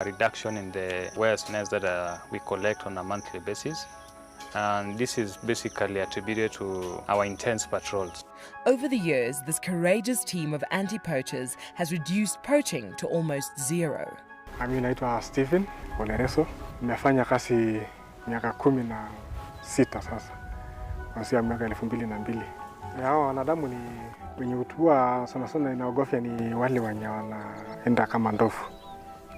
A reduction in the wire snares that we collect on a monthly basis. And this is basically attributed to our intense patrols. Over the years, this courageous team of anti-poachers has reduced poaching to almost zero. Mimi naitwa Stephen Olereso. Nimefanya kazi miaka 16 sasa. Kuanzia mwaka 2002. Hao wanadamu ni wenye utua sana inaogofya ni wale wenye wanaenda kama ndovu.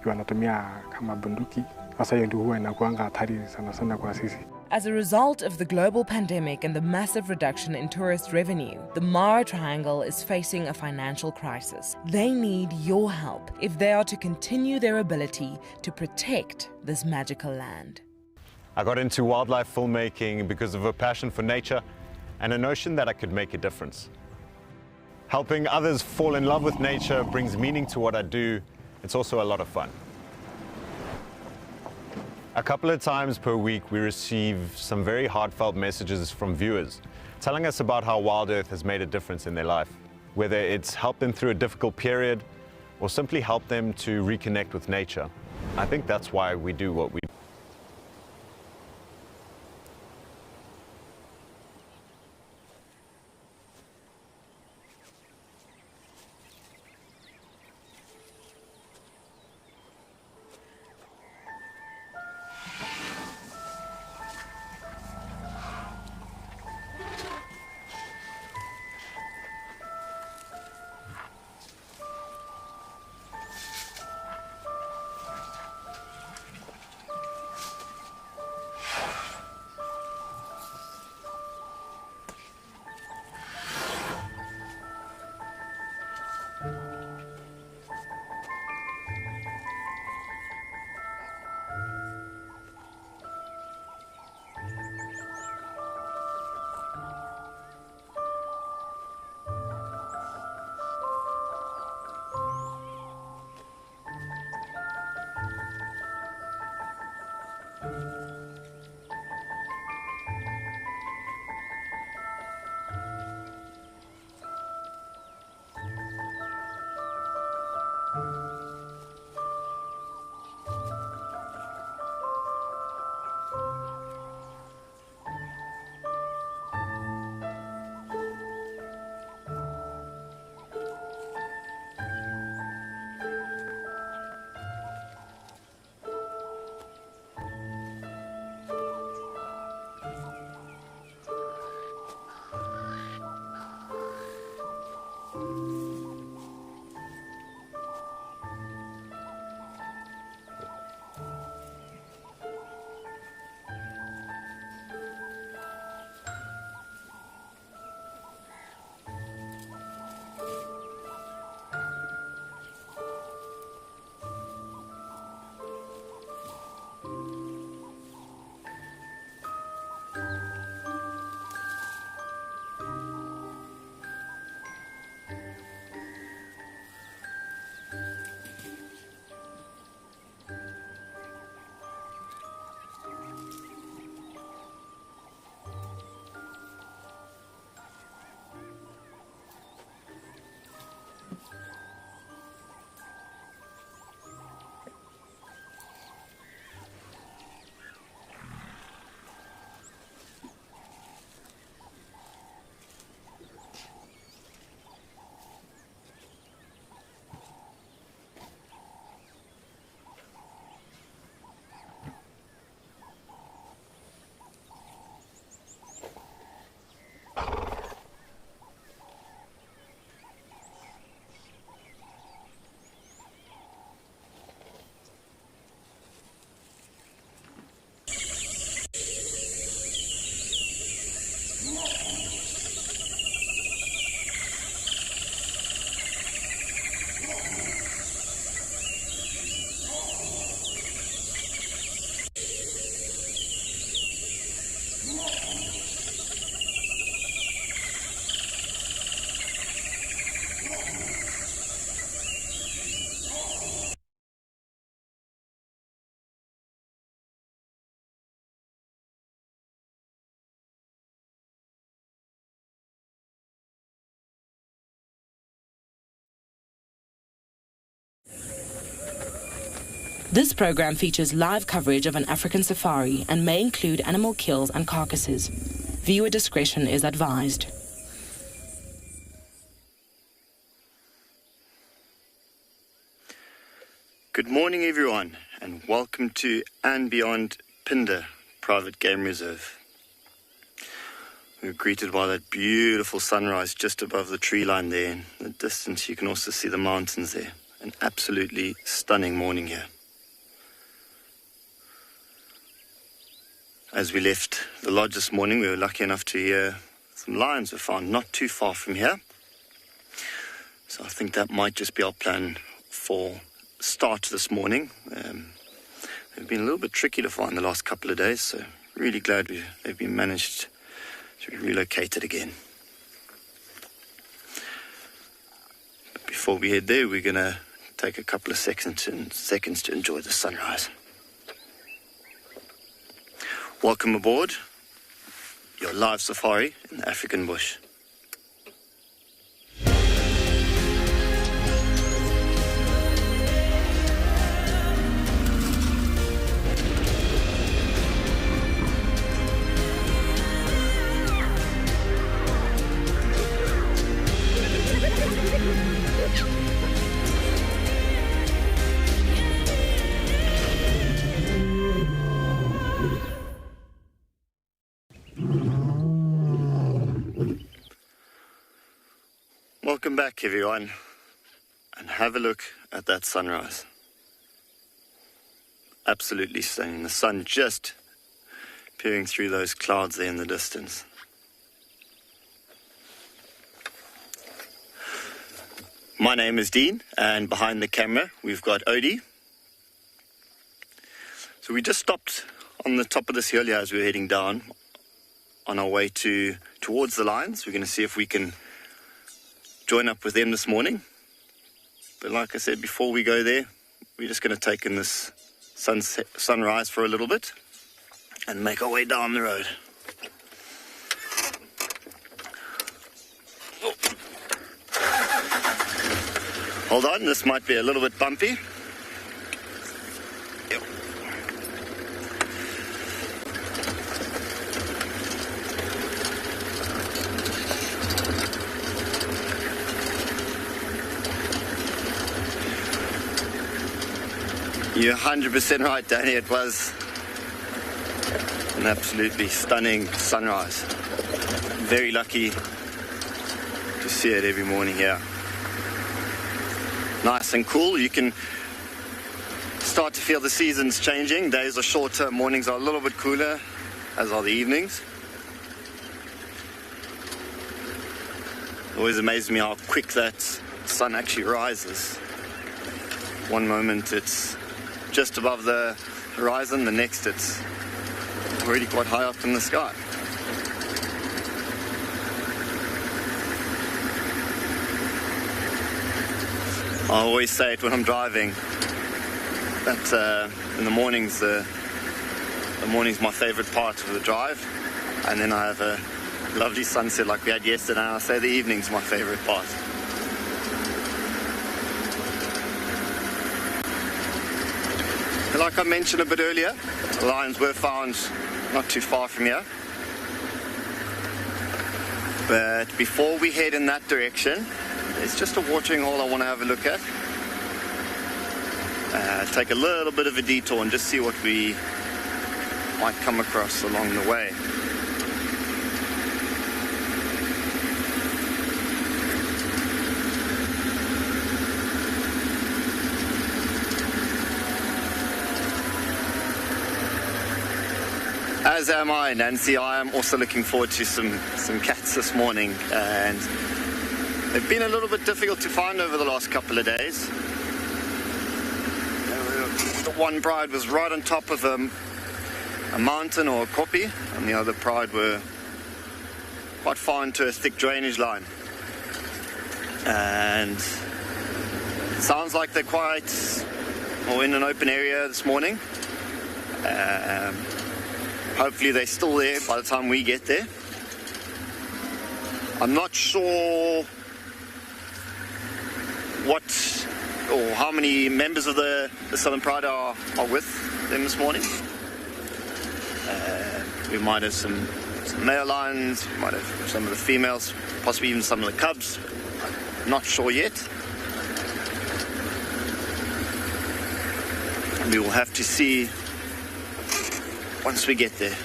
Wanatumia kama bunduki. Sasa hiyo ndio huwa inakuanga hatari sana kwa sisi. As a result of the global pandemic and the massive reduction in tourist revenue, the Mara Triangle is facing a financial crisis. They need your help if they are to continue their ability to protect this magical land. I got into wildlife filmmaking because of a passion for nature and a notion that I could make a difference. Helping others fall in love with nature brings meaning to what I do. It's also a lot of fun. A couple of times per week, we receive some very heartfelt messages from viewers telling us about how Wild Earth has made a difference in their life, whether it's helped them through a difficult period or simply helped them to reconnect with nature. I think that's why we do what we do. This program features live coverage of an African safari and may include animal kills and carcasses. Viewer discretion is advised. Good morning, everyone, and welcome to and beyond Pinder Private Game Reserve. We're greeted by that beautiful sunrise just above the tree line there. In the distance, you can also see the mountains there. An absolutely stunning morning here. As we left the lodge this morning, we were lucky enough to hear some lions were found not too far from here. So I think that might just be our plan for start this morning. They've been a little bit tricky to find the last couple of days, so really glad they've been managed to be relocated again. But before we head there, we're going to take a couple of seconds to enjoy the sunrise. Welcome aboard your live safari in the African bush. Welcome back, everyone, and have a look at that sunrise. Absolutely stunning. The sun just peering through those clouds there in the distance. My name is Dean, and behind the camera we've got Odie. So we just stopped on the top of this hill here as we were heading down on our way towards the lions. We're going to see if we can join up with them this morning. But like I said, before we go there, we're just going to take in this sunrise for a little bit and make our way down the road. Oh. Hold on, this might be a little bit bumpy. Yep. You're 100% right, Danny. It was an absolutely stunning sunrise. Very lucky to see it every morning here. Nice and cool. You can start to feel the seasons changing. Days are shorter, mornings are a little bit cooler, as are the evenings. It always amazes me how quick that sun actually rises. One moment it's just above the horizon, the next it's already quite high up in the sky. I always say it when I'm driving, that in the mornings, the morning's my favourite part of the drive, and then I have a lovely sunset like we had yesterday, and I say the evening's my favourite part. Like I mentioned a bit earlier, the lions were found not too far from here. But before we head in that direction, there's just a watering hole I want to have a look at. Take a little bit of a detour and just see what we might come across along the way. As am I, Nancy. I am also looking forward to some cats this morning, and they've been a little bit difficult to find over the last couple of days. The one pride was right on top of a mountain or a koppie, and the other pride were quite far into a thick drainage line. And it sounds like they're in an open area this morning. Hopefully they're still there by the time we get there. I'm not sure what or how many members of the Southern Pride are with them this morning. We might have some male lions, we might have some of the females, possibly even some of the cubs. Not sure yet. We will have to see once we get there.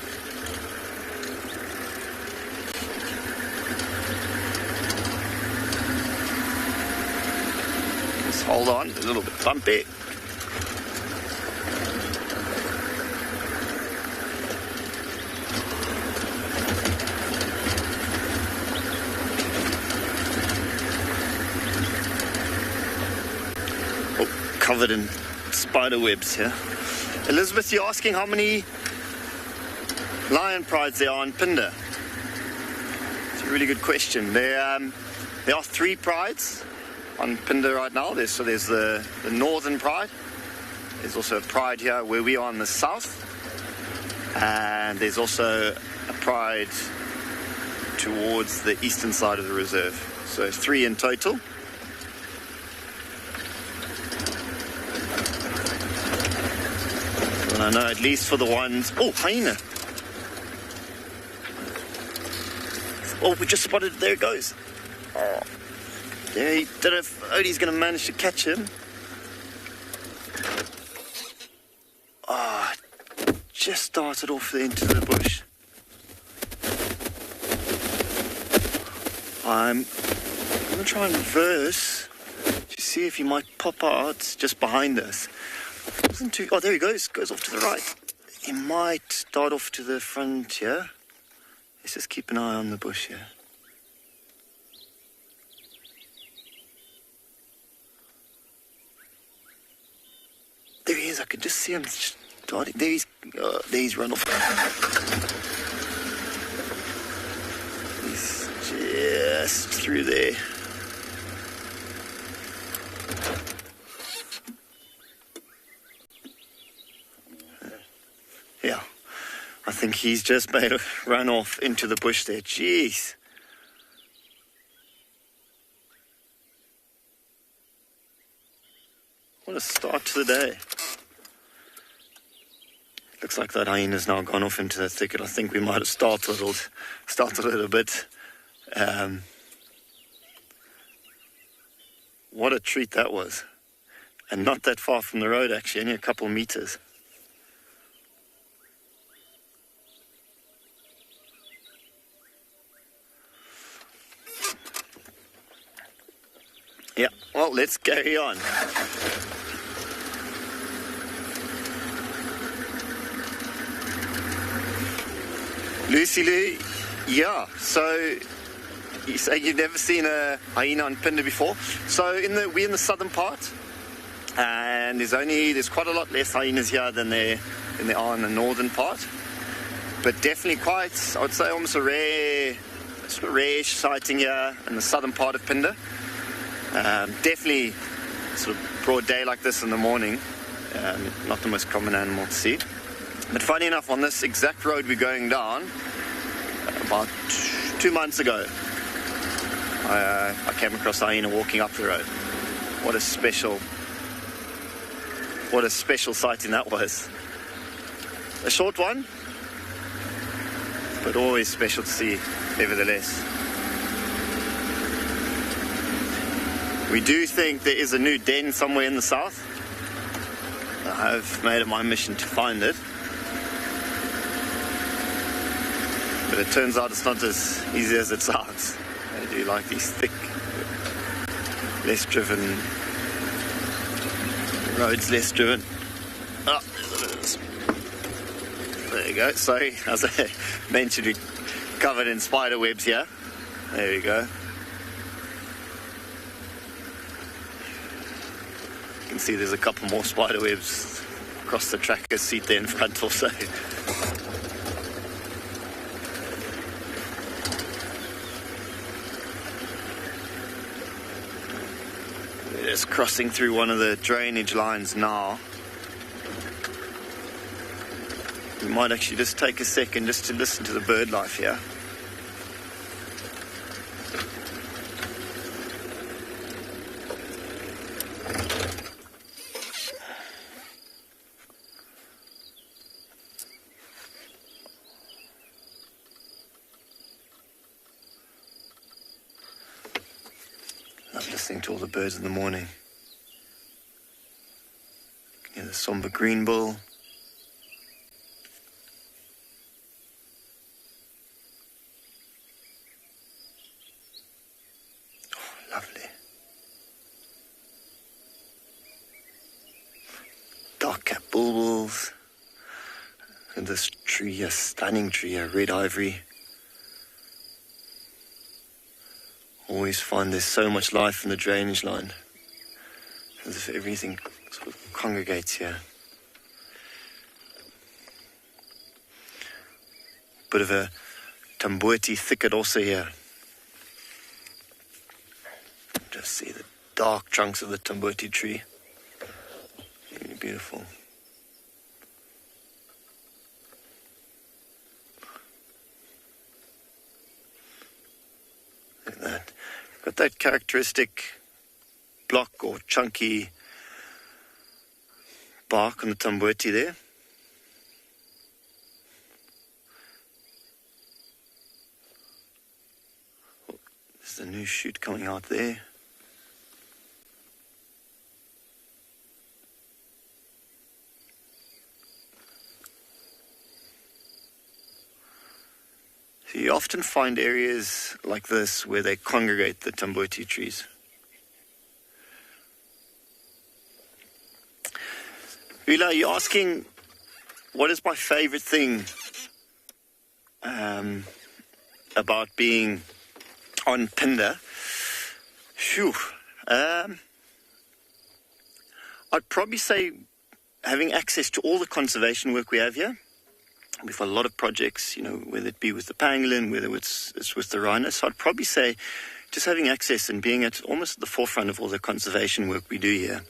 Just hold on, a little bit bumpy. Oh, covered in spider webs here. Elizabeth, you're asking how many lion prides there are in Pinder. It's a really good question. There are 3 prides on Pinder right now. There's the northern pride. There's also a pride here where we are in the south. And there's also a pride towards the eastern side of the reserve. So 3 in total. And I know at least for the ones... Oh, hyena! Oh, we just spotted it. There it goes. Oh. Yeah, I don't know if Odie's going to manage to catch him. Ah, just started off there into the bush. I'm going to try and reverse to see if he might pop out just behind us. Oh, there he goes. Goes off to the right. He might dart off to the front here. Let's just keep an eye on the bush here. There he is. I can just see him darting. There he's run off. He's just through there. Yeah, I think he's just made a run off into the bush there. Jeez. What a start to the day. Looks like that hyena's now gone off into the thicket. I think we might have started a little bit. What a treat that was. And not that far from the road, actually, only a couple of meters. Yeah, well, let's carry on. Lucy Lou, yeah, so you say you've never seen a hyena on Pinder before. So we're in the southern part, and there's quite a lot less hyenas here than there are in the northern part. But definitely quite, I would say, almost a rare-ish sighting here in the southern part of Pinder. Definitely sort of broad day like this in the morning, not the most common animal to see. But funny enough, on this exact road we're going down, about 2 months ago, I came across a hyena walking up the road. What a special sighting that was. A short one, but always special to see, nevertheless. We do think there is a new den somewhere in the south. I have made it my mission to find it. But it turns out it's not as easy as it sounds. They do like these thick, less driven roads, less driven. Oh, there you go. Sorry, as I mentioned, we're covered in spider webs here. There you go. You can see there's a couple more spider webs across the tracker's seat there in front also. Just crossing through one of the drainage lines now. We might actually just take a second just to listen to the bird life here. listening to all the birds in the morning. You hear the somber greenbill. Oh, lovely. Dark-capped bulbuls. And this tree, a stunning tree, a red ivory. Always find there's so much life in the drainage line. As if everything sort of congregates here. Bit of a tambueti thicket also here. Just see the dark trunks of the tambueti tree. Really beautiful. Look at that. Got that characteristic block or chunky bark on the tambueti there. Oh, there's a new shoot coming out there. So you often find areas like this where they congregate the tambueti trees. Ula, you're asking what is my favorite thing about being on Pinder? Phew. I'd probably say having access to all the conservation work we have here. We've got a lot of projects, you know, whether it be with the pangolin, whether it's with the rhino. So I'd probably say just having access and being at almost at the forefront of all the conservation work we do here.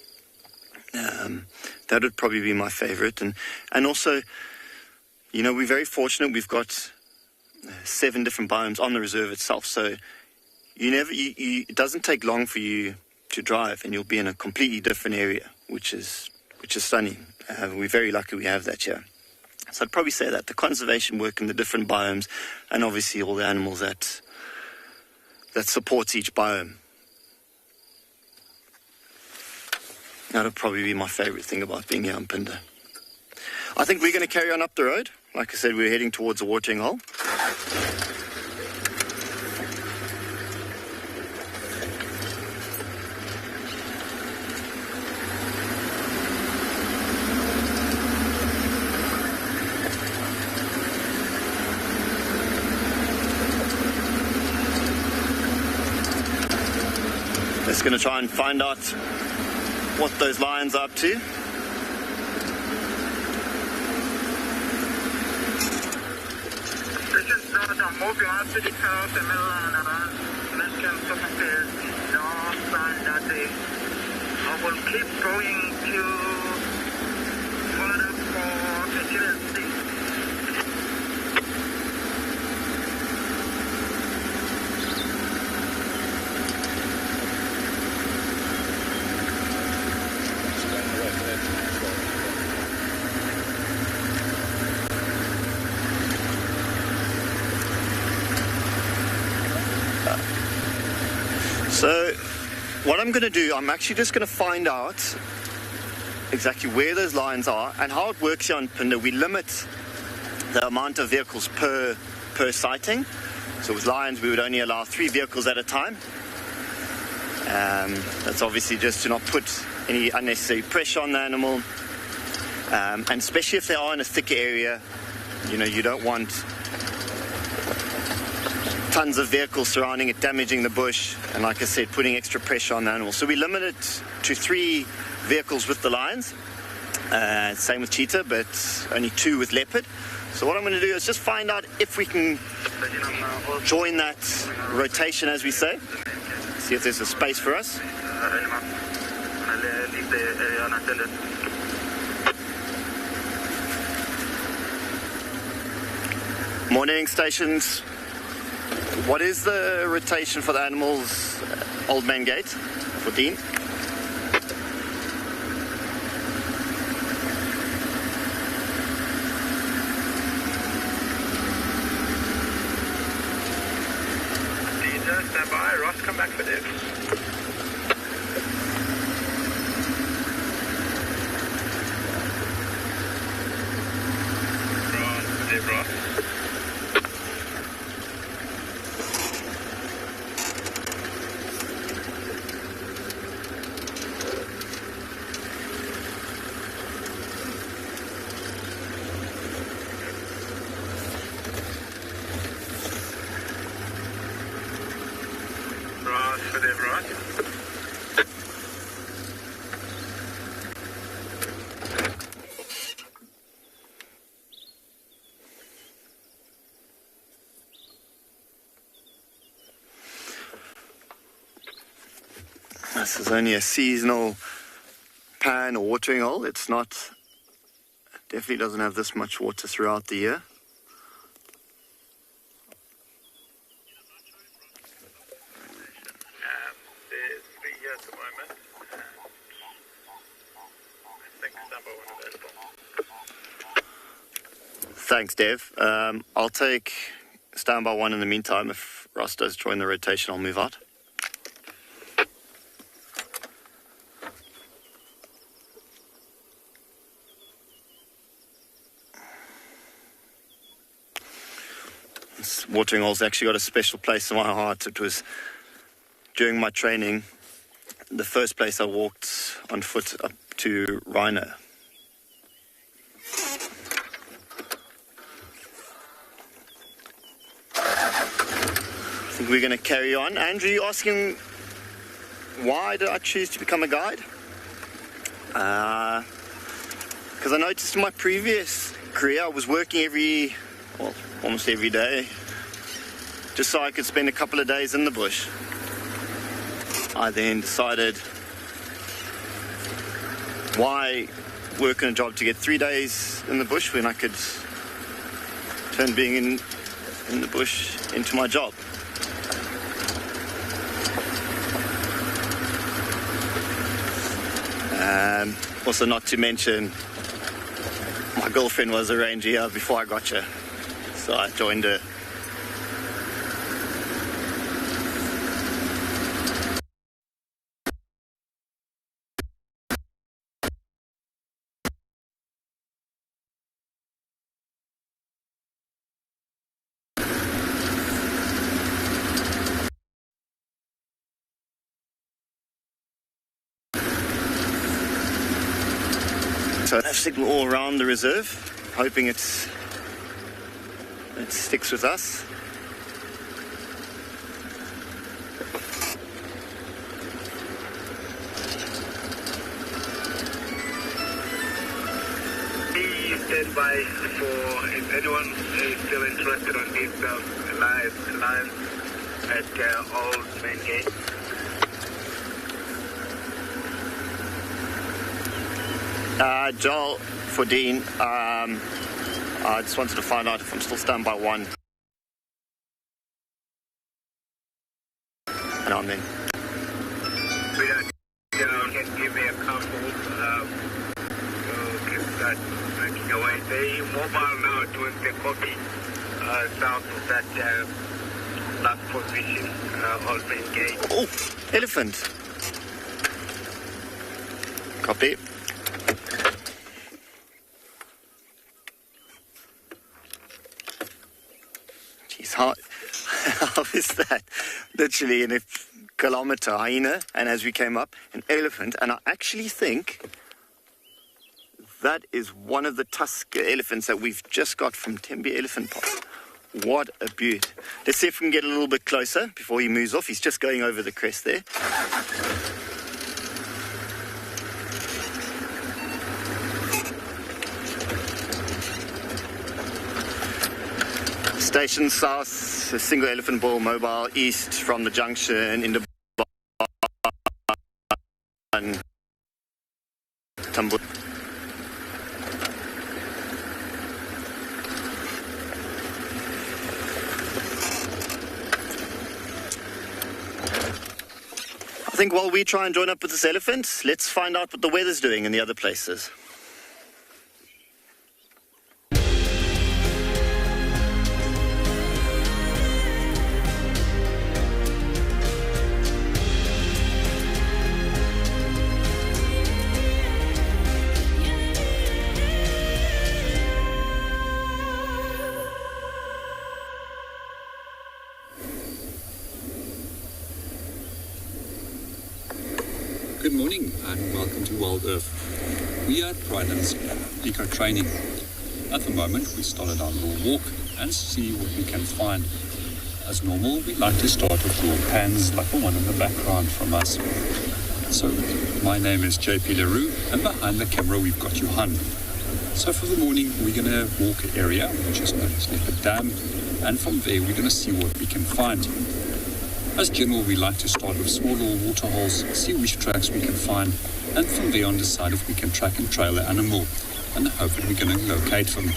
That would probably be my favorite. And also, you know, we're very fortunate. We've got 7 different biomes on the reserve itself. So it doesn't take long for you to drive and you'll be in a completely different area, which is stunning. We're very lucky we have that here. So I'd probably say that the conservation work in the different biomes and obviously all the animals that supports each biome. That would probably be my favorite thing about being here on Pinder. I think we're going to carry on up the road. Like I said, we're heading towards the watering hole. Just going to try and find out what those lions are up to. This is I'm moving up to the coast, the middle and Mexican surface. No sign that I will keep going to further for Expectancy. So what I'm going to do, I'm actually just going to find out exactly where those lions are and how it works here on Pinder. We limit the amount of vehicles per sighting. So with lions, we would only allow 3 vehicles at a time. That's obviously just to not put any unnecessary pressure on the animal. And especially if they are in a thicker area, you know, you don't want tons of vehicles surrounding it, damaging the bush, and like I said, putting extra pressure on the animal. So we limit it to 3 vehicles with the lions. Same with cheetah, but only 2 with leopard. So what I'm going to do is just find out if we can join that rotation, as we say. See if there's a space for us. Morning, stations. What is the rotation for the animals, Old Man Gate, for Dean? Dean, stand by. Ross, come back for this. Dave Ross. Ross for Dave Ross. This is only a seasonal pan or watering hole. It's not, it definitely doesn't have this much water throughout the year. There's 3 here at the moment. I think number one available. Thanks, Dev. I'll take standby one in the meantime. If Ross does join the rotation, I'll move out. This watering hole's actually got a special place in my heart. It was during my training, the first place I walked on foot up to Rhino. I think we're going to carry on. Andrew, you asking why did I choose to become a guide? Because I noticed in my previous career I was working almost every day, just so I could spend a couple of days in the bush. I then decided, why work on a job to get 3 days in the bush when I could turn being in the bush into my job. Also, not to mention, my girlfriend was a ranger here before I got here, so I joined her. So I signal all around the reserve, hoping it sticks with us. Please stand by for if anyone is still interested on these lines at Old Main Gate. Joel, for Dean, I just wanted to find out if I'm still standby one. And I'm in. We don't, can give me a couple to start making away. They mobile now doing the copy south of that last position, Old Main Gate. Oh, elephant. Copy. How is that? Literally in a kilometre, hyena, and as we came up, an elephant. And I actually think that is one of the tusker elephants that we've just got from Tembe Elephant Park. What a beaut. Let's see if we can get a little bit closer before he moves off. He's just going over the crest there. Station south, a single elephant bull mobile east from the junction in the Tumble. I think while we try and join up with this elephant, let's find out what the weather's doing in the other places. Good morning and welcome to Wild Earth. We are at Pinder Eco Training. At the moment we started our little walk and see what we can find. As normal, we like to start with little pans like the one in the background from us. So, my name is JP LaRue and behind the camera we've got Johan. So for the morning we're going to walk an area which is known as Leadwood Dam, and from there we're going to see what we can find. As general, we like to start with small little water holes, see which tracks we can find, and from there on decide if we can track and trail the animal, and hopefully we're going to locate them.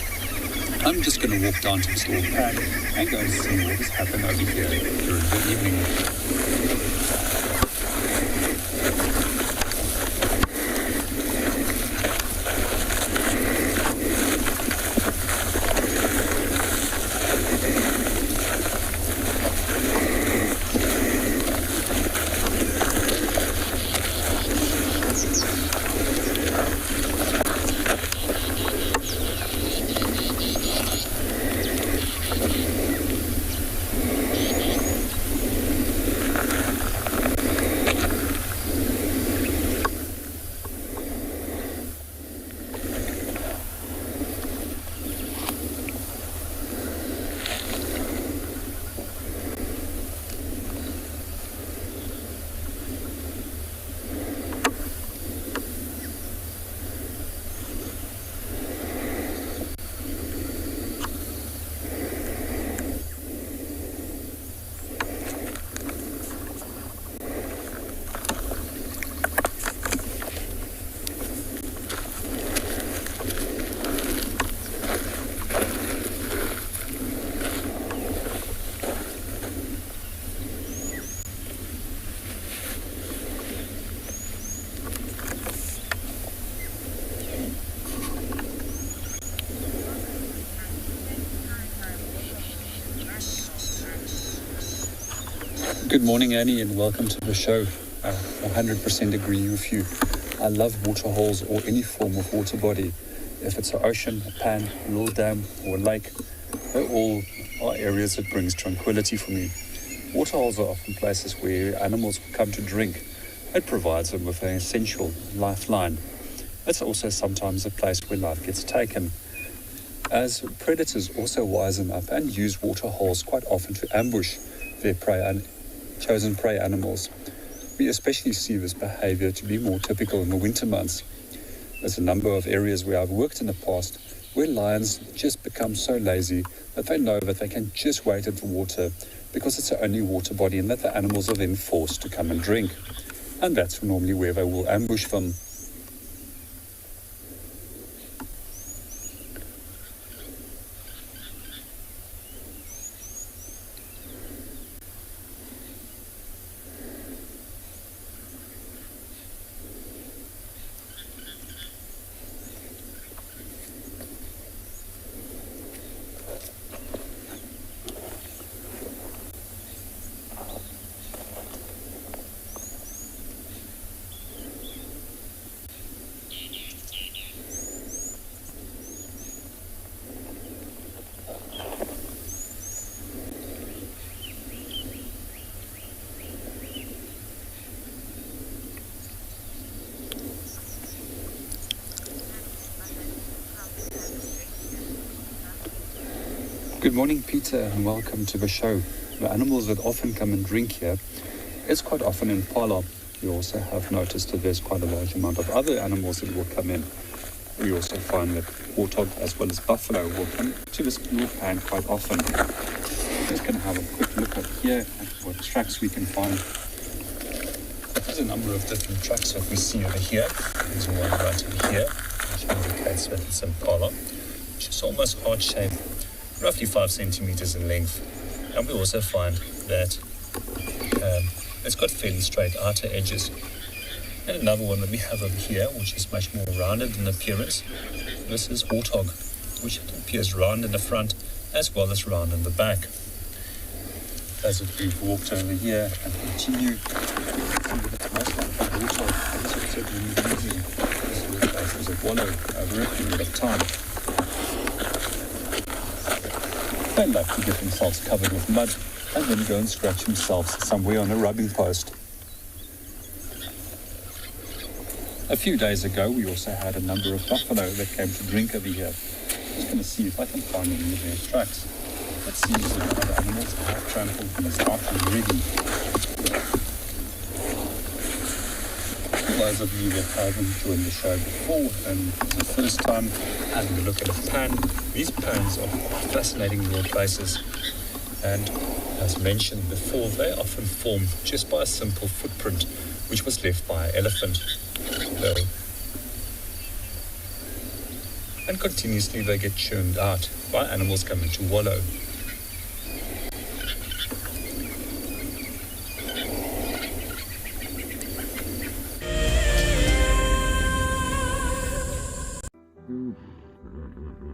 I'm just going to walk down to this little pad and go and see what has happened over here during the evening. Good morning, Annie, and welcome to the show. I 100% agree with you. I love water holes or any form of water body. If it's an ocean, a pan, a little dam, or a lake, they all are areas that brings tranquility for me. Water holes are often places where animals come to drink. It provides them with an essential lifeline. It's also sometimes a place where life gets taken, as predators also wisen up and use water holes quite often to ambush their chosen prey animals. We especially see this behaviour to be more typical in the winter months. There's a number of areas where I've worked in the past where lions just become so lazy that they know that they can just wait at the water because it's the only water body and that the animals are then forced to come and drink. And that's normally where they will ambush them. Good morning, Peter, and welcome to the show. The animals that often come and drink here is quite often in Pala. We also have noticed that there's quite a large amount of other animals that will come in. We also find that warthog as well as buffalo will come to this little pan quite often. Just going to have a quick look up here at what tracks we can find. There's a number of different tracks that we see over here. There's one right over here, which indicates that it's in Pala, which is almost heart-shaped, roughly 5 centimeters in length. And we also find that it's got fairly straight outer edges. And another one that we have over here, which is much more rounded in appearance. This is warthog, which appears round in the front as well as round in the back. As if we've walked over here and continue, it's most likely warthog, and it's also been using this little place as a wallow over a period of time. They like to get themselves covered with mud and then go and scratch themselves somewhere on a rubbing post. A few days ago, we also had a number of buffalo that came to drink over here. Just going to see if I can find any of their tracks. It seems that other animals have trampled these out already. For those of you that haven't joined the show before and for the first time having a look at a pan, these pans are fascinating little places. And as mentioned before, they often form just by a simple footprint which was left by an elephant. And continuously they get churned out by animals coming to wallow.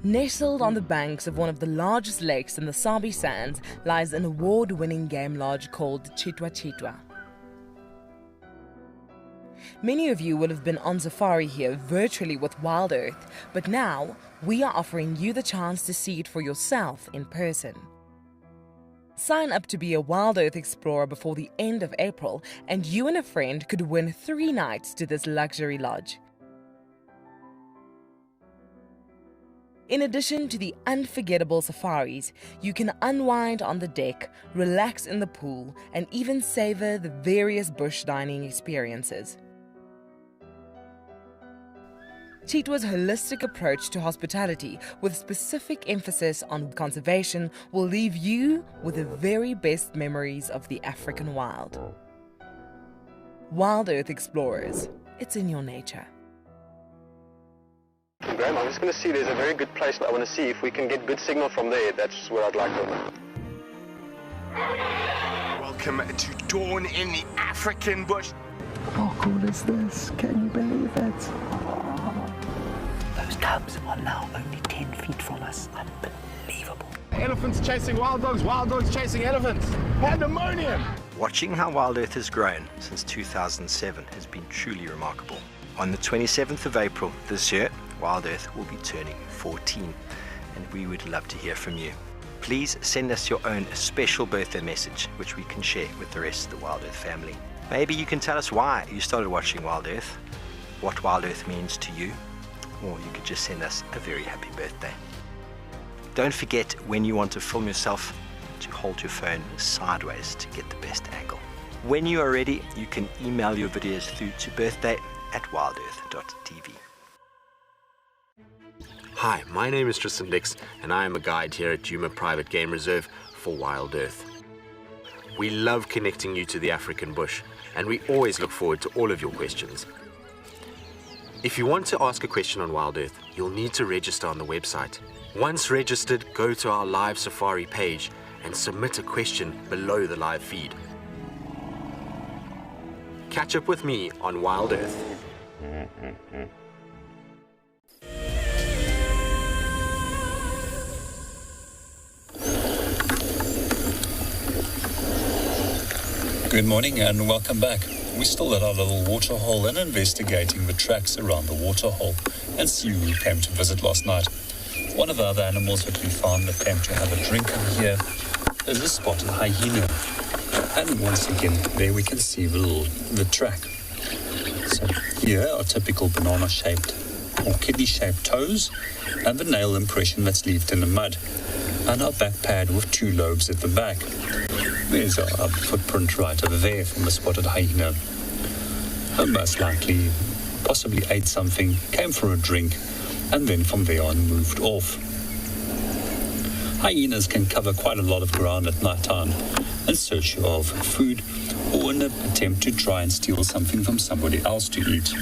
Nestled on the banks of one of the largest lakes in the Sabi Sands lies an award-winning game lodge called Chitwa Chitwa. Many of you will have been on safari here virtually with Wild Earth, but now we are offering you the chance to see it for yourself in person. Sign up to be a Wild Earth explorer before the end of April, and you and a friend could win 3 nights to this luxury lodge. In addition to the unforgettable safaris, you can unwind on the deck, relax in the pool, and even savor the various bush dining experiences. Chitwa's holistic approach to hospitality, with specific emphasis on conservation, will leave you with the very best memories of the African wild. Wild Earth Explorers, it's in your nature. Graham, I'm just going to see, there's a very good place. I want to see if we can get good signal from there. That's where I'd like to. Welcome to dawn in the African bush. How cool is this? Can you believe it? Those cubs are now only 10 feet from us. Unbelievable. Elephants chasing wild dogs chasing elephants. Pandemonium! Watching how Wild Earth has grown since 2007 has been truly remarkable. On the 27th of April this year, Wild Earth will be turning 14, and we would love to hear from you. Please send us your own special birthday message, which we can share with the rest of the Wild Earth family. Maybe you can tell us why you started watching Wild Earth, what Wild Earth means to you, or you could just send us a very happy birthday. Don't forget, when you want to film yourself, to hold your phone sideways to get the best angle. When you are ready, you can email your videos through to birthday@wildearth.tv. Hi, my name is Tristan Dix, and I am a guide here at Yuma Private Game Reserve for Wild Earth. We love connecting you to the African bush, and we always look forward to all of your questions. If you want to ask a question on Wild Earth, you'll need to register on the website. Once registered, go to our live safari page and submit a question below the live feed. Catch up with me on Wild Earth. Good morning and welcome back. We're still at our little waterhole and investigating the tracks around the waterhole and see who came to visit last night. One of the other animals that we found that came to have a drink over here is a spotted hyena. And once again, there we can see the track. So here are typical banana-shaped or kidney-shaped toes and the nail impression that's left in the mud. And our back pad with 2 lobes at the back. There's our footprint right over there from the spotted hyena. And most likely, possibly ate something, came for a drink, and then from there on moved off. Hyenas can cover quite a lot of ground at night time in search of food or in an attempt to try and steal something from somebody else to eat.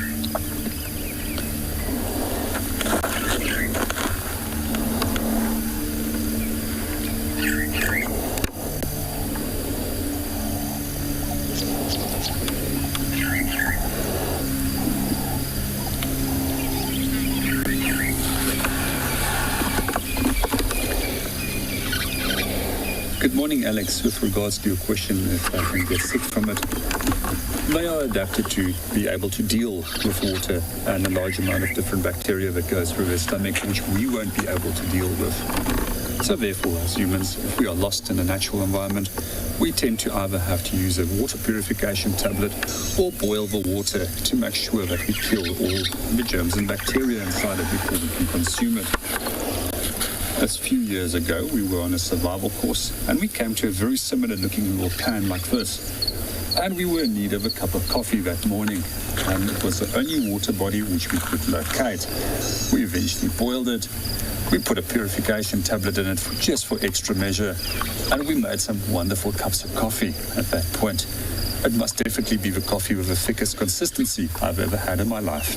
Good morning, Alex. With regards to your question, if I can get sick from it, they are adapted to be able to deal with water and a large amount of different bacteria that goes through their stomach, which we won't be able to deal with. So therefore, as humans, if we are lost in a natural environment, we tend to either have to use a water purification tablet or boil the water to make sure that we kill all the germs and bacteria inside it before we can consume it. A few years ago, we were on a survival course, and we came to a very similar looking little can like this. And we were in need of a cup of coffee that morning, and it was the only water body which we could locate. We eventually boiled it. We put a purification tablet in it just for extra measure, and we made some wonderful cups of coffee at that point. It must definitely be the coffee with the thickest consistency I've ever had in my life.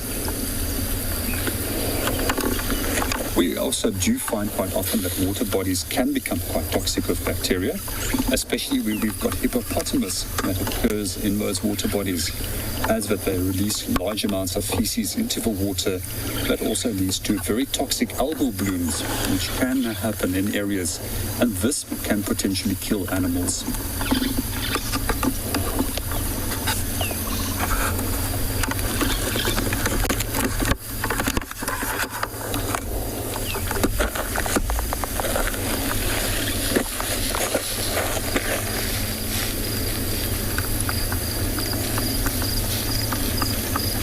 We also do find quite often that water bodies can become quite toxic with bacteria, especially when we've got hippopotamus that occurs in those water bodies, as that they release large amounts of feces into the water. That also leads to very toxic algal blooms, which can happen in areas, and this can potentially kill animals.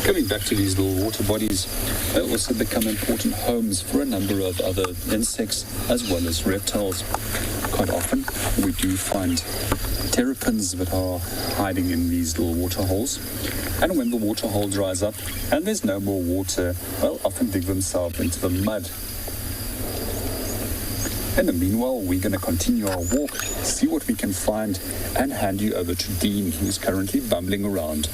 Coming back to these little water bodies, they also become important homes for a number of other insects as well as reptiles. Quite often we do find terrapins that are hiding in these little water holes, and when the water hole dries up and there's no more water, they'll often dig themselves into the mud. In the meanwhile, we're going to continue our walk, see what we can find, and hand you over to Dean, who's currently bumbling around.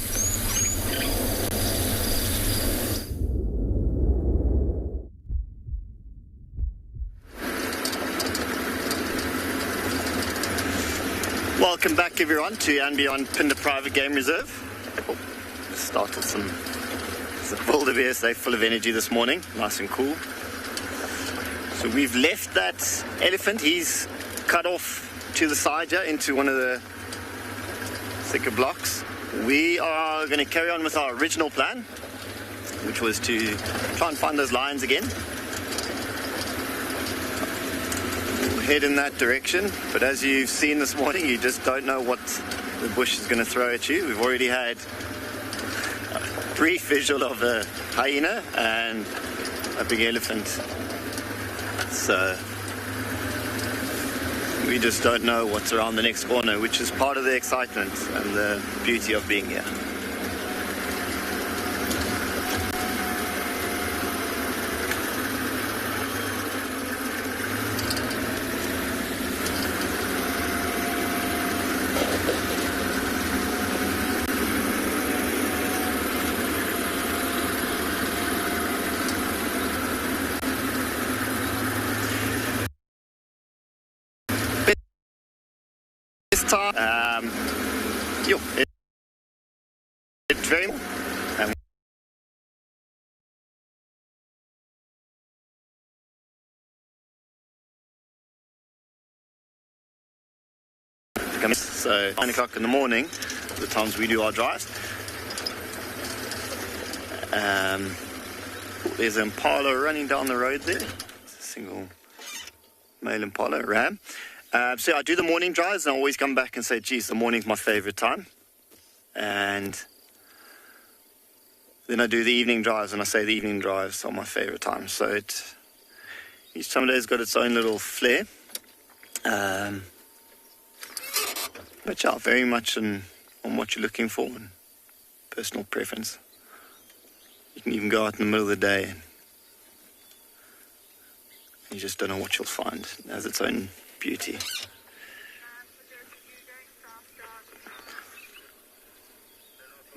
Welcome back everyone to and beyond Pinder Private Game Reserve. Started some wildebeest, they're full of energy this morning, nice and cool. So we've left that elephant, he's cut off to the side here into one of the thicker blocks. We are going to carry on with our original plan, which was to try and find those lions again. Head in that direction, but as you've seen this morning, you just don't know what the bush is going to throw at you. We've already had a brief visual of a hyena and a big elephant, so we just don't know what's around the next corner, which is part of the excitement and the beauty of being here. It's very so 9 o'clock in the morning, the times we do our drives. There's an impala running down the road there. It's a single male impala, ram. So I do the morning drives and I always come back and say, geez, the morning's my favorite time. And then I do the evening drives and I say the evening drives are my favorite time. So each time of day has got its own little flair. But yeah, very much on what you're looking for and personal preference. You can even go out in the middle of the day and you just don't know what you'll find. It has its own beauty.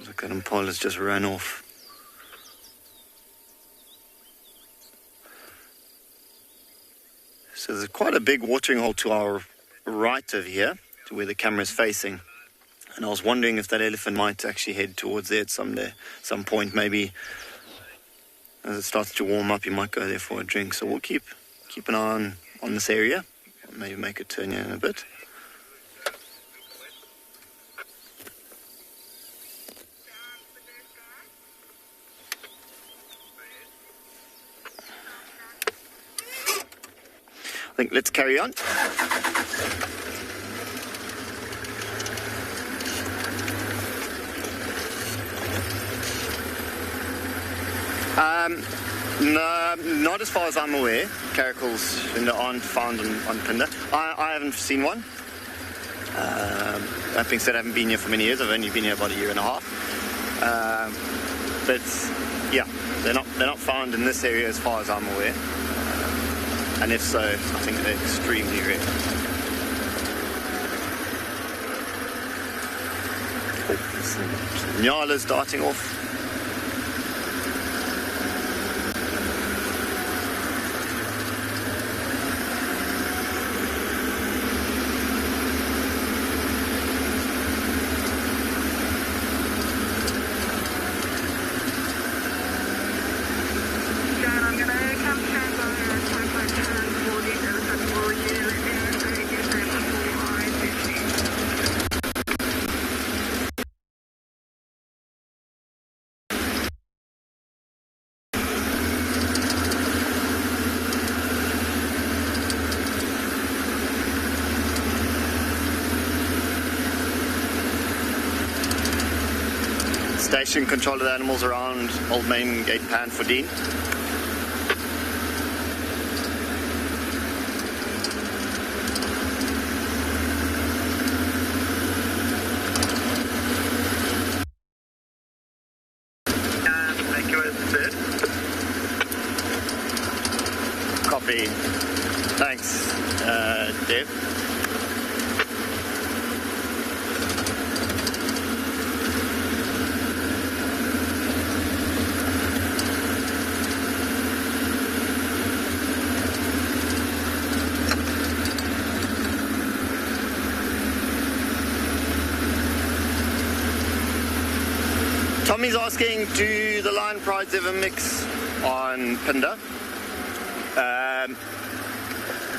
Look at impala's just ran off. So there's quite a big watering hole to our right over here, to where the camera is facing. And I was wondering if that elephant might actually head towards there at some point. Maybe as it starts to warm up, he might go there for a drink. So we'll keep an eye on this area. Maybe make a turn here in a bit. I think let's carry on. No, not as far as I'm aware. Caracals aren't found on Pinder. I haven't seen one. That being said, I haven't been here for many years. I've only been here about a year and a half. But yeah, they're not found in this area as far as I'm aware. And if so, I think they're extremely rare. Oh, some nyalas darting off. Station control of the animals around Old Main Gate Pan for Dean. Thank you, as said. Copy. Thanks, Dave. Tommy's asking, do the lion prides ever mix on Pinder?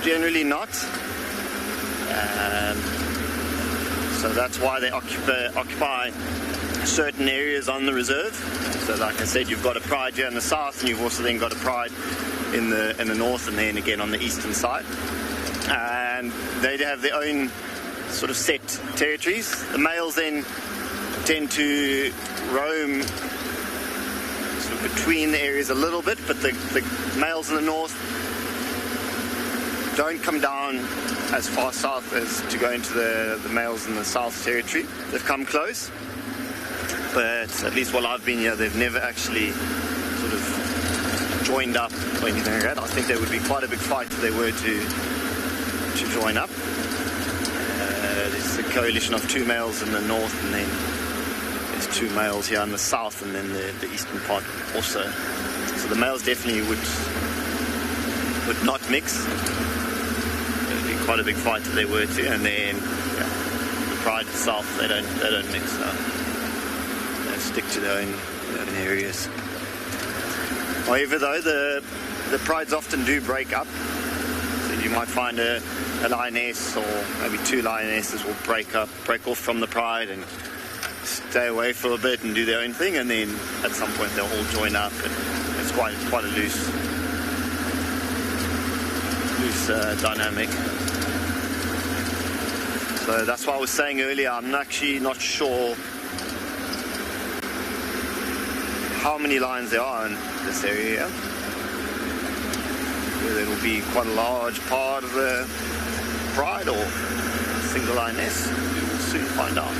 Generally not. So that's why they occupy certain areas on the reserve. So like I said, you've got a pride here in the south, and you've also then got a pride in the north, and then again on the eastern side. And they have their own sort of set territories. The males then tend to roam sort of between the areas a little bit, but the males in the north don't come down as far south as to go into the males in the south territory. They've come close, but at least while I've been here, they've never actually sort of joined up or anything like that. I think there would be quite a big fight if they were to join up. There's a coalition of two males in the north, and then there's two males here in the south, and then the eastern part also. So the males definitely would not mix. It would be quite a big fight if they were to, and then the pride itself, they don't mix. So they stick to their own areas. However, though, the prides often do break up. So you might find a lioness or maybe two lionesses will break off from the pride and stay away for a bit and do their own thing, and then at some point they'll all join up, and it's quite a loose dynamic. So that's why I was saying earlier, I'm actually not sure how many lions there are in this area. Whether it'll be quite a large part of the pride or a single lioness, we will soon find out.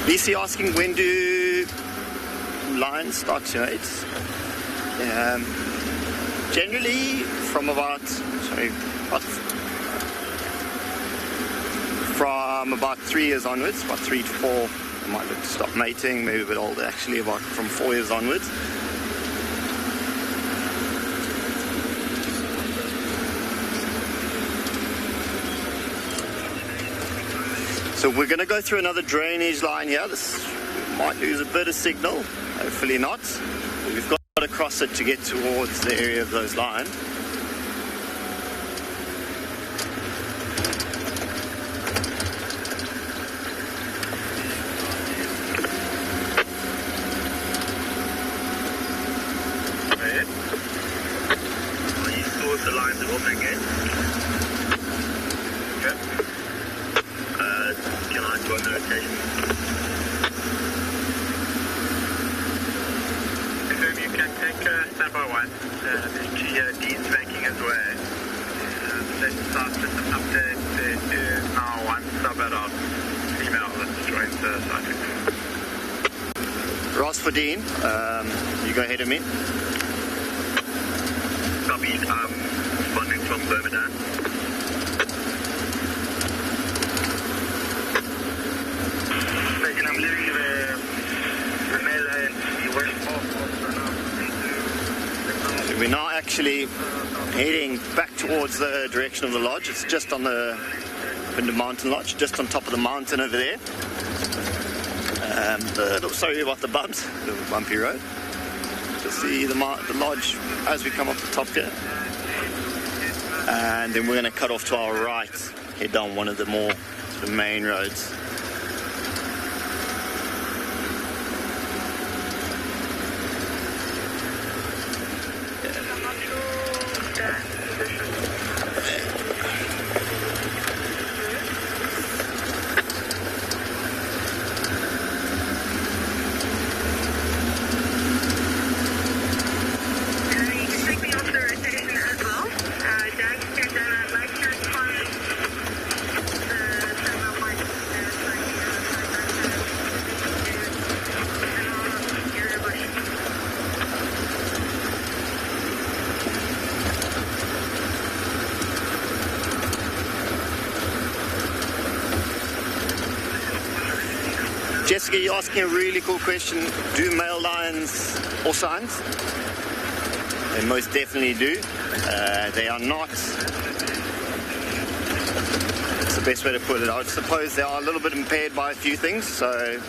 BC asking, when do few lions start to, it's generally from about 3 years onwards, about 3 to 4, they might look to stop mating, maybe a bit older, actually about from 4 years onwards. So we're going to go through another drainage line here. This might lose a bit of signal, hopefully not. We've got to cross it to get towards the area of those lines. The lines are open again. Okay. Can I join the rotation? Confirm you can take standby 1. There's GD's banking as well. Let's start with an update. There is now 1 sub-adult female that's joined the cycle. Ross for Dean, you go ahead of me. Copy, responding from Birmingham. I'm leaving the male and the west off now. We're now actually heading back towards the direction of the lodge. It's just on the Pinder Mountain Lodge, just on top of the mountain over there. Sorry about the bumps, the bumpy road. You'll see the lodge as we come up the top here. And then we're going to cut off to our right, head down one of the more sort of main roads. Jessica, you're asking a really cool question. Do male lions also hunt? They most definitely do. They are not. That's the best way to put it. I would suppose they are a little bit impaired by a few things. So,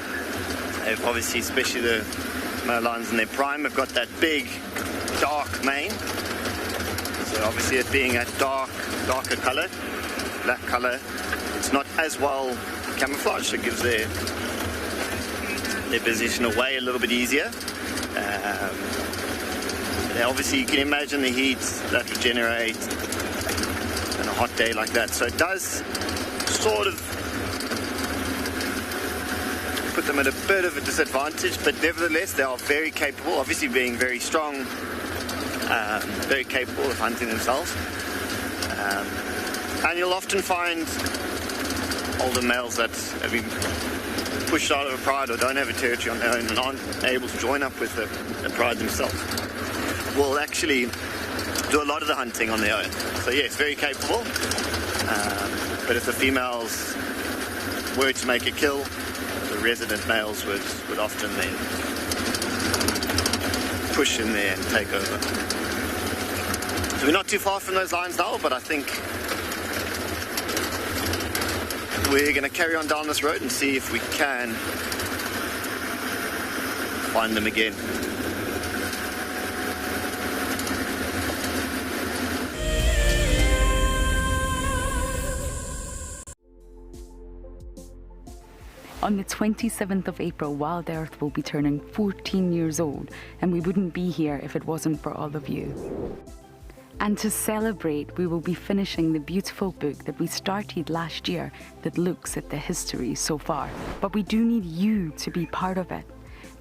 they've obviously, especially the male lions in their prime, have got that big, dark mane. So obviously, it being a darker color, black color, it's not as well camouflaged. So it gives their position away a little bit easier. Obviously, you can imagine the heat that would generate on a hot day like that. So it does sort of put them at a bit of a disadvantage, but nevertheless, they are very capable, obviously being very strong, very capable of hunting themselves. And you'll often find older males that have been pushed out of a pride or don't have a territory on their own and aren't able to join up with the pride themselves, will actually do a lot of the hunting on their own. So yes, very capable, but if the females were to make a kill, the resident males would often then push in there and take over. So we're not too far from those lines now, but I think we're going to carry on down this road and see if we can find them again. On the 27th of April, Wild Earth will be turning 14 years old, and we wouldn't be here if it wasn't for all of you. And to celebrate, we will be finishing the beautiful book that we started last year that looks at the history so far. But we do need you to be part of it.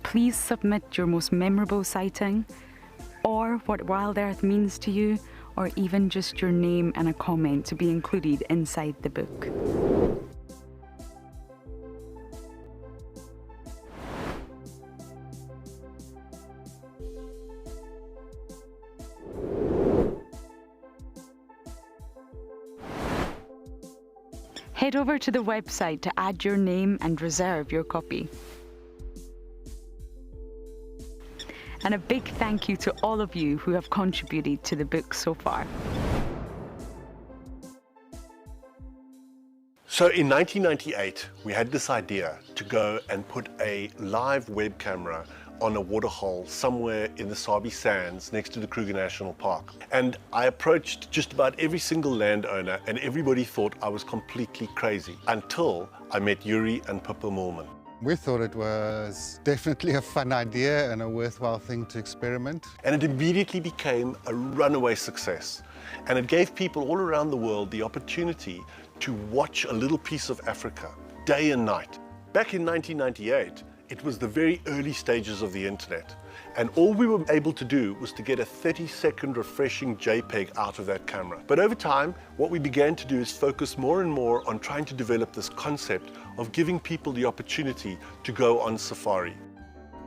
Please submit your most memorable sighting, or what Wild Earth means to you, or even just your name and a comment to be included inside the book. Head over to the website to add your name and reserve your copy. And a big thank you to all of you who have contributed to the book so far. So in 1998, we had this idea to go and put a live web camera on a waterhole somewhere in the Sabi Sands next to the Kruger National Park. And I approached just about every single landowner and everybody thought I was completely crazy until I met Yuri and Pippa Moorman. We thought it was definitely a fun idea and a worthwhile thing to experiment. And it immediately became a runaway success. And it gave people all around the world the opportunity to watch a little piece of Africa day and night. Back in 1998, it was the very early stages of the internet. And all we were able to do was to get a 30-second refreshing JPEG out of that camera. But over time, what we began to do is focus more and more on trying to develop this concept of giving people the opportunity to go on safari.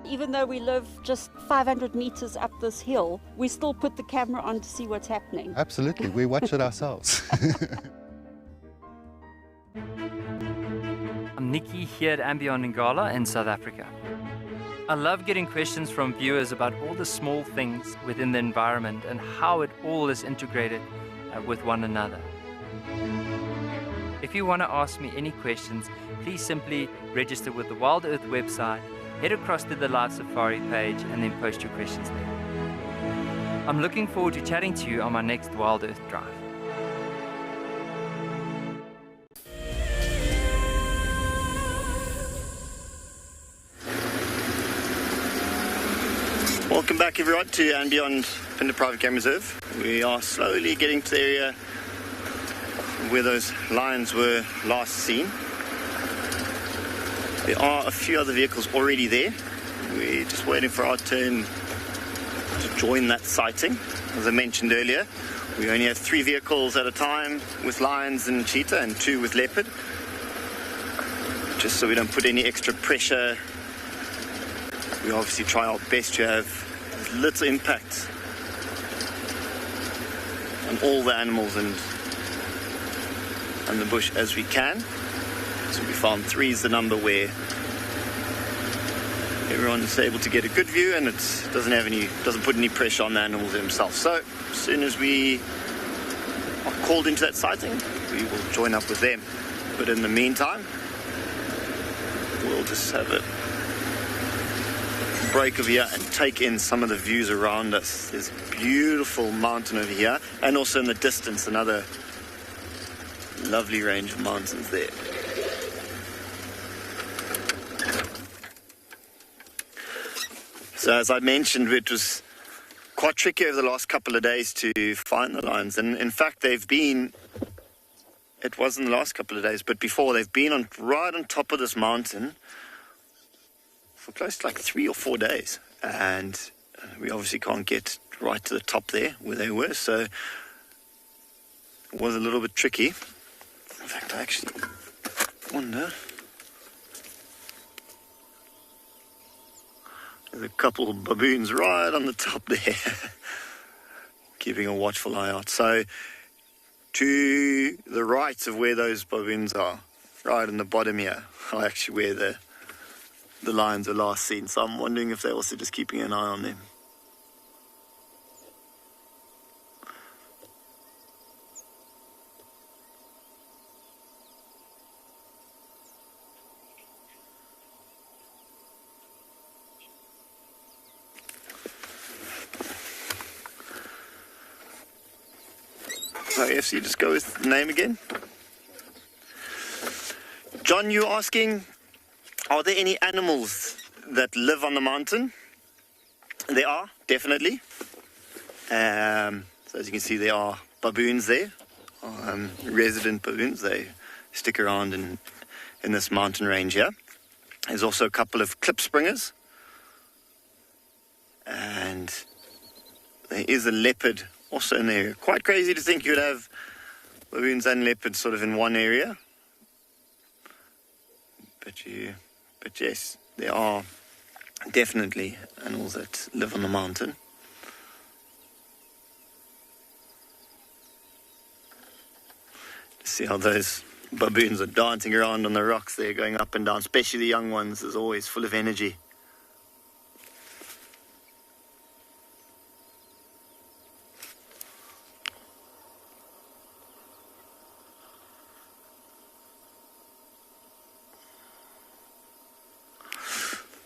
Even though we live just 500 meters up this hill, we still put the camera on to see what's happening. Absolutely, we watch it ourselves. I'm Nikki here at Ambion Ngala in South Africa. I love getting questions from viewers about all the small things within the environment and how it all is integrated with one another. If you want to ask me any questions, please simply register with the Wild Earth website, head across to the Live Safari page and then post your questions there. I'm looking forward to chatting to you on my next Wild Earth drive. Welcome back everyone to and beyond Pinder Private Game Reserve. We are slowly getting to the area where those lions were last seen. There are a few other vehicles already there. We're just waiting for our turn to join that sighting. As I mentioned earlier, we only have 3 vehicles at a time with lions and cheetah and 2 with leopard. Just so we don't put any extra pressure, we obviously try our best to have as little impact on all the animals and the bush as we can. So we found 3 is the number where everyone is able to get a good view and it doesn't put any pressure on the animals themselves. So as soon as we are called into that sighting, we will join up with them. But in the meantime, we'll just have a break over here and take in some of the views around us. There's a beautiful mountain over here and also in the distance another lovely range of mountains there. So as I mentioned, it was quite tricky over the last couple of days to find the lions, and in fact it wasn't the last couple of days, but before, they've been right on top of this mountain for close to like 3 or 4 days, and we obviously can't get right to the top there where they were, so it was a little bit tricky. In fact, I actually wonder, there's a couple of baboons right on the top there keeping a watchful eye out. So to the right of where those baboons are, right in the bottom here, are actually where the lions were last seen. So I'm wondering if they're also just keeping an eye on them. So yes, you just go with the name again. John, you're asking, are there any animals that live on the mountain? There are, definitely. So as you can see, there are baboons there, resident baboons. They stick around in this mountain range here. There's also a couple of clip springers. And there is a leopard also in the area. Quite crazy to think you'd have baboons and leopards sort of in one area. But yes, there are definitely animals that live on the mountain. Let's see how those Baboons are dancing around on the rocks there, going up and down, especially the young ones, is always full of energy.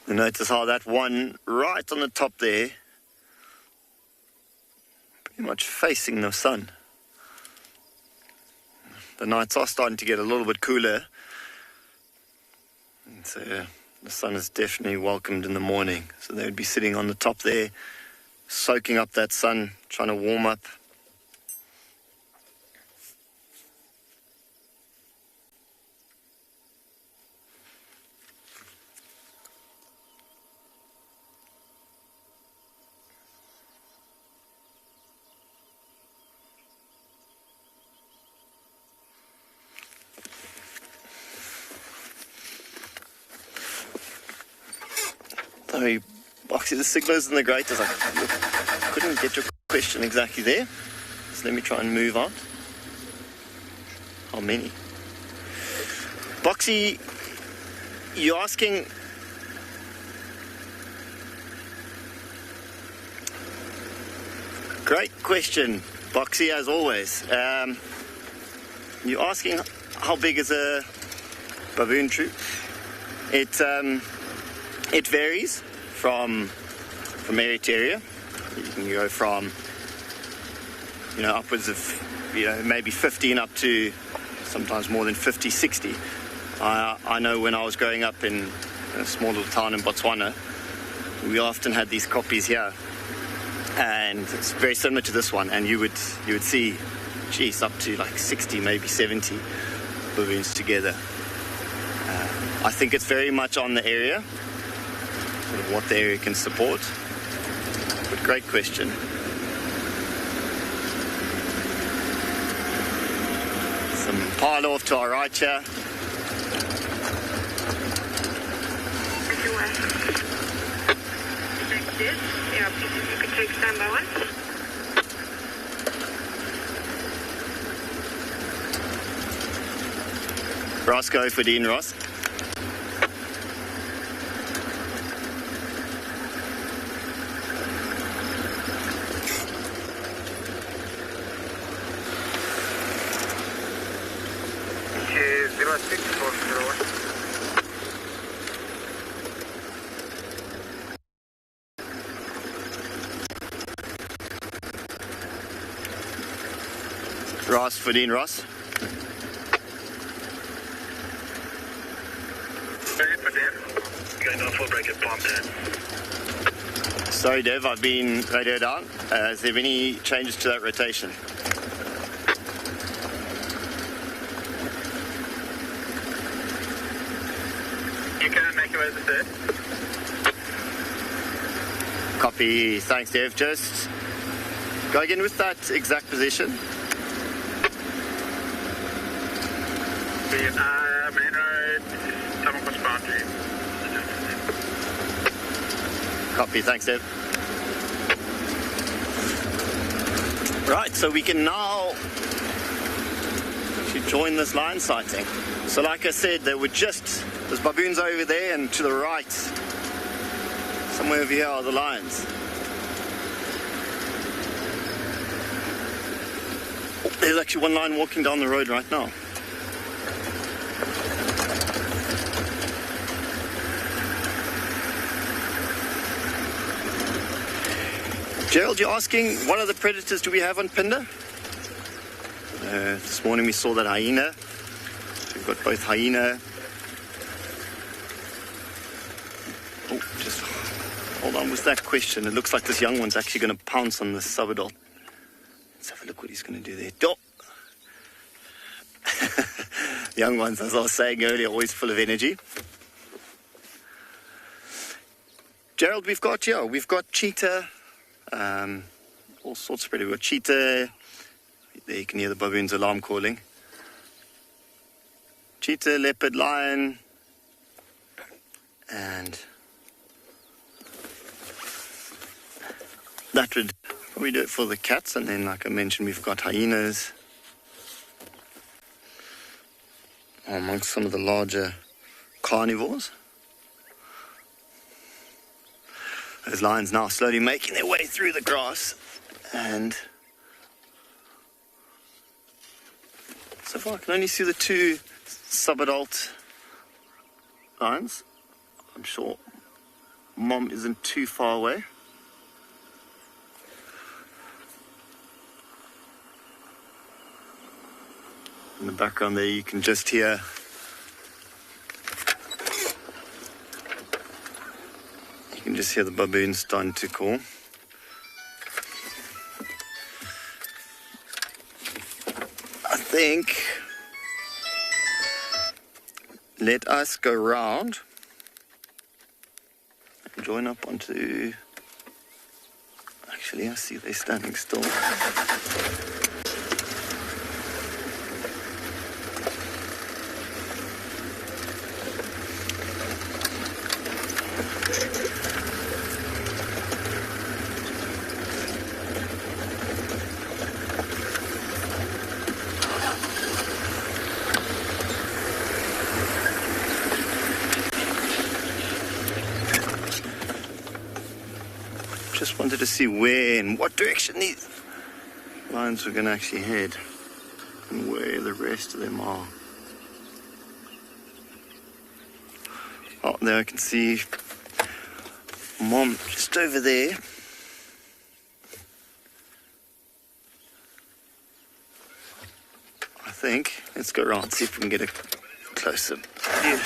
And notice how that one right on the top there, pretty much facing the sun. The nights are starting to get a little bit cooler, and so the sun is definitely welcomed in the morning. So they would be sitting on the top there, soaking up that sun, trying to warm up. Sorry, Boxy, the signal isn't the greatest. I couldn't get your question exactly there. So let me try and move on. How many? Boxy, you're asking... Great question, Boxy, as always. You're asking how big is a baboon troop? It varies from area to area. You can go from, upwards of, maybe 15 up to sometimes more than 50, 60. I know when I was growing up in a small little town in Botswana, we often had these copies here, and it's very similar to this one. And you would see, geez, up to like 60, maybe 70 baboons together. I think it's very much on the area, sort of what the area can support. But great question. Some pile off to our right here. You can take standby one. Ross, go for Dean, Ross. Ross, for Dean, Ross. Sorry, Dev, I've been radioed out. Is there any changes to that rotation? You can make your way to the third. Copy. Thanks, Dev. Just go again with that exact position. Main road, Tamacos boundary. Copy. Thanks, Dev. Right, so we can now actually join this lion sighting. So like I said, there's baboons over there, and to the right, somewhere over here are the lions. Oh, there's actually one lion walking down the road right now. Gerald, you're asking what other predators do we have on Pinder? This morning we saw that hyena. We've got both hyena. Oh, just hold on with that question. It looks like this young one's actually going to pounce on this subadult. Let's have a look what he's going to do there. Oh. Young ones, as I was saying earlier, always full of energy. Gerald, we've got cheetah. All sorts of predators. We've got cheetah. There you can hear the baboon's alarm calling. Cheetah, leopard, lion, and that would probably do it for the cats. And then, like I mentioned, we've got hyenas. amongst some of the larger carnivores. Those lions now slowly making their way through the grass, and so far I can only see the two subadult lions. I'm sure Mom isn't too far away. In the background there you can just hear the baboons starting to call. I think let us go round and join up onto... Actually, I see they're standing still. Just wanted to see where and what direction these lions were going to actually head and where the rest of them are. Oh, there I can see Mom just over there. I think. Let's go around, see if we can get a closer view.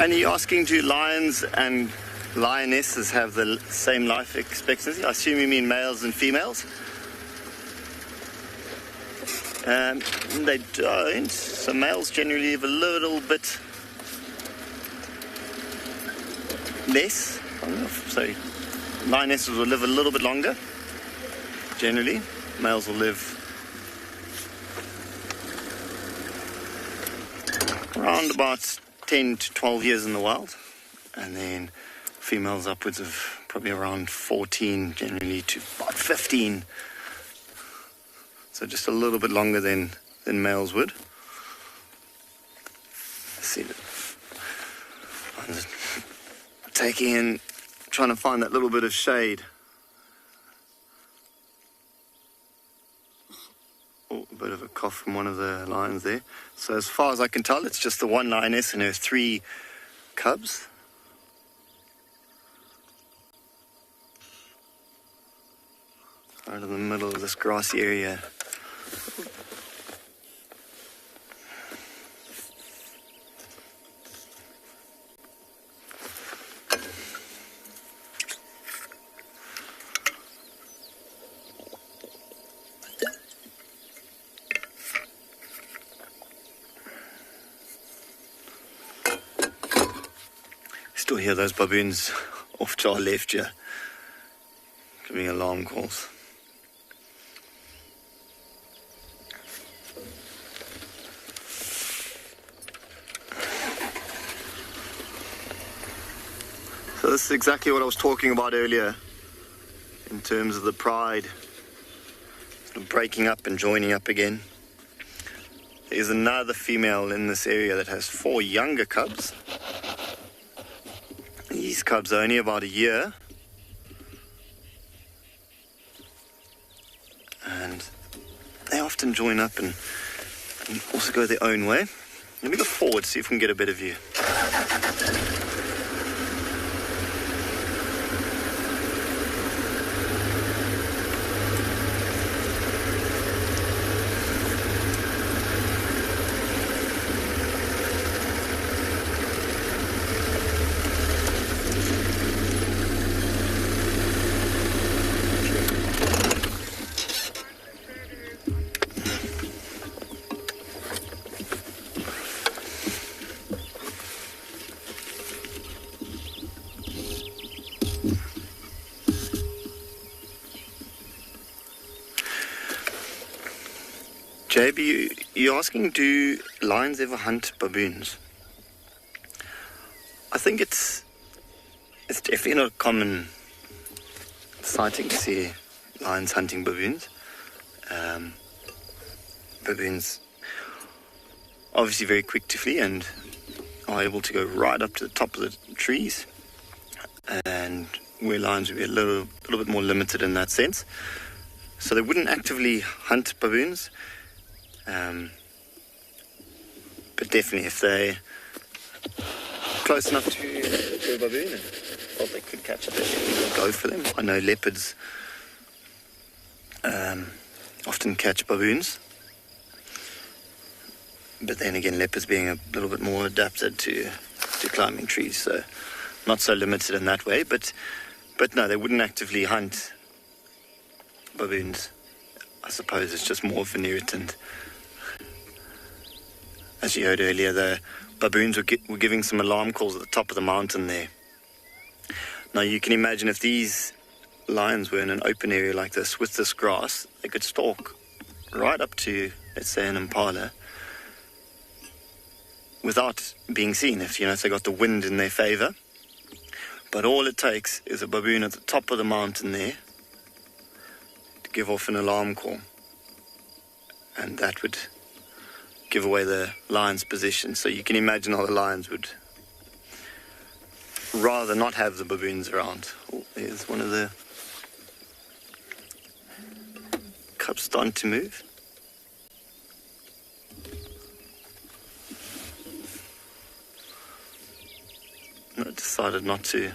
And are you asking, do lions and lionesses have the same life expectancy? I assume you mean males and females? They don't. So males generally live a little bit less. Sorry, lionesses will live a little bit longer. Generally, males will live around about 10 to 12 years in the wild, and then females upwards of probably around 14, generally to about 15. So just a little bit longer than males would. Let's see. I'm just taking in, trying to find that little bit of shade. Oh, a bit of a cough from one of the lions there. So as far as I can tell, it's just the one lioness and her 3 cubs. Right in the middle of this grassy area. Still hear those baboons off to our left here, giving alarm calls. is exactly what I was talking about earlier in terms of the pride, sort of breaking up and joining up again. There's another female in this area that has 4 younger cubs. These cubs are only about a year. And they often join up and also go their own way. Let me go forward, see if we can get a better view. JB, you're asking, do lions ever hunt baboons? I think it's definitely not a common sighting to see lions hunting baboons. Baboons obviously very quick to flee and are able to go right up to the top of the trees, and where lions would be a little bit more limited in that sense. So they wouldn't actively hunt baboons. But definitely if they're close enough to a baboon and thought they could catch it, they definitely would go for them. I know leopards often catch baboons. But then again, leopards being a little bit more adapted to climbing trees, so not so limited in that way. But no, they wouldn't actively hunt baboons. I suppose it's just more of an irritant. As you heard earlier, the baboons were giving some alarm calls at the top of the mountain there. Now you can imagine if these lions were in an open area like this with this grass, they could stalk right up to, let's say, an impala without being seen if they got the wind in their favor. But all it takes is a baboon at the top of the mountain there to give off an alarm call, and that would give away the lion's position. So you can imagine how the lions would rather not have the baboons around. Oh, there's one of the cubs starting to move. No, decided not to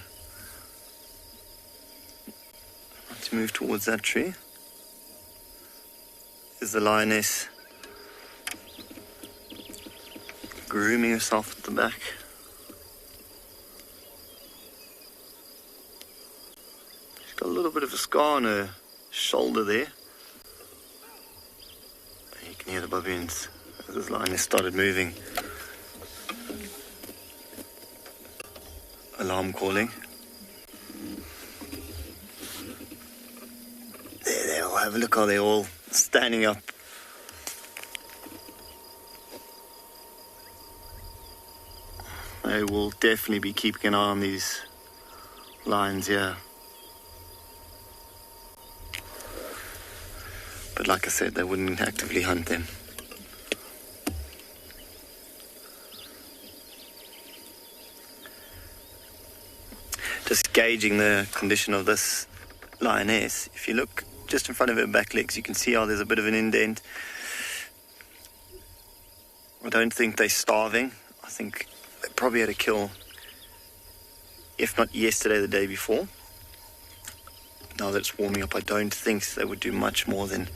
move towards that tree. There's the lioness grooming herself at the back. She's got a little bit of a scar on her shoulder there. You can hear the baboons as this lioness started moving. Alarm calling. There, oh, have a look how they're all standing up. They will definitely be keeping an eye on these lions here. But like I said, they wouldn't actively hunt them. Just gauging the condition of this lioness, if you look just in front of her back legs, you can see how there's a bit of an indent. I don't think they're starving. I think they probably had a kill, if not yesterday, the day before. Now that it's warming up, I don't think they would do much more than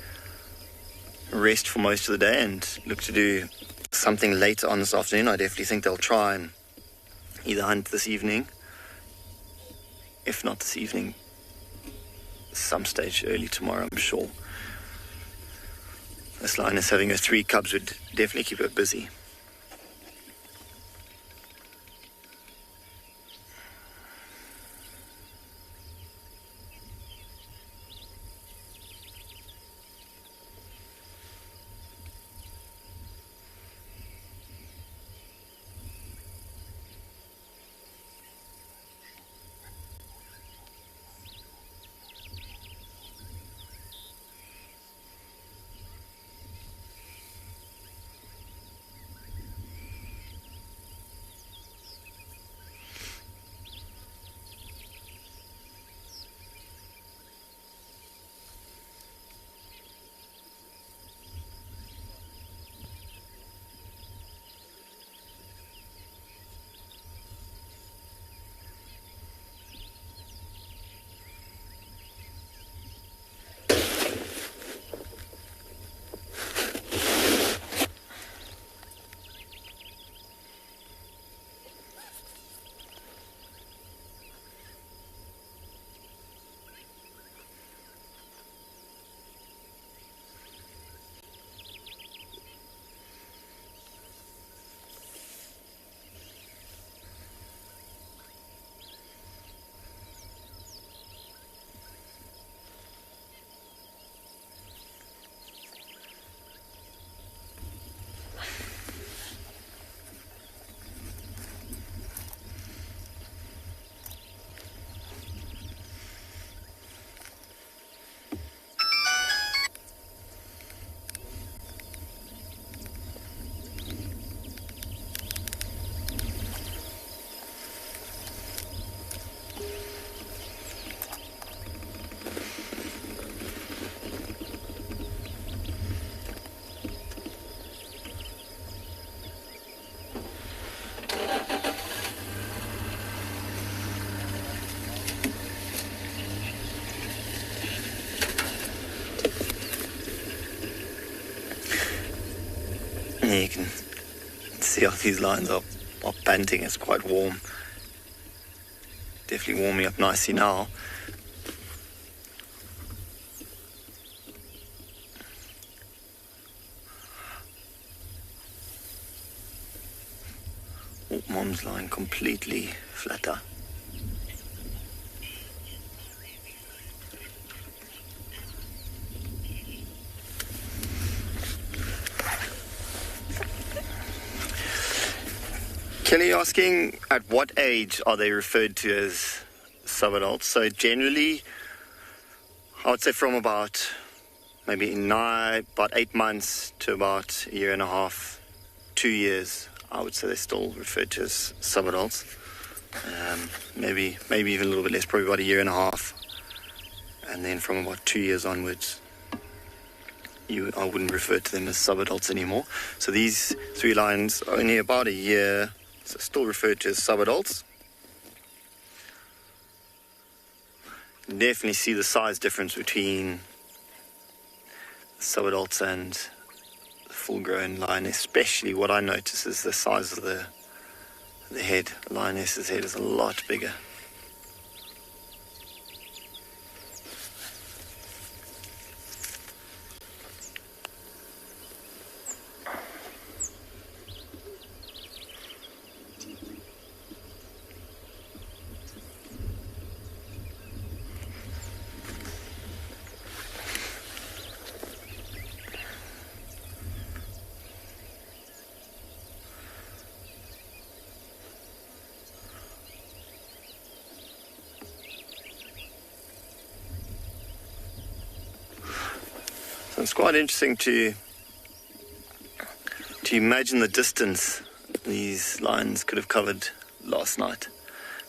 rest for most of the day and look to do something later on this afternoon. I definitely think they'll try and either hunt this evening, if not this evening, some stage early tomorrow, I'm sure. This lioness having her 3 cubs would definitely keep her busy. Yeah, you can see how these lions are panting. It's quite warm. Definitely warming up nicely now. Oh, Mom's lying completely flatter. Kelly asking, at what age are they referred to as subadults? So generally, I would say from about maybe about 8 months to about a year and a half, 2 years, I would say they're still referred to as subadults. Maybe even a little bit less, probably about a year and a half. And then from about 2 years onwards, I wouldn't refer to them as subadults anymore. So these 3 lions are only about a year, so still referred to as subadults. Definitely see the size difference between the subadults and the full-grown lion. Especially what I notice is the size of the head. The lioness's head is a lot bigger. It's quite interesting to imagine the distance these lions could have covered last night,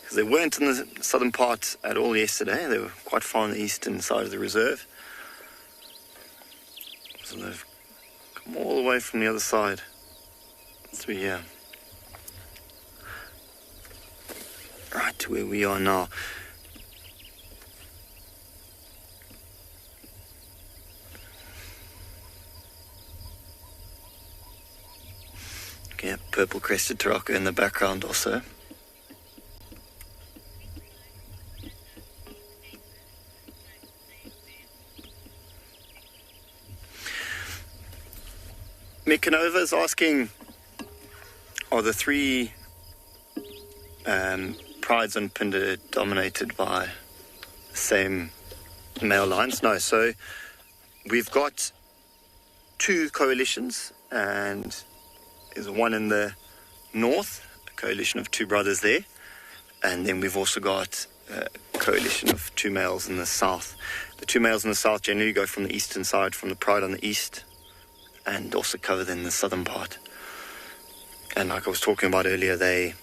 because they weren't in the southern part at all yesterday. They were quite far on the eastern side of the reserve, so they've come all the way from the other side through here, right to where we are now. Okay, purple crested taraka in the background also. Mikanova is asking, are the 3 prides on Pinder dominated by the same male lions? No, so we've got 2 coalitions, and there's one in the north, a coalition of 2 brothers there, and then we've also got a coalition of 2 males in the south. The 2 males in the south generally go from the eastern side, from the pride on the east, and also cover then the southern part. And like I was talking about earlier, they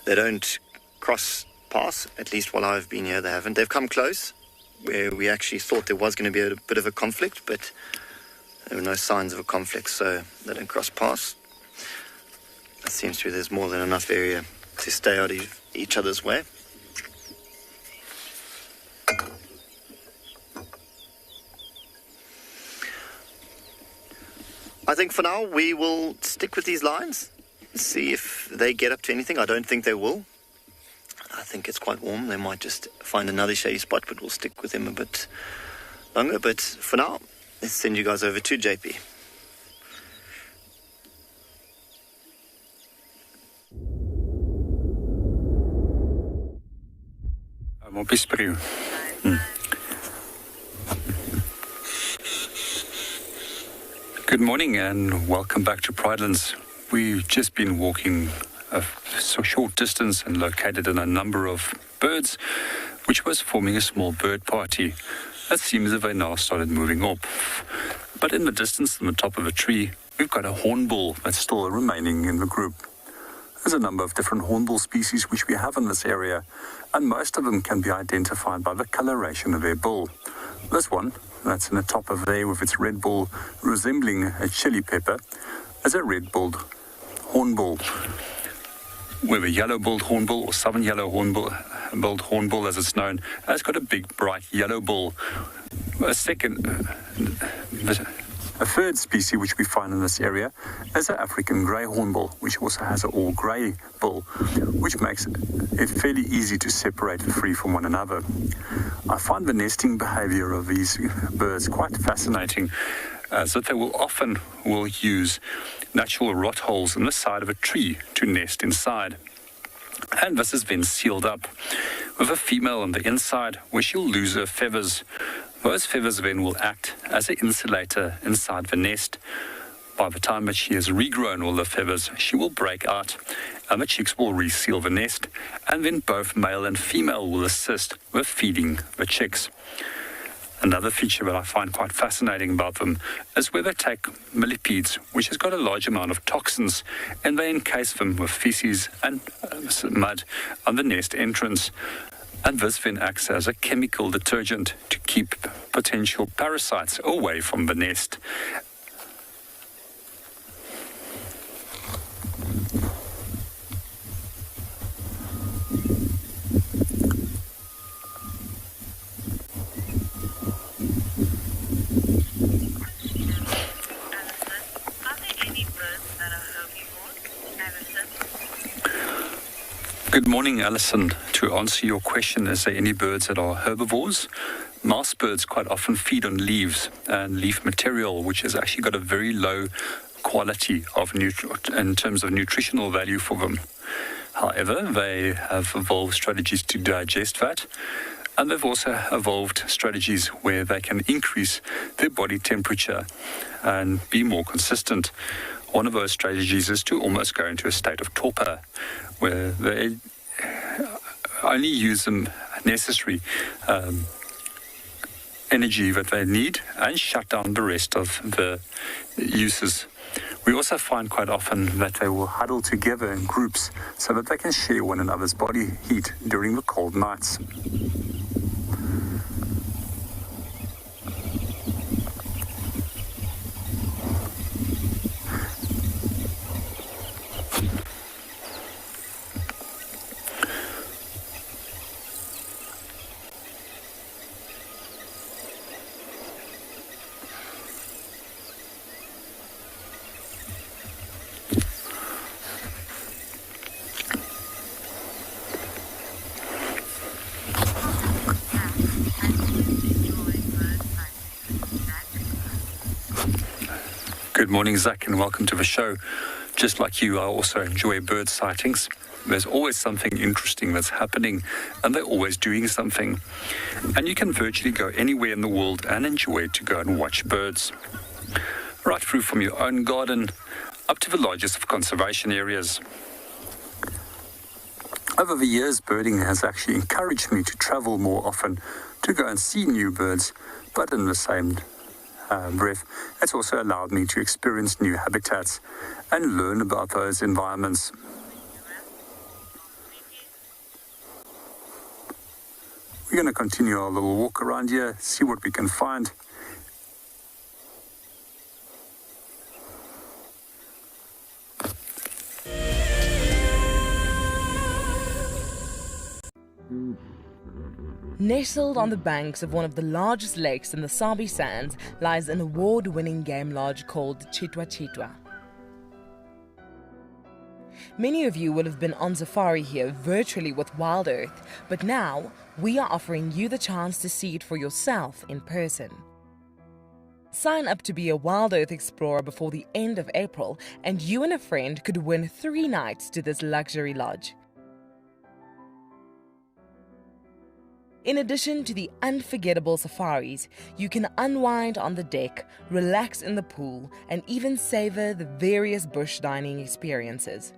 don't cross paths, at least while I've been here they haven't. They've come close, where we actually thought there was going to be a bit of a conflict, but there were no signs of a conflict, so they don't cross paths. It seems to be there's more than enough area to stay out of each other's way. I think for now we will stick with these lions, see if they get up to anything. I don't think they will. I think it's quite warm. They might just find another shady spot, but we'll stick with them a bit longer. But for now, let's send you guys over to JP. Good morning and welcome back to Pridelands. We've just been walking a short distance and located in a number of birds, which was forming a small bird party. It seems as if they now started moving up. But in the distance, on the top of a tree, we've got a hornbill that's still remaining in the group. There's a number of different hornbill species which we have in this area, and most of them can be identified by the coloration of their bill. This one, that's in the top of there with its red bill resembling a chili pepper, is a red-billed hornbill. Whether yellow-billed hornbill or southern yellow billed hornbill as it's known, has got a big bright yellow bill. A second, A third species which we find in this area is the African grey hornbill, which also has an all-grey bill, which makes it fairly easy to separate the three from one another. I find the nesting behaviour of these birds quite fascinating, as that they will often use natural rot holes in the side of a tree to nest inside. And this is then sealed up with a female on the inside, where she'll lose her feathers. Those feathers then will act as an insulator inside the nest. By the time that she has regrown all the feathers, she will break out and the chicks will reseal the nest, and then both male and female will assist with feeding the chicks. Another feature that I find quite fascinating about them is where they take millipedes, which has got a large amount of toxins, and they encase them with feces and mud on the nest entrance. And this then acts as a chemical detergent to keep potential parasites away from the nest. Good morning, Alison. To answer your question, is there any birds that are herbivores? Mouse birds quite often feed on leaves and leaf material, which has actually got a very low quality of in terms of nutritional value for them. However, they have evolved strategies to digest that, and they've also evolved strategies where they can increase their body temperature and be more consistent. One of those strategies is to almost go into a state of torpor, where they only use the necessary energy that they need and shut down the rest of the uses. We also find quite often that they will huddle together in groups so that they can share one another's body heat during the cold nights. Good morning, Zach, and welcome to the show. Just like you, I also enjoy bird sightings. There's always something interesting that's happening, and they're always doing something. And you can virtually go anywhere in the world and enjoy to go and watch birds. Right through from your own garden up to the largest of conservation areas. Over the years, birding has actually encouraged me to travel more often to go and see new birds, but in the same breath, it's also allowed me to experience new habitats and learn about those environments. We're going to continue our little walk around here, see what we can find. Nestled on the banks of one of the largest lakes in the Sabi Sands lies an award-winning game lodge called Chitwa Chitwa. Many of you will have been on safari here virtually with Wild Earth, but now we are offering you the chance to see it for yourself in person. Sign up to be a Wild Earth explorer before the end of April, and you and a friend could win 3 nights to this luxury lodge. In addition to the unforgettable safaris, you can unwind on the deck, relax in the pool, and even savor the various bush dining experiences.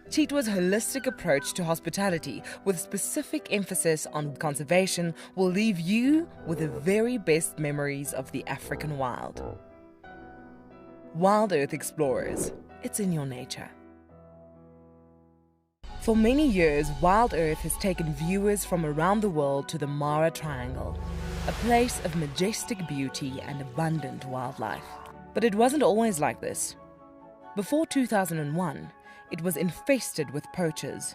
Chitwa's holistic approach to hospitality, with specific emphasis on conservation, will leave you with the very best memories of the African wild. Wild Earth Explorers, it's in your nature. For many years, Wild Earth has taken viewers from around the world to the Mara Triangle, a place of majestic beauty and abundant wildlife. But it wasn't always like this. Before 2001, it was infested with poachers.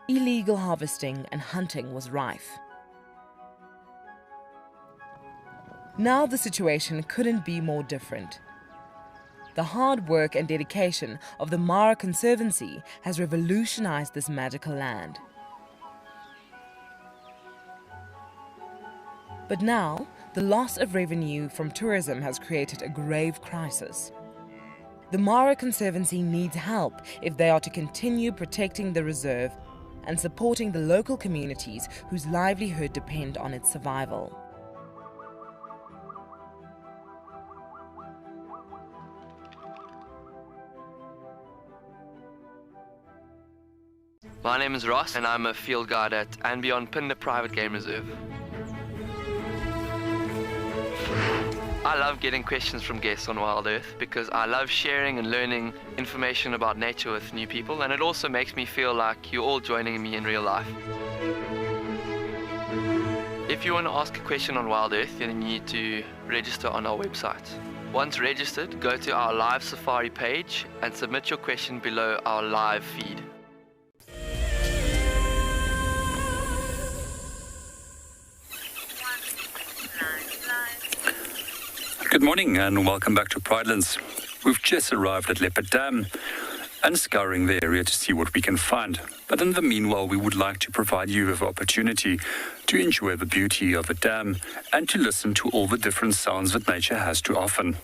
Illegal harvesting and hunting was rife. Now the situation couldn't be more different. The hard work and dedication of the Mara Conservancy has revolutionized this magical land. But now, the loss of revenue from tourism has created a grave crisis. The Mara Conservancy needs help if they are to continue protecting the reserve and supporting the local communities whose livelihood depend on its survival. My name is Ross and I'm a field guide at and beyond Pinder Private Game Reserve. I love getting questions from guests on Wild Earth because I love sharing and learning information about nature with new people, and it also makes me feel like you're all joining me in real life. If you want to ask a question on Wild Earth, then you need to register on our website. Once registered, go to our live safari page and submit your question below our live feed. Good morning and welcome back to Pridelands. We've just arrived at Leopard Dam and scouring the area to see what we can find. But in the meanwhile, we would like to provide you with the opportunity to enjoy the beauty of the dam and to listen to all the different sounds that nature has to offer.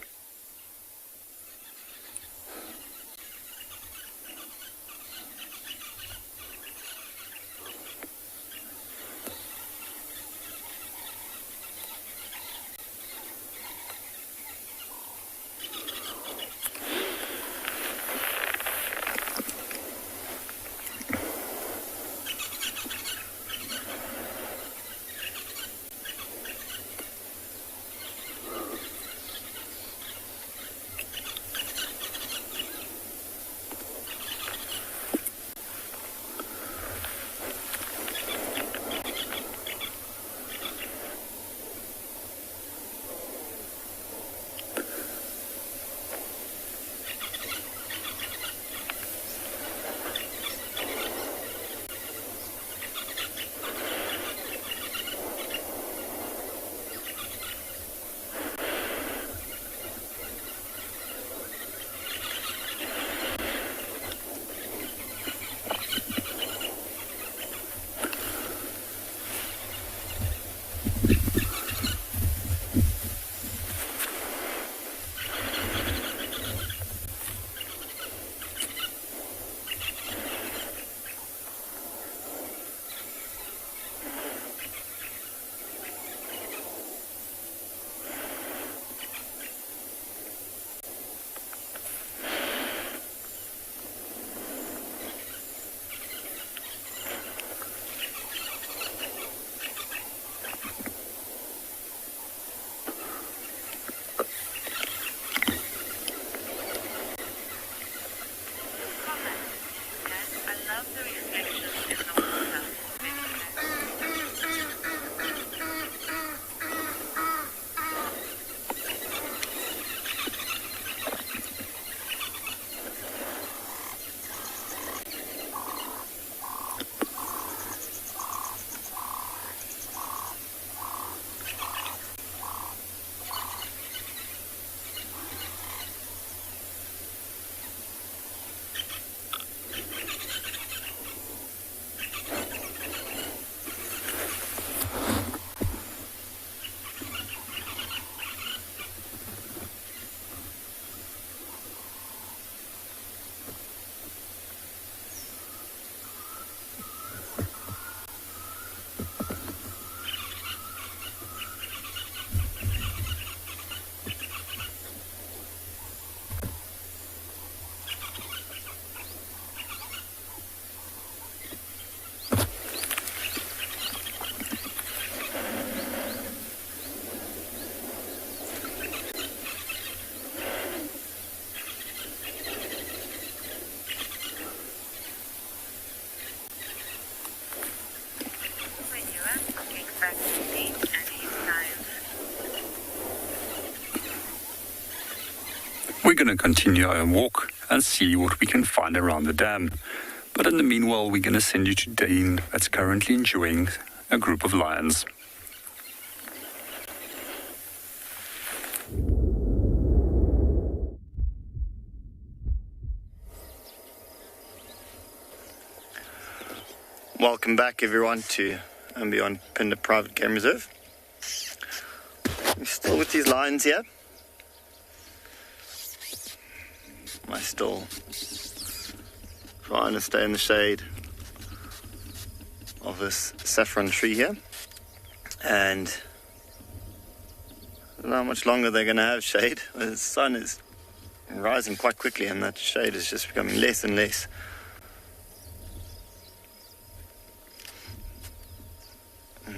We're going to continue our walk and see what we can find around the dam. But in the meanwhile, we're going to send you to Dean, that's currently enjoying a group of lions. Welcome back everyone to and beyond Pinder Private Game Reserve. We're still with these lions here. I still trying to stay in the shade of this saffron tree here, and I don't know how much longer they're going to have shade. The sun is rising quite quickly and that shade is just becoming less and less.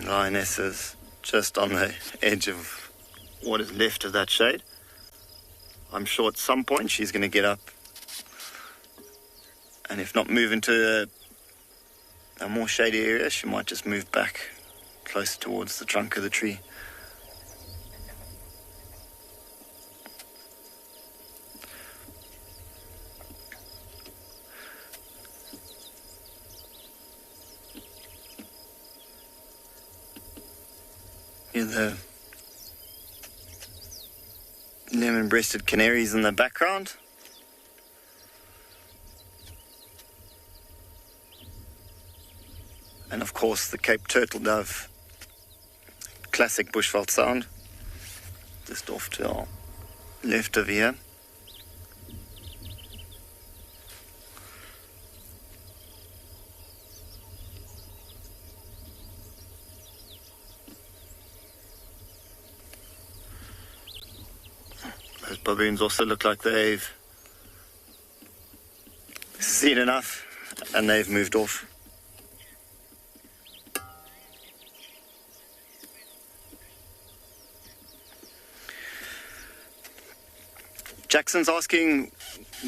Lionesses just on the edge of what is left of that shade. I'm sure at some point she's going to get up, and if not move into a more shady area, she might just move back closer towards the trunk of the tree. Hear the lemon-breasted canaries in the background. And of course the Cape turtle dove, classic bushveld sound, just off to our left of here. Those baboons also look like they've seen enough and they've moved off. Jackson's asking,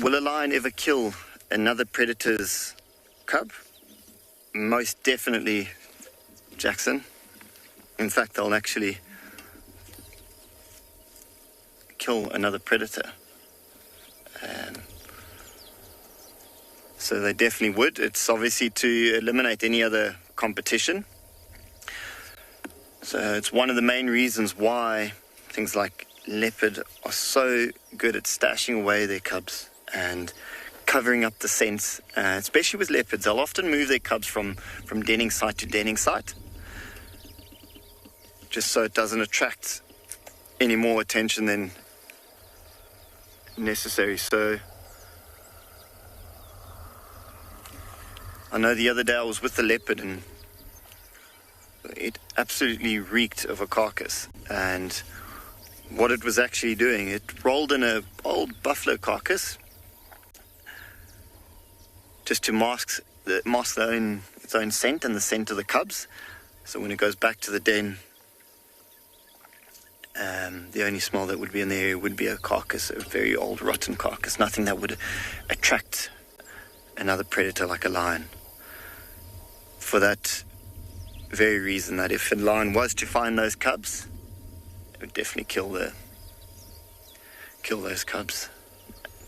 will a lion ever kill another predator's cub? Most definitely, Jackson. In fact, they'll actually kill another predator. So they definitely would. It's obviously to eliminate any other competition. So it's one of the main reasons why things like leopard are so good at stashing away their cubs and covering up the scent, especially with leopards. They'll often move their cubs from denning site to denning site, just so it doesn't attract any more attention than necessary. So I know the other day I was with the leopard and it absolutely reeked of a carcass, and what it was actually doing, it rolled in an old buffalo carcass just to mask its own scent and the scent of the cubs. So when it goes back to the den, the only smell that would be in the area would be a carcass, a very old rotten carcass, nothing that would attract another predator like a lion. For that very reason, that if a lion was to find those cubs, it would definitely kill those cubs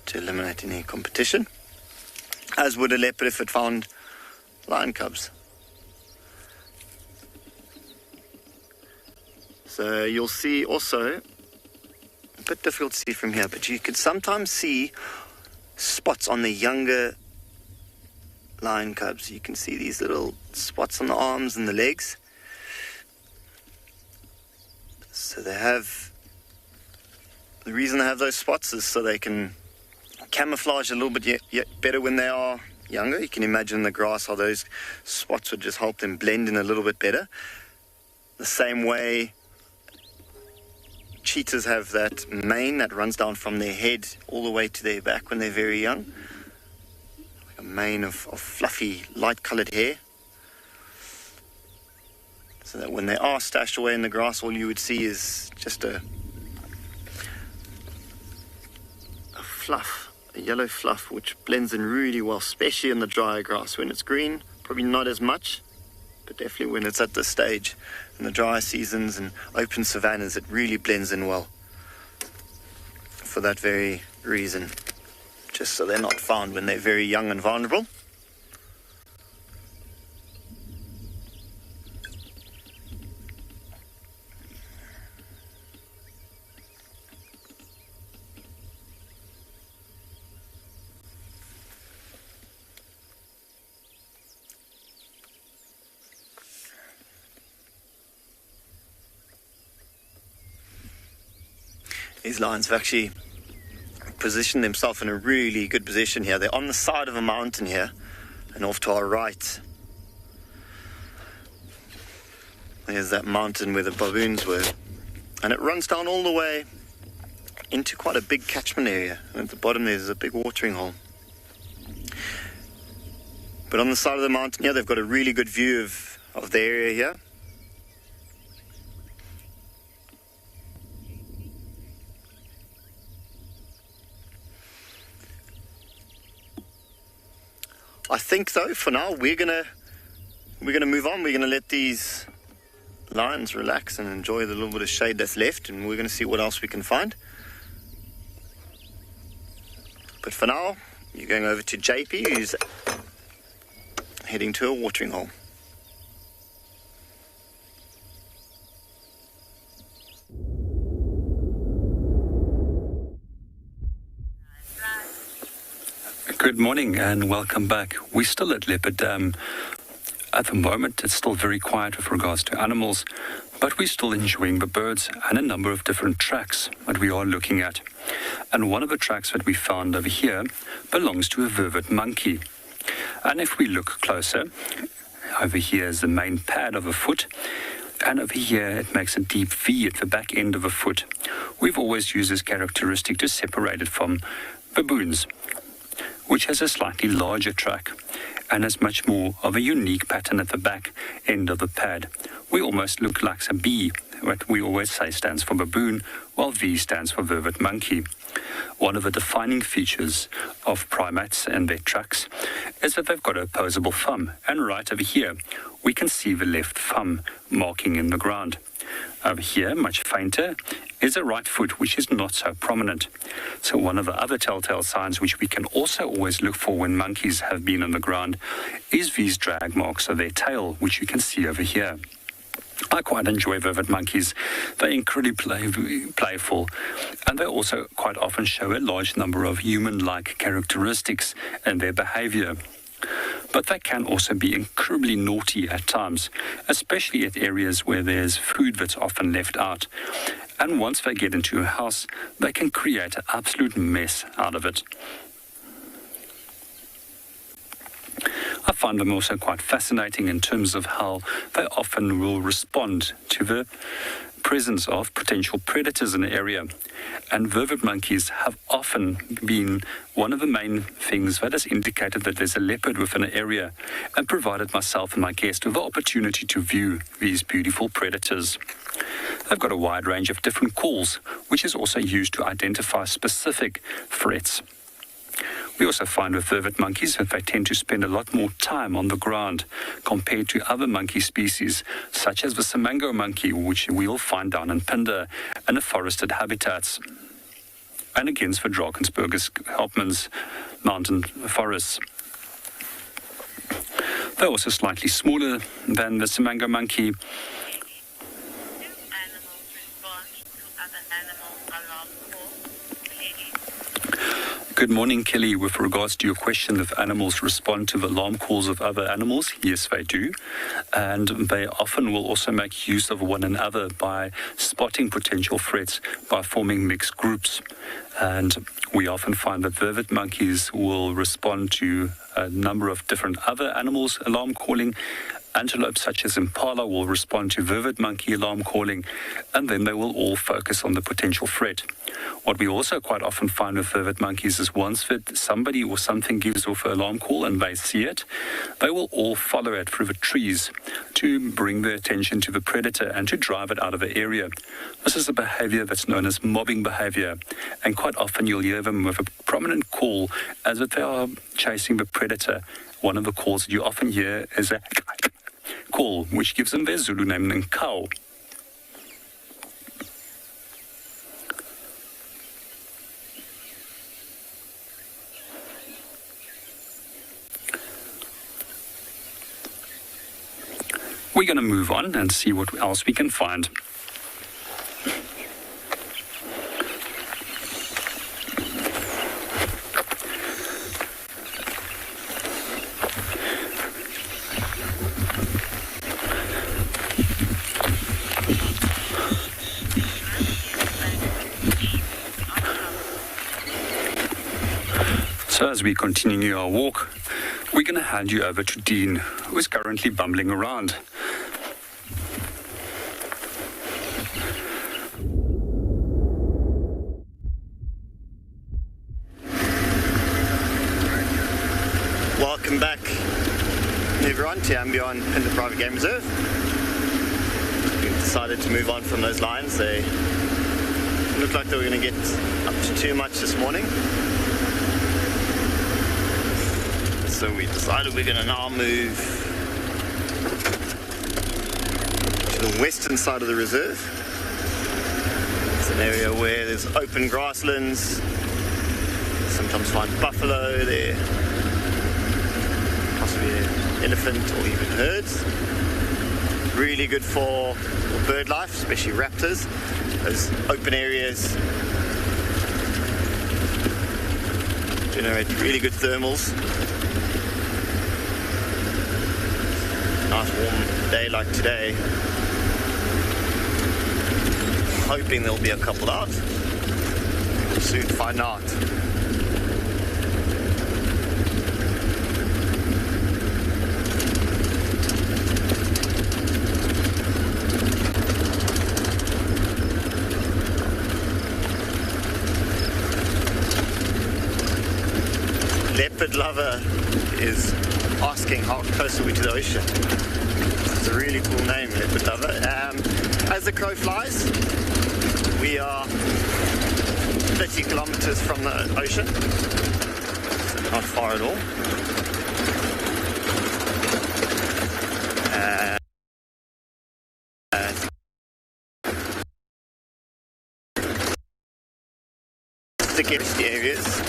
to eliminate any competition, as would a leopard if it found lion cubs. So you'll see also, a bit difficult to see from here, but you could sometimes see spots on the younger lion cubs. You can see these little spots on the arms and the legs. So the reason they have those spots is so they can camouflage a little bit yet better when they are younger. You can imagine in the grass how those spots would just help them blend in a little bit better. The same way cheetahs have that mane that runs down from their head all the way to their back when they're very young. Like a mane of fluffy, light-coloured hair. So that when they are stashed away in the grass, all you would see is just a fluff, a yellow fluff, which blends in really well, especially in the drier grass. When it's green, probably not as much, but definitely when it's at this stage, in the dry seasons and open savannas, it really blends in well. For that very reason, just so they're not found when they're very young and vulnerable. These lions have actually positioned themselves in a really good position here. They're on the side of a mountain here, and off to our right, there's that mountain where the baboons were. And it runs down all the way into quite a big catchment area. And at the bottom there's a big watering hole. But on the side of the mountain here, they've got a really good view of the area here. I think though, for now, we're gonna move on. We're gonna let these lions relax and enjoy the little bit of shade that's left, and we're gonna see what else we can find. But for now, you're going over to JP, who's heading to a watering hole. Good morning and welcome back. We're still at Leopard Dam. At the moment, it's still very quiet with regards to animals, but we're still enjoying the birds and a number of different tracks that we are looking at. And one of the tracks that we found over here belongs to a vervet monkey. And if we look closer, over here is the main pad of a foot, and over here it makes a deep V at the back end of a foot. We've always used this characteristic to separate it from baboons, which has a slightly larger track and has much more of a unique pattern at the back end of the pad. We almost look like a B, what we always say stands for baboon, while V stands for vervet monkey. One of the defining features of primates and their tracks is that they've got an opposable thumb, and right over here we can see the left thumb marking in the ground. Over here, much fainter, is a right foot, which is not so prominent. So one of the other telltale signs which we can also always look for when monkeys have been on the ground is these drag marks of their tail, which you can see over here. I quite enjoy vervet monkeys. They're incredibly playful, and they also quite often show a large number of human-like characteristics in their behaviour. But they can also be incredibly naughty at times, especially at areas where there's food that's often left out. And once they get into a house, they can create an absolute mess out of it. I find them also quite fascinating in terms of how they often will respond to the presence of potential predators in the area. And vervet monkeys have often been one of the main things that has indicated that there's a leopard within an area and provided myself and my guest with the opportunity to view these beautiful predators. They've got a wide range of different calls, which is also used to identify specific threats. We also find with vervet monkeys that they tend to spend a lot more time on the ground compared to other monkey species, such as the Simango monkey, which we'll find down in Pinder and the forested habitats, and against the Drakensberg's Hauptmann's mountain forests. They're also slightly smaller than the Simango monkey. Good morning, Kelly. With regards to your question if animals respond to the alarm calls of other animals, yes, they do. And they often will also make use of one another by spotting potential threats by forming mixed groups. And we often find that vervet monkeys will respond to a number of different other animals' alarm calling. Antelopes such as impala will respond to vervet monkey alarm calling, and then they will all focus on the potential threat. What we also quite often find with vervet monkeys is once that somebody or something gives off an alarm call and they see it, they will all follow it through the trees to bring their attention to the predator and to drive it out of the area. This is a behavior that's known as mobbing behavior, and quite often you'll hear them with a prominent call as if they are chasing the predator. One of the calls that you often hear is a call, which gives them their Zulu name, Nkau. We're going to move on and see what else we can find. So as we continue our walk, we're going to hand you over to Dean, who is currently bumbling around. Welcome back, everyone, to Pinder Private Game Reserve. We've decided to move on from those lines. They looked like they were going to get up to too much this morning. So we decided we're going to now move to the western side of the reserve. It's an area where there's open grasslands. Sometimes find buffalo there. Possibly an elephant or even herds. Really good for bird life, especially raptors. Those open areas generate really good thermals. Nice warm day like today. Hoping there'll be a couple out. We'll soon find out. Leopard lover is asking how close are we to the ocean. It's a really cool name, leopard lover. As the crow flies, we are 30 kilometers from the ocean, so not far at all. The thickest areas.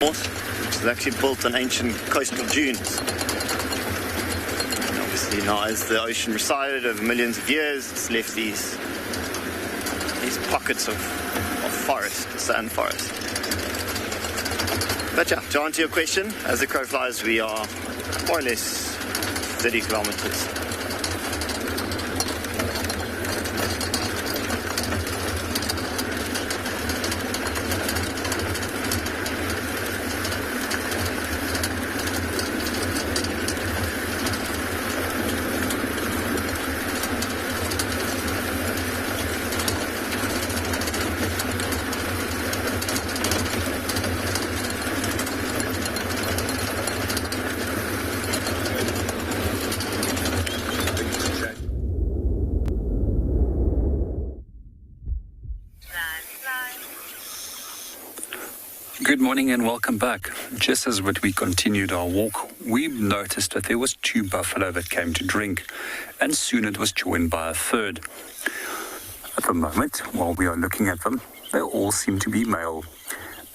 Which is actually built on ancient coastal dunes. And obviously now as the ocean receded over millions of years, it's left these pockets of forest, sand forest. But yeah, to answer your question, as the crow flies, we are more or less 30 kilometers. Good morning and welcome back. Just as we continued our walk, we noticed that there was 2 buffalo that came to drink, and soon it was joined by a third. At the moment, while we are looking at them, they all seem to be male,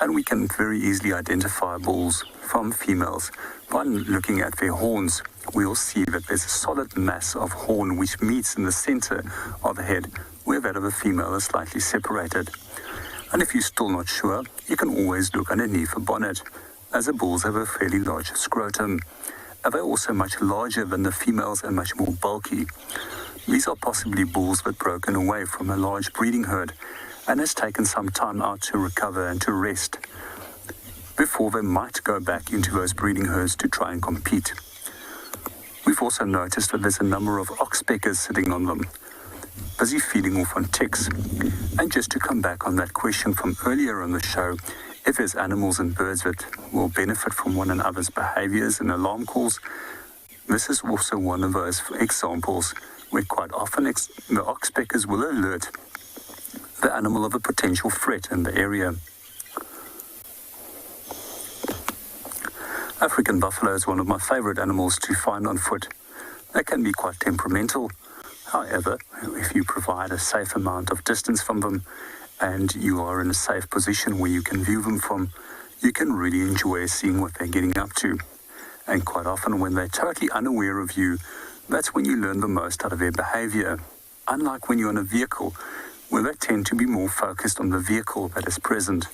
and we can very easily identify bulls from females by looking at their horns. We'll see that there's a solid mass of horn which meets in the center of the head, where that of a female is slightly separated. And if you're still not sure, you can always look underneath the bonnet, as the bulls have a fairly large scrotum. And they're also much larger than the females and much more bulky. These are possibly bulls that broken away from a large breeding herd and has taken some time out to recover and to rest before they might go back into those breeding herds to try and compete. We've also noticed that there's a number of oxpeckers sitting on them, busy feeding off on ticks. And just to come back on that question from earlier on the show, if there's animals and birds that will benefit from one another's behaviors and alarm calls, this is also one of those examples where quite often the oxpeckers will alert the animal of a potential threat in the area. African buffalo is one of my favorite animals to find on foot. They can be quite temperamental. However, if you provide a safe amount of distance from them and you are in a safe position where you can view them from, you can really enjoy seeing what they're getting up to. And quite often when they're totally unaware of you, that's when you learn the most out of their behavior. Unlike when you're in a vehicle, where they tend to be more focused on the vehicle that is present.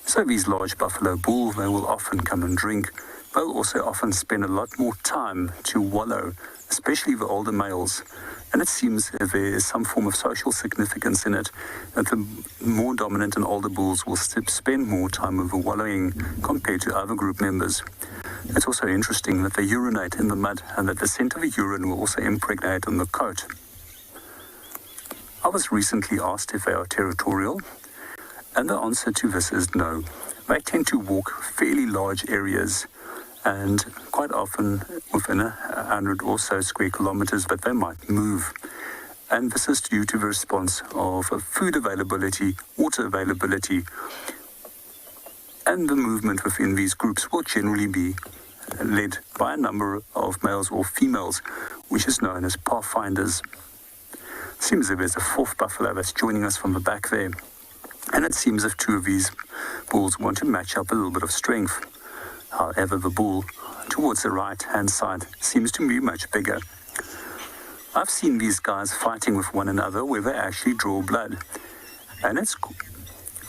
So these large buffalo bulls, they will often come and drink They'll also often spend a lot more time to wallow, especially the older males. And it seems there is some form of social significance in it, that the more dominant and older bulls will spend more time over wallowing compared to other group members. It's also interesting that they urinate in the mud and that the scent of the urine will also impregnate on the coat. I was recently asked if they are territorial, and the answer to this is no. They tend to walk fairly large areas, and quite often within 100 or so square kilometers that they might move. And this is due to the response of food availability, water availability, and the movement within these groups will generally be led by a number of males or females, which is known as pathfinders. Seems as if there's a fourth buffalo that's joining us from the back there, and it seems as if two of these bulls want to match up a little bit of strength. However, the bull towards the right-hand side seems to be much bigger. I've seen these guys fighting with one another where they actually draw blood. And it's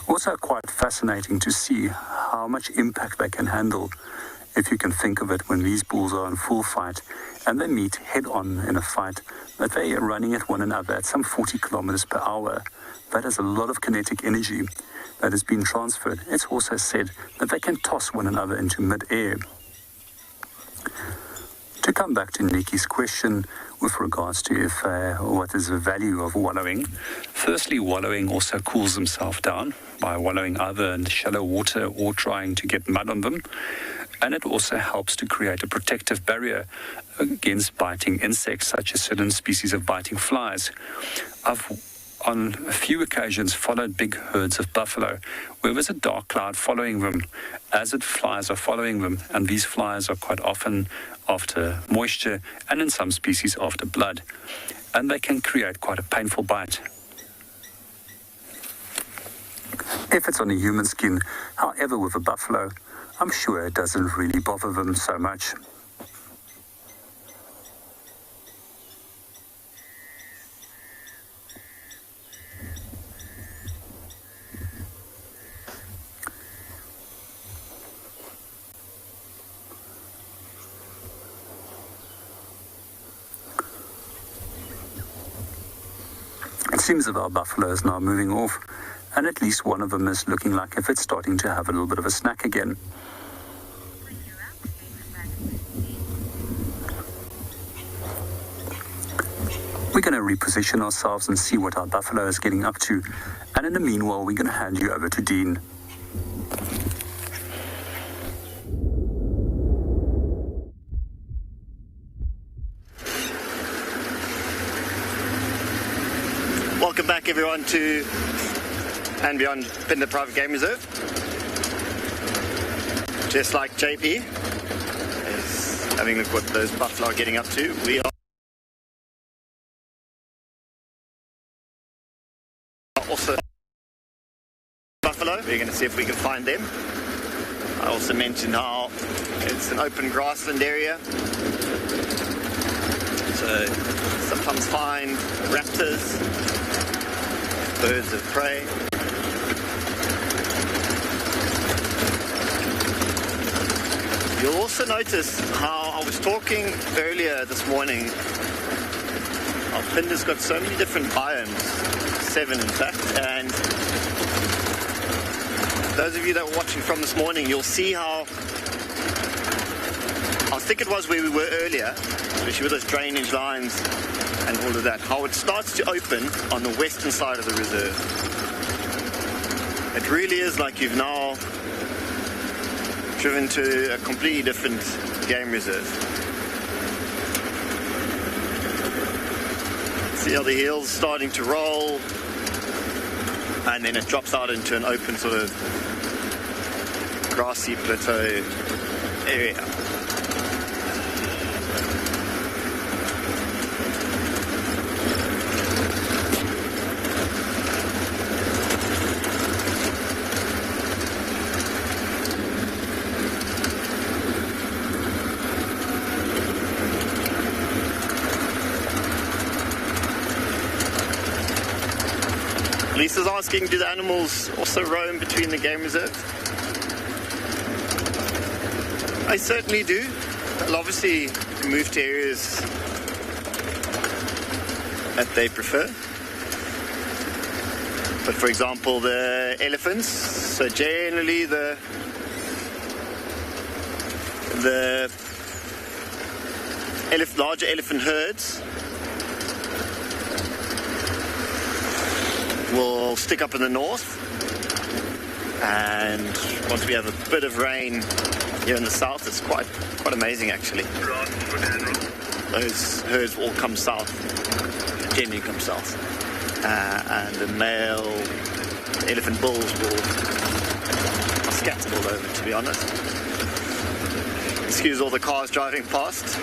also quite fascinating to see how much impact they can handle, if you can think of it, when these bulls are in full fight and they meet head-on in a fight, that they are running at one another at some 40 kilometers per hour. That is a lot of kinetic energy that has been transferred. It's also said that they can toss one another into mid-air. To come back to Nikki's question with regards to what is the value of wallowing, firstly, wallowing also cools themselves down by wallowing either in shallow water or trying to get mud on them. And it also helps to create a protective barrier against biting insects, such as certain species of biting flies. I've on a few occasions followed big herds of buffalo where there's a dark cloud following them as flies are following them, and these flies are quite often after moisture and in some species after blood, and they can create quite a painful bite. If it's on a human skin, however, with a buffalo, I'm sure it doesn't really bother them so much. It seems that our buffalo is now moving off, and at least one of them is looking like if it's starting to have a little bit of a snack again. We're going to reposition ourselves and see what our buffalo is getting up to, and in the meanwhile, we're going to hand you over to Dean. Welcome back, everyone, to and beyond Pinder Private Game Reserve. Just like JP is having a look what those buffalo are getting up to. We are also buffalo. We're going to see if we can find them. I also mentioned how it's an open grassland area, so sometimes find raptors, birds of prey. You'll also notice how I was talking earlier this morning. Our Pinder's got so many different biomes, 7 in fact, and those of you that were watching from this morning, you'll see how thick it was where we were earlier, especially with those drainage lines and all of that, how it starts to open on the western side of the reserve. It really is like you've now driven to a completely different game reserve. See how the hill's starting to roll, and then it drops out into an open sort of grassy plateau area. Lisa's asking, do the animals also roam between the game reserves? They certainly do. They'll obviously move to areas that they prefer. But for example, the elephants, so generally the larger elephant herds will stick up in the north, and once we have a bit of rain here in the south, it's quite amazing actually. Those herds will all come south, generally come south, and the male elephant bulls are scattered all over, to be honest. Excuse all the cars driving past.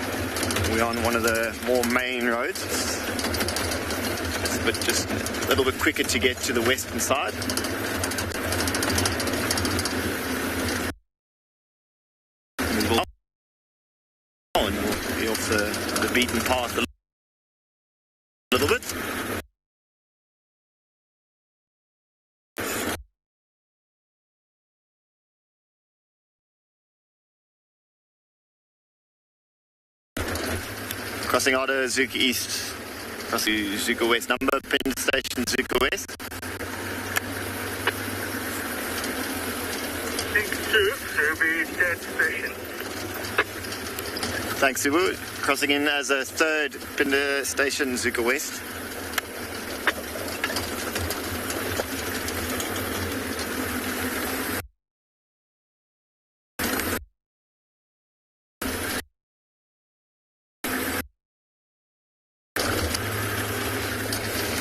We're on one of the more main roads. It's just a little bit quicker to get to the western side. And we'll be off the beaten path a little bit. Crossing Otter, Zuka East, crossing Zuka West, number, Pinder Station, Zuka West. Ruby, third station. Thanks, Subu. Crossing in as a third, Pinder Station, Zuka West.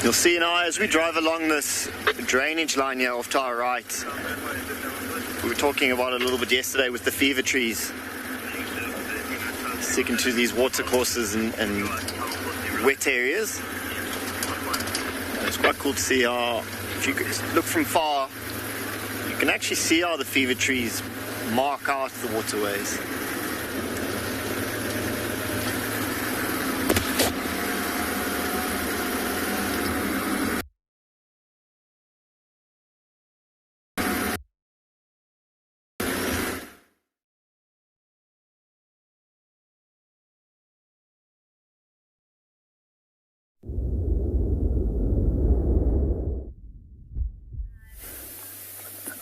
You'll see now as we drive along this drainage line here off to our right. We were talking about it a little bit yesterday with the fever trees. Sticking to these water courses and wet areas. And it's quite cool to see how, if you look from far, you can actually see how the fever trees mark out the waterways.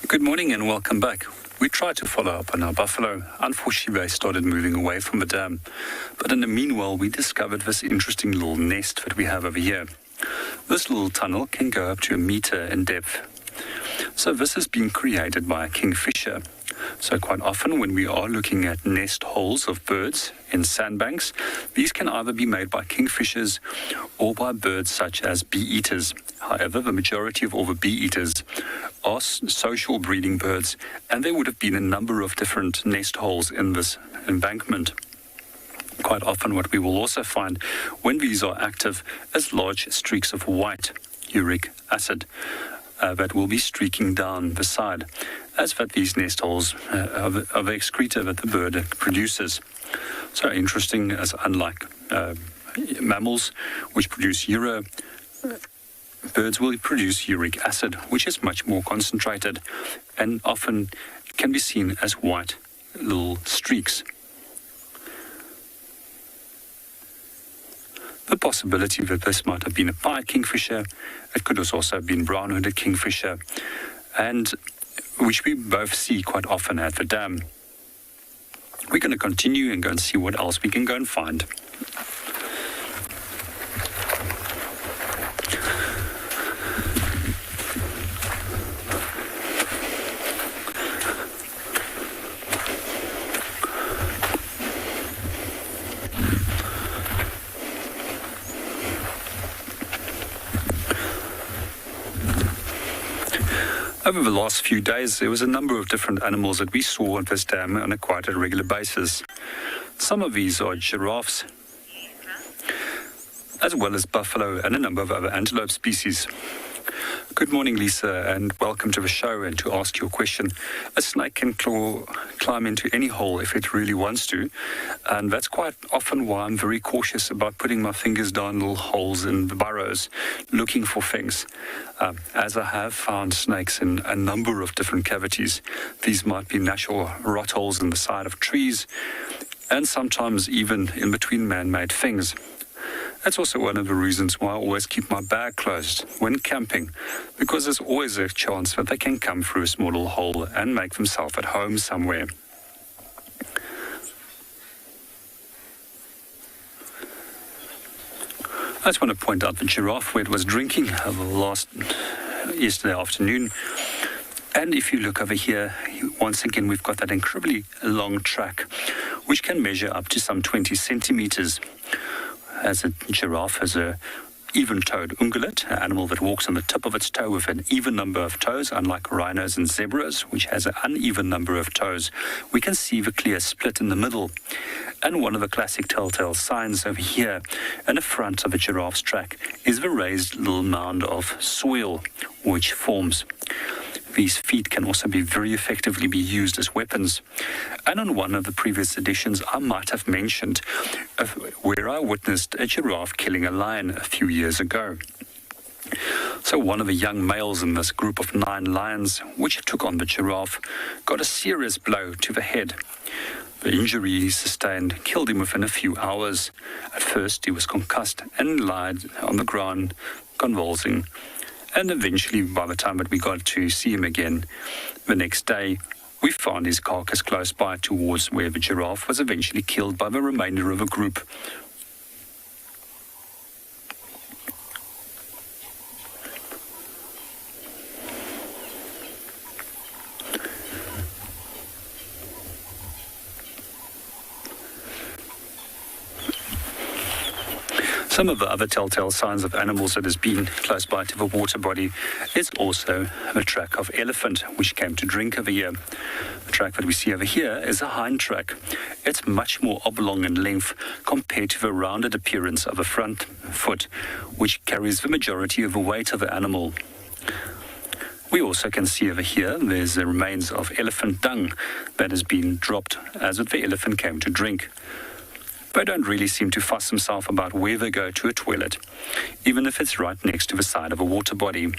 Good morning and welcome back. We tried to follow up on our buffalo. Unfortunately, they started moving away from the dam. But in the meanwhile, we discovered this interesting little nest that we have over here. This little tunnel can go up to 1 meter in depth. So this has been created by a kingfisher. So quite often when we are looking at nest holes of birds in sandbanks, these can either be made by kingfishers or by birds such as bee-eaters. However, the majority of all the bee-eaters are social breeding birds, and there would have been a number of different nest holes in this embankment. Quite often what we will also find when these are active is large streaks of white uric acid that will be streaking down the side, as that these nest holes are the excreta that the bird produces. So interesting, as unlike mammals which produce urea, birds will produce uric acid, which is much more concentrated and often can be seen as white little streaks. The possibility that this might have been a pied kingfisher, it could also have been brown-hooded kingfisher, and which we both see quite often at the dam. We're going to continue and go and see what else we can go and find. Over the last few days, there was a number of different animals that we saw at this dam on a quite a regular basis. Some of these are giraffes, as well as buffalo and a number of other antelope species. Good morning, Lisa, and welcome to the show. And to ask your question, a snake can climb into any hole if it really wants to, and that's quite often why I'm very cautious about putting my fingers down little holes in the burrows, looking for things. As I have found snakes in a number of different cavities. These might be natural rot holes in the side of trees, and sometimes even in between man-made things. That's also one of the reasons why I always keep my bag closed when camping, because there's always a chance that they can come through a small little hole and make themselves at home somewhere. I just want to point out the giraffe where it was drinking yesterday afternoon. And if you look over here, once again, we've got that incredibly long track, which can measure up to some 20 centimeters. As a giraffe has a even-toed ungulate, an animal that walks on the tip of its toe with an even number of toes, unlike rhinos and zebras, which has an uneven number of toes. We can see the clear split in the middle. And one of the classic telltale signs over here in the front of a giraffe's track is the raised little mound of soil which forms. These feet can also be very effectively be used as weapons. And on one of the previous editions, I might have mentioned where I witnessed a giraffe killing a lion a few years ago. So one of the young males in this group of 9 lions, which took on the giraffe, got a serious blow to the head. The injury he sustained killed him within a few hours. At first, he was concussed and lied on the ground, convulsing. And eventually, by the time that we got to see him again, the next day, we found his carcass close by towards where the giraffe was eventually killed by the remainder of a group. Some of the other telltale signs of animals that has been close by to the water body is also the track of elephant, which came to drink over here. The track that we see over here is a hind track. It's much more oblong in length compared to the rounded appearance of a front foot, which carries the majority of the weight of the animal. We also can see over here there's the remains of elephant dung that has been dropped as the elephant came to drink. They don't really seem to fuss themselves about where they go to a toilet, even if it's right next to the side of a water body.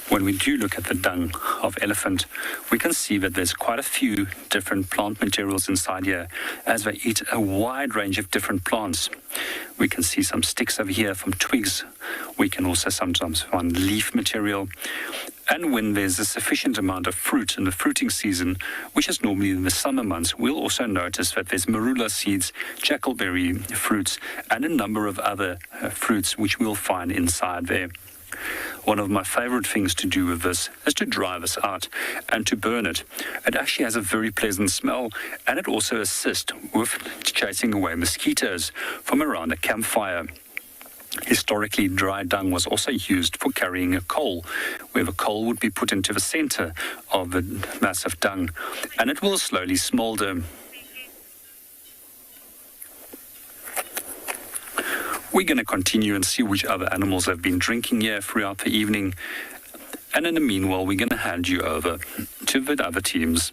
When we do look at the dung of elephant, we can see that there's quite a few different plant materials inside here, as they eat a wide range of different plants. We can see some sticks over here from twigs. We can also sometimes find leaf material. And when there's a sufficient amount of fruit in the fruiting season, which is normally in the summer months, we'll also notice that there's marula seeds, jackalberry fruits, and a number of other fruits which we'll find inside there. One of my favorite things to do with this is to dry this out and to burn it. It actually has a very pleasant smell, and it also assists with chasing away mosquitoes from around a campfire. Historically, dry dung was also used for carrying a coal, where the coal would be put into the center of the mass of dung, and it will slowly smolder. We're going to continue and see which other animals have been drinking here throughout the evening, and in the meanwhile, we're going to hand you over to the other teams.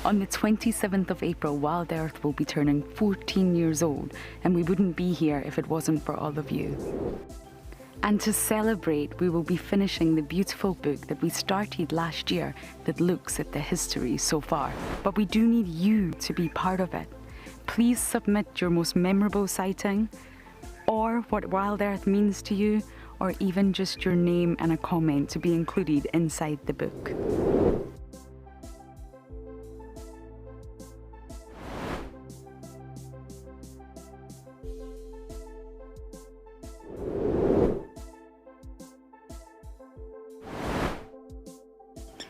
On the 27th of April, Wild Earth will be turning 14 years old, and we wouldn't be here if it wasn't for all of you. And to celebrate, we will be finishing the beautiful book that we started last year that looks at the history so far. But we do need you to be part of it. Please submit your most memorable sighting, or what Wild Earth means to you, or even just your name and a comment to be included inside the book.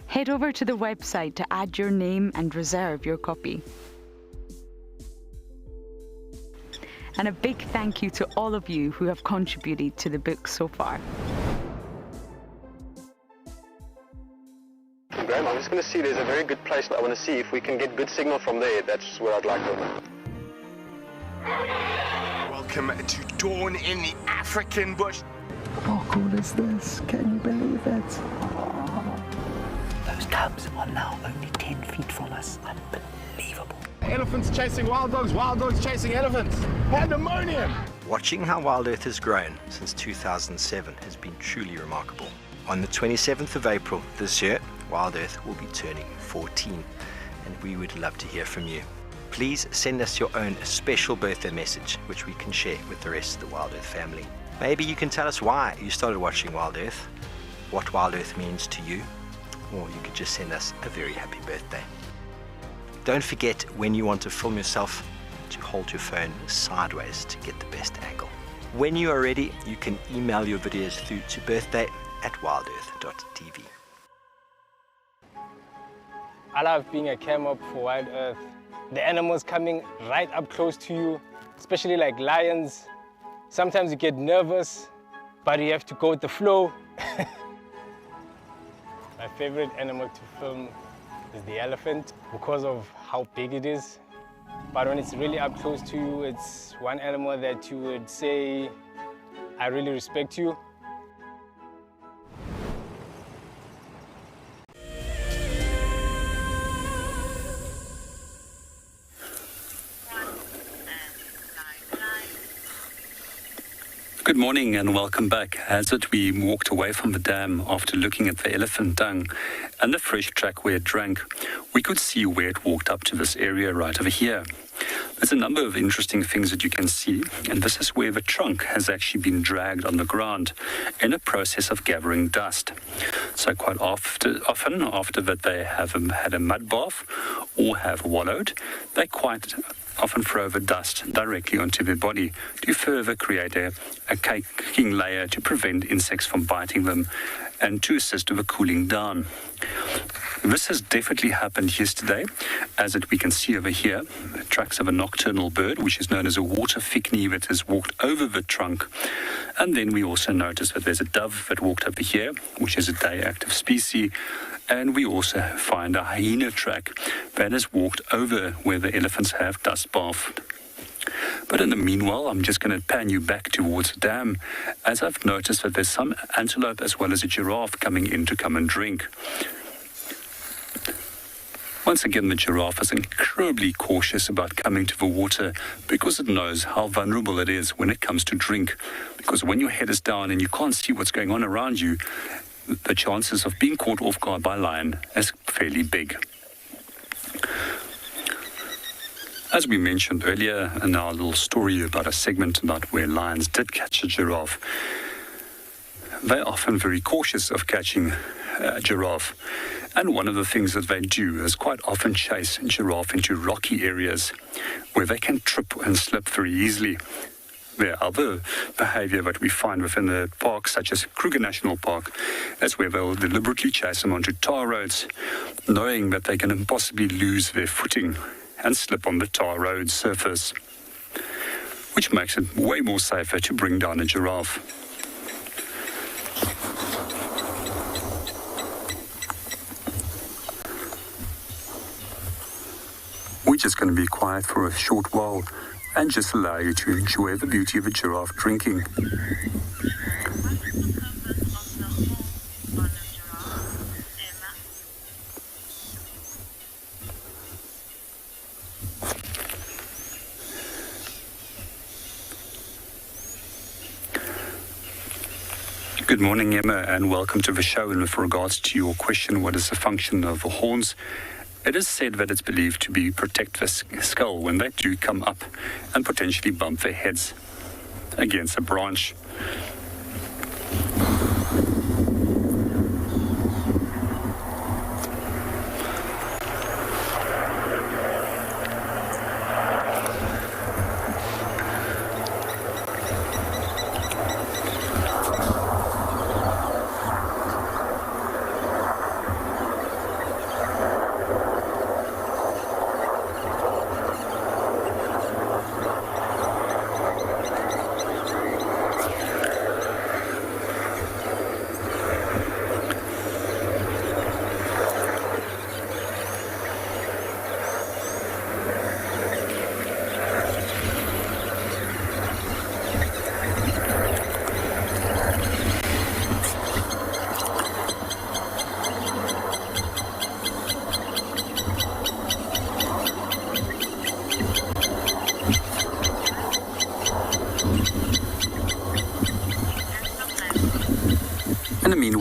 Head over to the website to add your name and reserve your copy. And a big thank you to all of you who have contributed to the book so far. want to see, there's a very good place I want to see if we can get good signal from there. That's where I'd like to go. Welcome to dawn in the African bush. How cool is this? Can you believe it? Those cubs are now only 10 feet from us. Unbelievable. Elephants chasing wild dogs chasing elephants. Pandemonium! Watching how Wild Earth has grown since 2007 has been truly remarkable. On the 27th of April this year, Wild Earth will be turning 14, and we would love to hear from you. Please send us your own special birthday message, which we can share with the rest of the Wild Earth family. Maybe you can tell us why you started watching Wild Earth, what Wild Earth means to you, or you could just send us a very happy birthday. Don't forget, when you want to film yourself, to hold your phone sideways to get the best angle. When you are ready, you can email your videos through to birthday@wildearth.tv. I love being a camera for Wild Earth. The animals coming right up close to you, especially like lions. Sometimes you get nervous, but you have to go with the flow. My favorite animal to film is the elephant because of how big it is. But when it's really up close to you, it's one animal that you would say, I really respect you. Good morning and welcome back. As we walked away from the dam after looking at the elephant dung and the fresh track where it drank, we could see where it walked up to this area right over here. There's a number of interesting things that you can see, and this is where the trunk has actually been dragged on the ground in a process of gathering dust. So quite often after that they have had a mud bath or have wallowed, they quite often throw the dust directly onto their body to further create a caking layer to prevent insects from biting them and to assist with the cooling down. This has definitely happened yesterday, as we can see over here, the tracks of a nocturnal bird, which is known as a water thickney, that has walked over the trunk. And then we also notice that there's a dove that walked over here, which is a day active species. And we also find a hyena track that has walked over where the elephants have dust bathed. But in the meanwhile, I'm just going to pan you back towards the dam, as I've noticed that there's some antelope as well as a giraffe coming in to come and drink. Once again, the giraffe is incredibly cautious about coming to the water because it knows how vulnerable it is when it comes to drink. Because when your head is down and you can't see what's going on around you, the chances of being caught off guard by a lion is fairly big. As we mentioned earlier in our little story about a segment about where lions did catch a giraffe, they're often very cautious of catching a giraffe. And one of the things that they do is quite often chase a giraffe into rocky areas where they can trip and slip very easily. There are other behavior that we find within the park, such as Kruger National Park. That's where they'll deliberately chase them onto tar roads, knowing that they can possibly lose their footing and slip on the tar road surface, which makes it way more safer to bring down a giraffe. We're just going to be quiet for a short while and just allow you to enjoy the beauty of a giraffe drinking. Good morning, Emma, and welcome to the show. And with regards to your question, what is the function of the horns? It is said that it's believed to be protect the skull when they do come up and potentially bump their heads against a branch.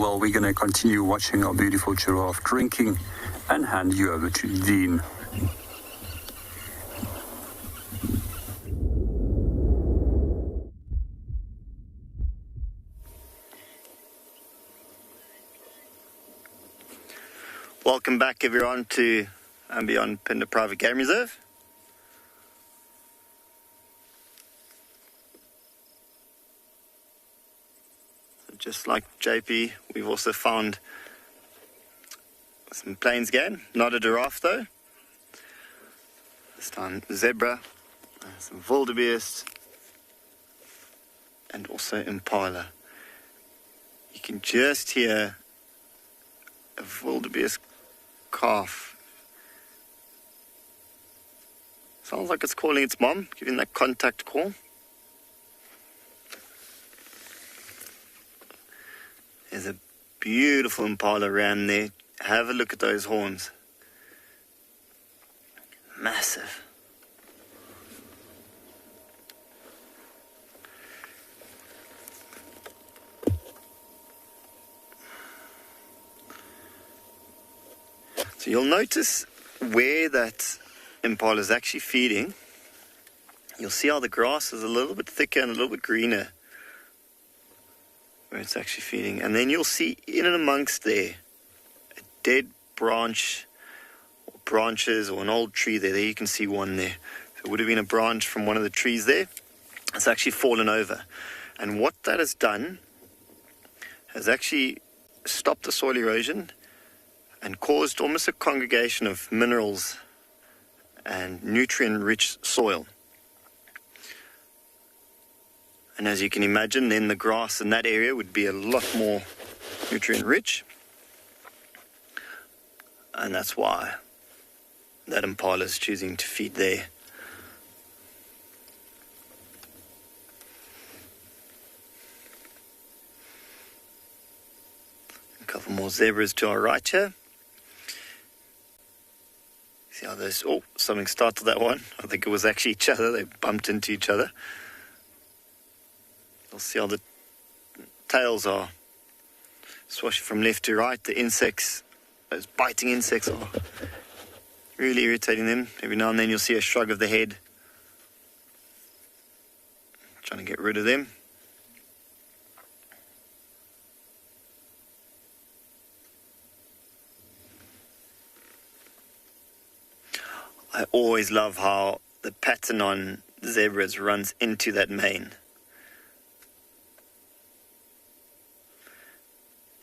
well, we're going to continue watching our beautiful giraffe drinking and hand you over to Dean. Welcome back everyone to and beyond Pinder Private Game Reserve. Just like JP, we've also found some plains game, not a giraffe though. This time zebra, some wildebeest, and also impala. You can just hear a wildebeest calf. Sounds like it's calling its mom, giving that contact call. There's a beautiful impala ram there. Have a look at those horns. Massive. So you'll notice where that impala is actually feeding. You'll see how the grass is a little bit thicker and a little bit greener where it's actually feeding. And then you'll see in and amongst there a dead branch or branches or an old tree there. There you can see one there. So it would have been a branch from one of the trees there. It's actually fallen over. And what that has done has actually stopped the soil erosion and caused almost a congregation of minerals and nutrient-rich soil. And as you can imagine, then the grass in that area would be a lot more nutrient-rich. And that's why that impala is choosing to feed there. A couple more zebras to our right here. See how those, oh, something started that one. I think it was actually each other. They bumped into each other. You'll see how the tails are swashing from left to right. The insects, those biting insects are really irritating them. Every now and then you'll see a shrug of the head, trying to get rid of them. I always love how the pattern on zebras runs into that mane.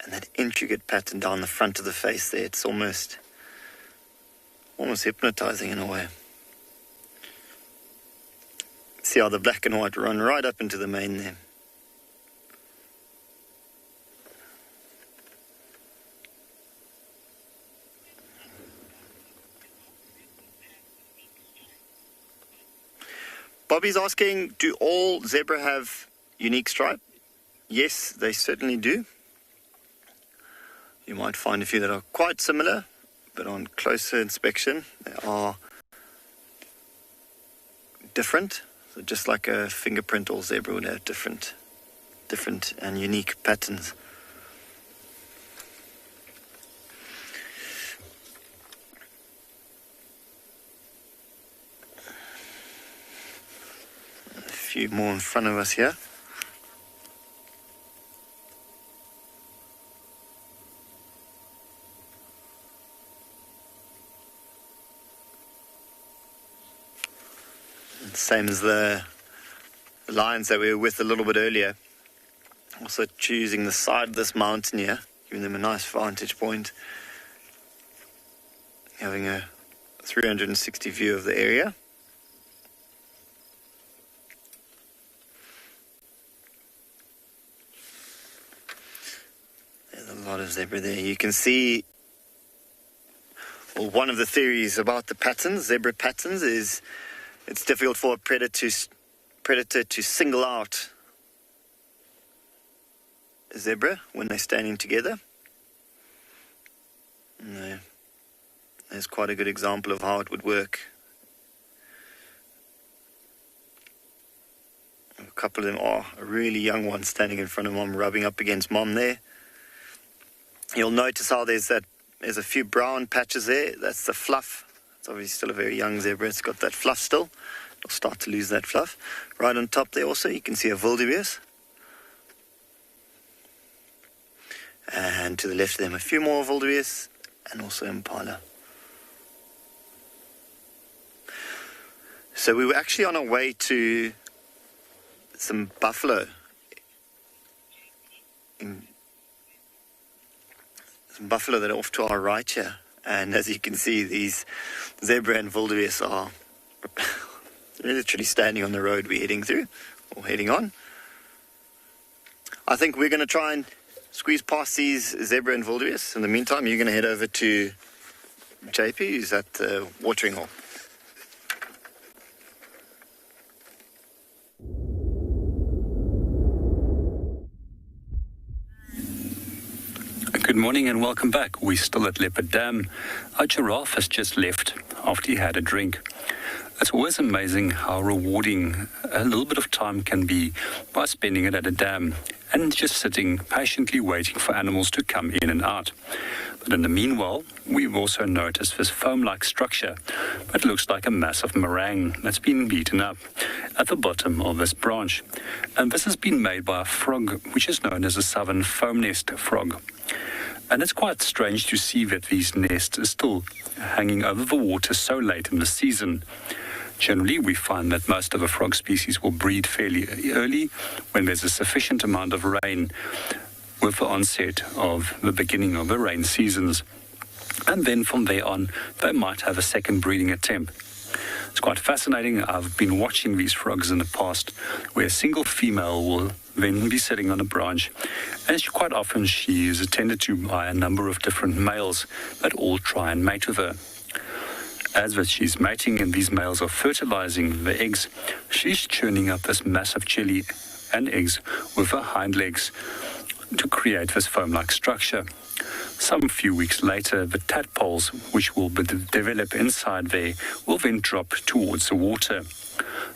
And that intricate pattern down the front of the face there, it's almost hypnotizing in a way. See how the black and white run right up into the mane there. Bobby's asking, do all zebra have unique stripe? Yes, they certainly do. You might find a few that are quite similar, but on closer inspection, they are different. So just like a fingerprint, all zebra would have different and unique patterns. A few more in front of us here. Same as the lions that we were with a little bit earlier. Also choosing the side of this mountain here, giving them a nice vantage point. Having a 360 view of the area. There's a lot of zebra there. You can see, well, one of the theories about the patterns, zebra patterns, is it's difficult for a predator to single out a zebra when they're standing together. And there's quite a good example of how it would work. A couple of them are a really young one standing in front of mom, rubbing up against mom there. You'll notice how there's a few brown patches there. That's the fluff. It's obviously still a very young zebra. It's got that fluff still. It'll start to lose that fluff. Right on top there also you can see a wildebeest. And to the left of them a few more wildebeest and also impala. So we were actually on our way to some buffalo. Some buffalo that are off to our right here. And as you can see, these zebra and wildebeest are literally standing on the road we're heading through, or heading on. I think we're going to try and squeeze past these zebra and wildebeest. In the meantime, you're going to head over to JP, who's at the watering hole. Good morning and welcome back. We're still at Leopard Dam. Our giraffe has just left after he had a drink. It's always amazing how rewarding a little bit of time can be by spending it at a dam and just sitting patiently waiting for animals to come in and out. But in the meanwhile, we've also noticed this foam-like structure that looks like a massive meringue that's been beaten up at the bottom of this branch. And this has been made by a frog which is known as a southern foam nest frog. And it's quite strange to see that these nests are still hanging over the water so late in the season. Generally, we find that most of the frog species will breed fairly early when there's a sufficient amount of rain with the onset of the beginning of the rain seasons. And then from there on, they might have a second breeding attempt. It's quite fascinating. I've been watching these frogs in the past where a single female will then be sitting on a branch, and quite often she is attended to by a number of different males that all try and mate with her. As that she's mating and these males are fertilizing the eggs, she's churning up this massive jelly and eggs with her hind legs to create this foam-like structure. Some few weeks later, the tadpoles, which will develop inside there, will then drop towards the water.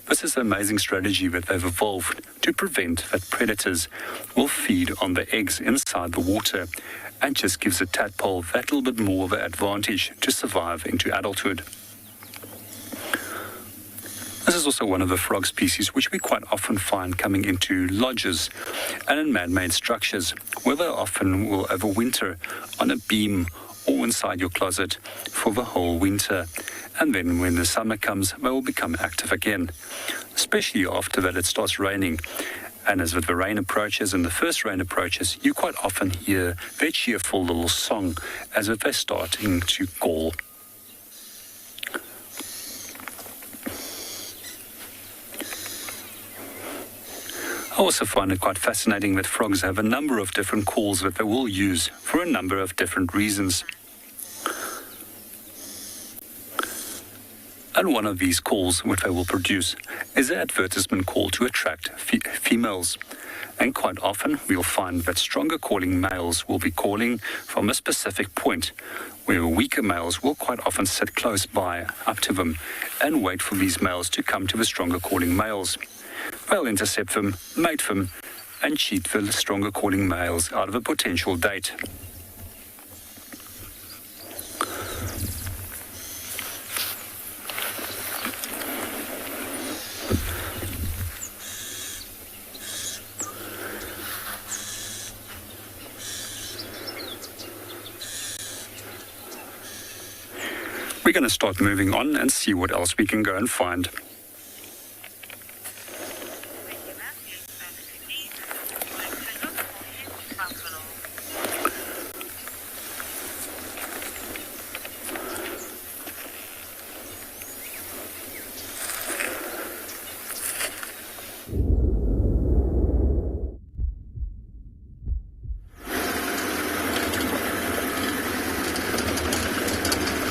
This is an amazing strategy that they've evolved to prevent that predators will feed on the eggs inside the water, and just gives the tadpole that little bit more of an advantage to survive into adulthood. This is also one of the frog species which we quite often find coming into lodges and in man-made structures, where they often will overwinter on a beam or inside your closet for the whole winter. And then when the summer comes, they will become active again, especially after that it starts raining. And as the rain approaches and the first rain approaches, you quite often hear their cheerful little song as if they're starting to call. I also find it quite fascinating that frogs have a number of different calls that they will use for a number of different reasons. And one of these calls which they will produce is an advertisement call to attract females. And quite often we'll find that stronger calling males will be calling from a specific point, where weaker males will quite often sit close by up to them and wait for these males to come to the stronger calling males. They'll intercept them, mate them, and cheat the stronger calling males out of a potential date. We're going to start moving on and see what else we can go and find.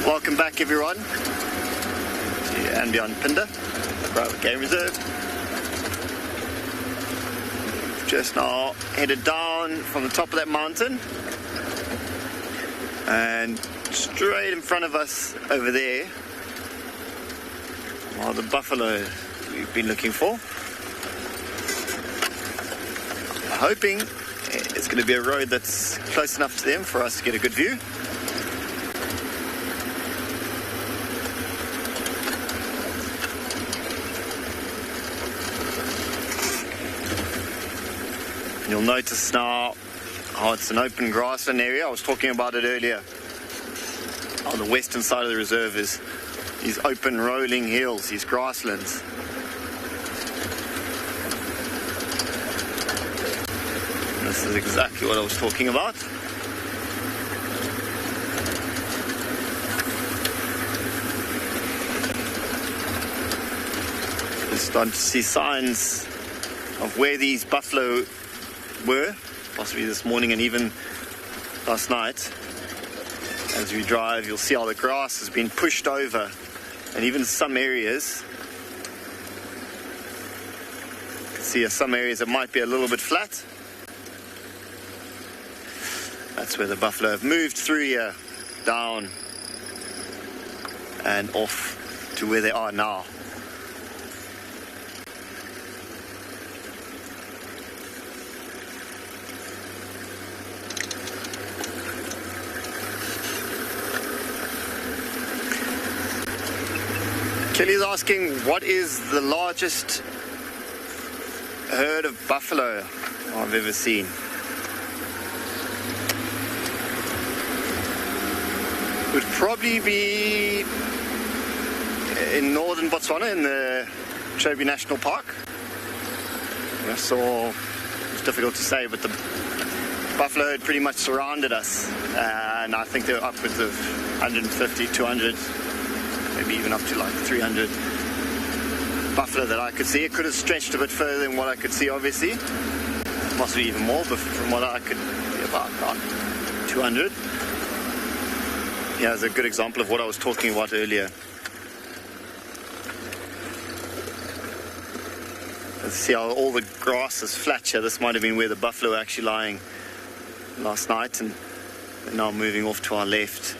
Welcome back everyone to and beyond Pinder, private game reserve. We've just now headed down from the top of that mountain and straight in front of us over there are the buffalo we've been looking for. Hoping There's going to be a road that's close enough to them for us to get a good view. You'll notice now how it's an open grassland area. I was talking about it earlier. On the western side of the reserve is these open rolling hills, these grasslands. And this is exactly what I was talking about. We're starting to see signs of where these buffalo were, possibly this morning and even last night. As we drive, you'll see how the grass has been pushed over, and even some areas, you can see some areas that might be a little bit flat. That's where the buffalo have moved through here, down and off to where they are now. Kelly's asking, what is the largest herd of buffalo I've ever seen? Would probably be in northern Botswana, in the Chobe National Park. I saw, it's difficult to say, but the buffalo herd pretty much surrounded us, and I think they were upwards of 150, 200. Maybe even up to like 300 buffalo that I could see. It could have stretched a bit further than what I could see, obviously. Possibly even more, but from what I could see, about 200. Yeah, it's a good example of what I was talking about earlier. Let's see how all the grass is flat here. This might have been where the buffalo were actually lying last night, and they're now moving off to our left.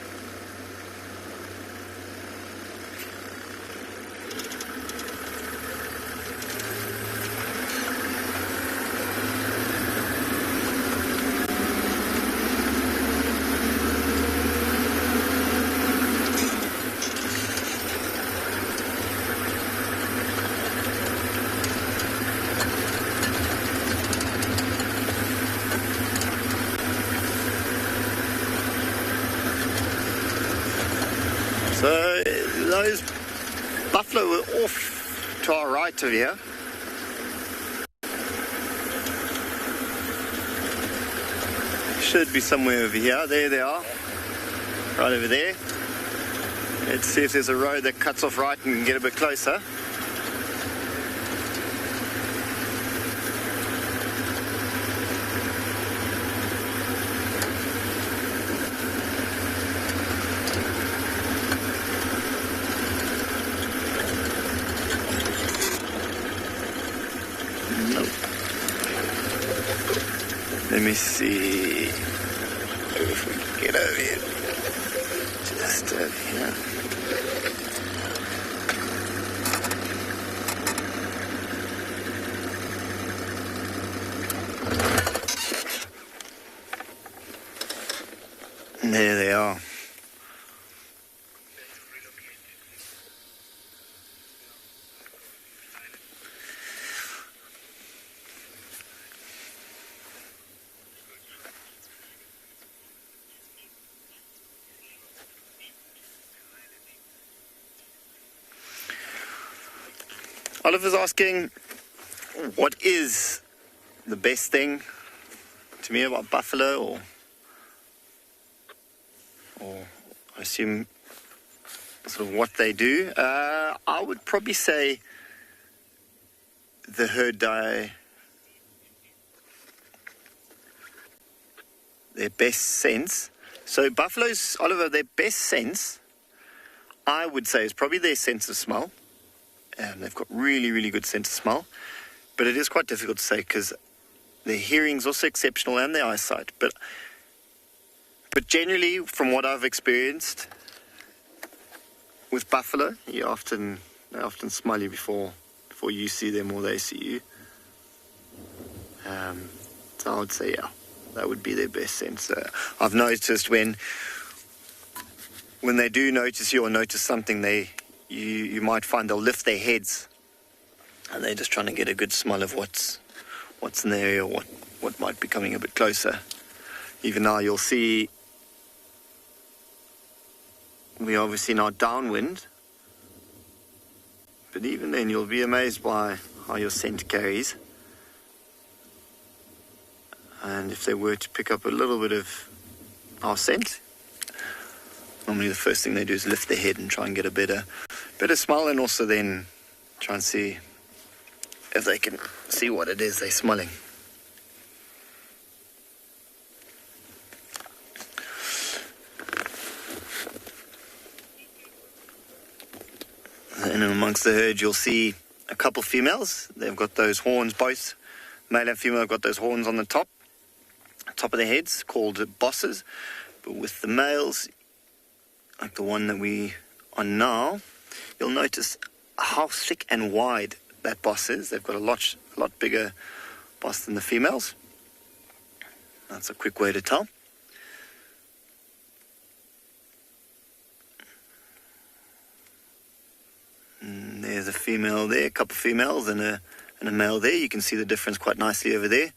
So those buffalo were off to our right of here. Should be somewhere over here. There they are. Right over there. Let's see if there's a road that cuts off right and we can get a bit closer. Let me see if we can get over here. Just over here. And there they are. Oliver's asking, what is the best thing to me about buffalo, or I assume sort of what they do? I would probably say the herd their best sense. So buffaloes, Oliver, their best sense, I would say, is probably their sense of smell. They've got really, really good sense of smell. But it is quite difficult to say because their hearing's also exceptional and their eyesight. But generally, from what I've experienced with buffalo, they often smell you before you see them or they see you. So I would say, yeah, That would be their best sense. I've noticed when they do notice you or notice something, you might find they'll lift their heads, and they're just trying to get a good smell of what's in the area, or what might be coming a bit closer. Even now, you'll see we're obviously now downwind, but even then, you'll be amazed by how your scent carries. And if they were to pick up a little bit of our scent, normally the first thing they do is lift their head and try and get a better smell, and also then try and see if they can see what it is they're smelling. And amongst the herd, you'll see a couple females. They've got those horns, both male and female have got those horns on the top of their heads, called bosses. But with the males, like the one that we are now, you'll notice how thick and wide that boss is. They've got a lot bigger boss than the females. That's a quick way to tell. And there's a female there, a couple of females and a male there. You can see the difference quite nicely over there.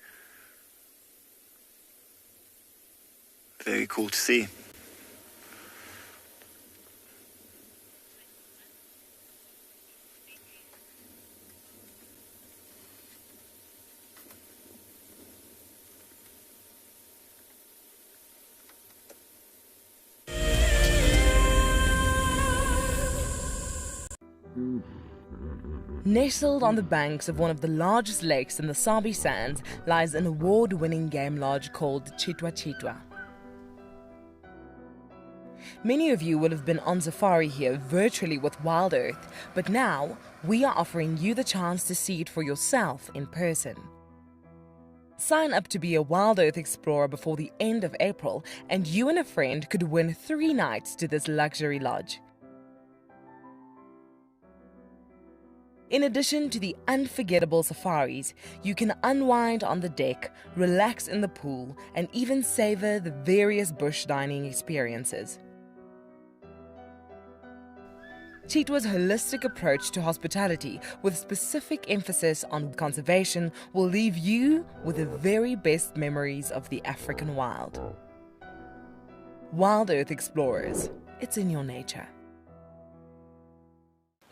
Very cool to see. Nestled on the banks of one of the largest lakes in the Sabi Sands lies an award-winning game lodge called Chitwa Chitwa. Many of you will have been on safari here virtually with Wild Earth, but now we are offering you the chance to see it for yourself in person. Sign up to be a Wild Earth explorer before the end of April, and you and a friend could win 3 nights to this luxury lodge. In addition to the unforgettable safaris, you can unwind on the deck, relax in the pool, and even savor the various bush dining experiences. Chitwa's holistic approach to hospitality, with specific emphasis on conservation, will leave you with the very best memories of the African wild. Wild Earth Explorers, it's in your nature.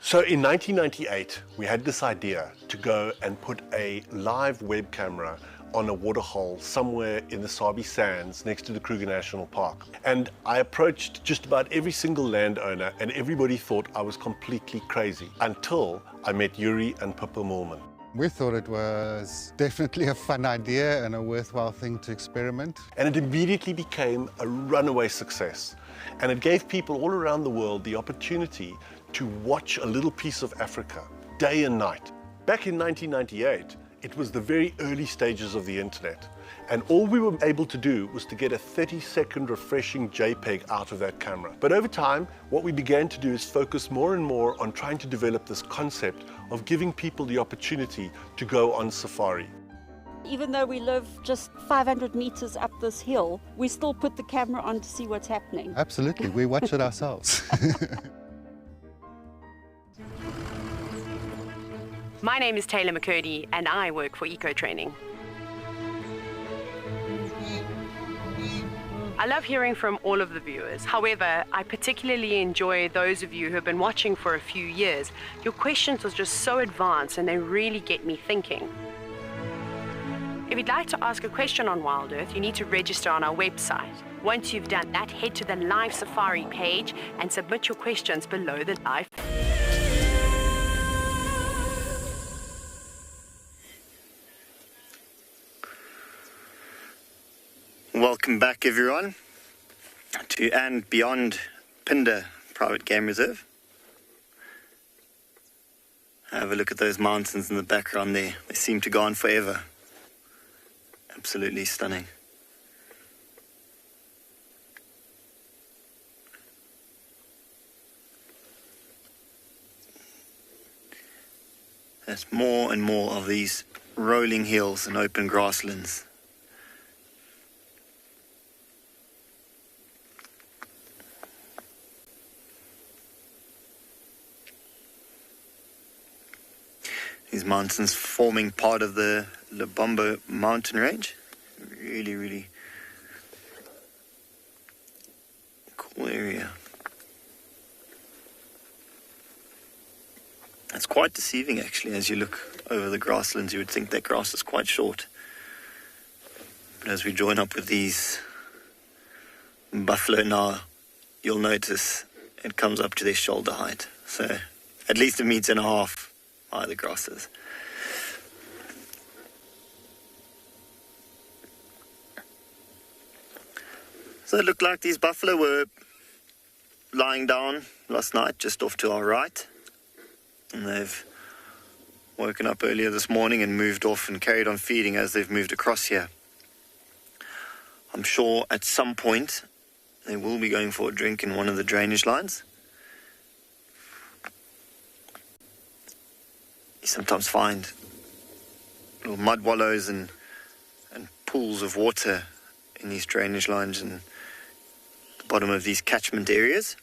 So in 1998, we had this idea to go and put a live web camera on a waterhole somewhere in the Sabi Sands next to the Kruger National Park. And I approached just about every single landowner, and everybody thought I was completely crazy until I met Yuri and Pippa Moorman. We thought it was definitely a fun idea and a worthwhile thing to experiment. And it immediately became a runaway success. And it gave people all around the world the opportunity to watch a little piece of Africa day and night. Back in 1998, it was the very early stages of the internet. And all we were able to do was to get a 30-second refreshing JPEG out of that camera. But over time, what we began to do is focus more and more on trying to develop this concept of giving people the opportunity to go on safari. Even though we live just 500 meters up this hill, we still put the camera on to see what's happening. Absolutely, we watch it ourselves. My name is Taylor McCurdy and I work for Eco Training. I love hearing from all of the viewers. However, I particularly enjoy those of you who have been watching for a few years. Your questions are just so advanced and they really get me thinking. If you'd like to ask a question on Wild Earth, you need to register on our website. Once you've done that, head to the live safari page and submit your questions below the live. Welcome back, everyone, to and beyond Pinder Private Game Reserve. Have a look at those mountains in the background there. They seem to go on forever. Absolutely stunning. There's more and more of these rolling hills and open grasslands. These mountains forming part of the Lubombo mountain range. Really, really cool area. It's quite deceiving actually. As you look over the grasslands, you would think that grass is quite short. But as we join up with these buffalo now, you'll notice it comes up to their shoulder height. So at least 1.5 meters high the grass is. So it looked like these buffalo were lying down last night just off to our right. And they've woken up earlier this morning and moved off and carried on feeding as they've moved across here. I'm sure at some point they will be going for a drink in one of the drainage lines. You sometimes find little mud wallows and pools of water in these drainage lines and the bottom of these catchment areas.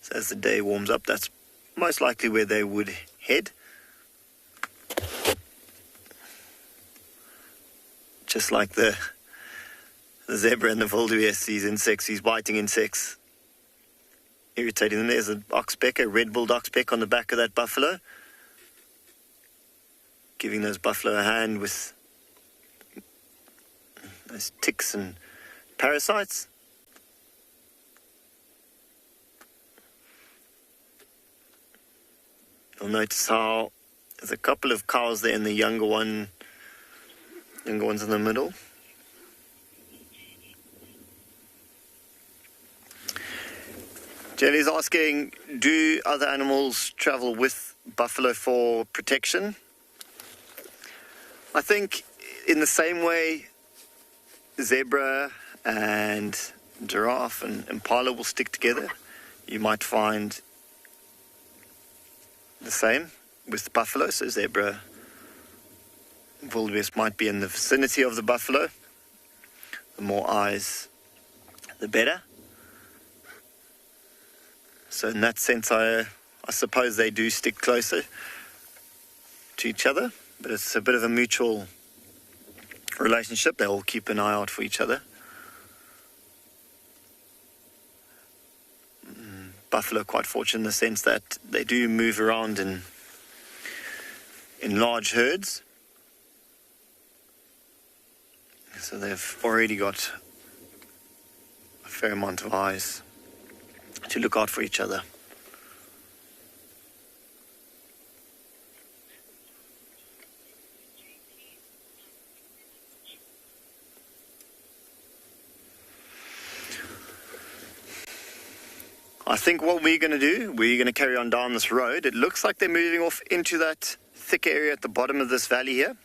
So as the day warms up, that's most likely where they would head. Just like the zebra and the wildebeest, these insects, these biting insects, irritating them. There's an oxpecker, a red-billed oxpecker on the back of that buffalo, giving those buffalo a hand with those ticks and parasites. You'll notice how there's a couple of cows there and the younger one's in the middle. Jelly's asking, do other animals travel with buffalo for protection? I think in the same way zebra and giraffe and impala will stick together, you might find the same with the buffalo. So zebra and wildebeest might be in the vicinity of the buffalo. The more eyes, the better. So in that sense, I suppose they do stick closer to each other, but it's a bit of a mutual relationship. They all keep an eye out for each other. Buffalo are quite fortunate in the sense that they do move around in large herds. So they've already got a fair amount of eyes to look out for each other. I think what we're going to do, we're going to carry on down this road. It looks like they're moving off into that thick area at the bottom of this valley here.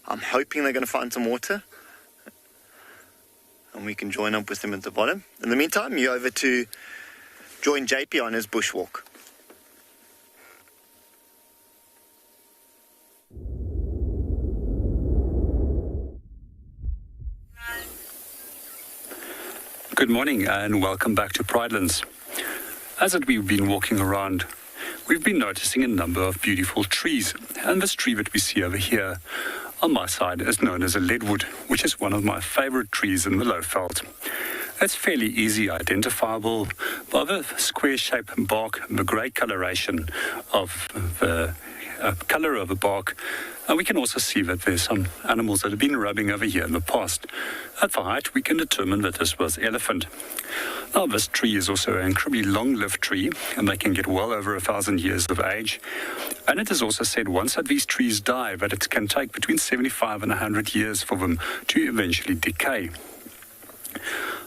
I'm hoping they're going to find some water, and we can join up with them at the bottom. In the meantime, you're over to join JP on his bushwalk. Good morning and welcome back to Pridelands. As we've been walking around, we've been noticing a number of beautiful trees, and this tree that we see over here on my side is known as a Leadwood, which is one of my favorite trees in the Lowveld. It's fairly easy identifiable by the square-shaped bark, the grey coloration of the colour of the bark, and we can also see that there's some animals that have been rubbing over here in the past. At the height, we can determine that this was elephant. Now, this tree is also an incredibly long-lived tree, and they can get well over 1,000 years of age. And it is also said once that these trees die, that it can take between 75 and 100 years for them to eventually decay.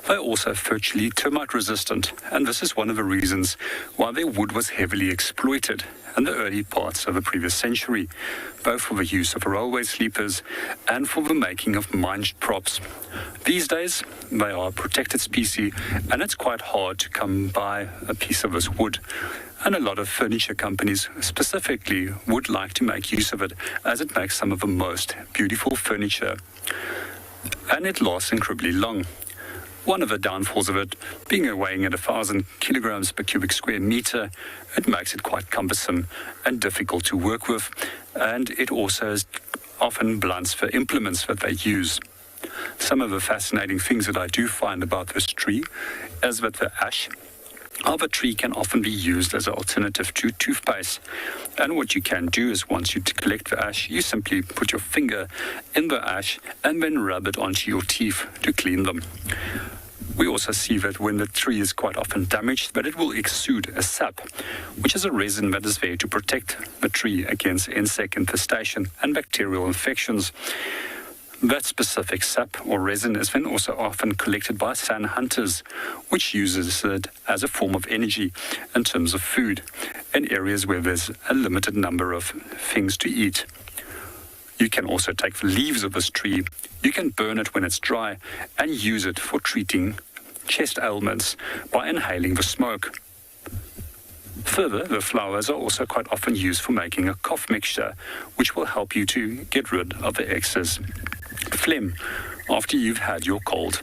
They're also virtually termite resistant, and this is one of the reasons why their wood was heavily exploited in the early parts of the previous century, both for the use of railway sleepers and for the making of mined props. These days, they are a protected species, and it's quite hard to come by a piece of this wood. And a lot of furniture companies specifically would like to make use of it, as it makes some of the most beautiful furniture. And it lasts incredibly long. One of the downfalls of it being weighing at 1,000 kilograms per cubic square meter, it makes it quite cumbersome and difficult to work with, and it also is often blunts for implements that they use. Some of the fascinating things that I do find about this tree is that the ash of a tree can often be used as an alternative to toothpaste. And what you can do is once you collect the ash, you simply put your finger in the ash and then rub it onto your teeth to clean them. We also see that when the tree is quite often damaged, that it will exude a sap, which is a resin that is there to protect the tree against insect infestation and bacterial infections. That specific sap or resin is then also often collected by sand hunters, which uses it as a form of energy in terms of food in areas where there's a limited number of things to eat. You can also take the leaves of this tree, you can burn it when it's dry and use it for treating chest ailments by inhaling the smoke. Further, the flowers are also quite often used for making a cough mixture, which will help you to get rid of the excess phlegm after you've had your cold.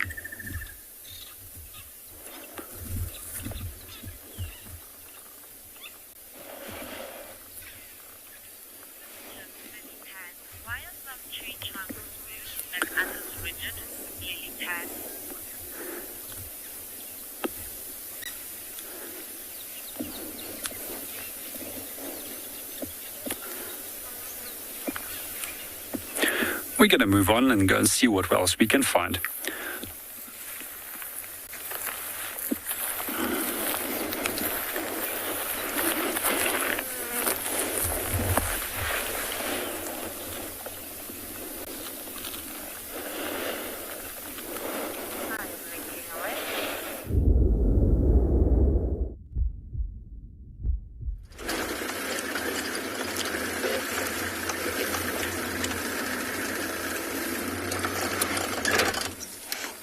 We're going to move on and go and see what else we can find.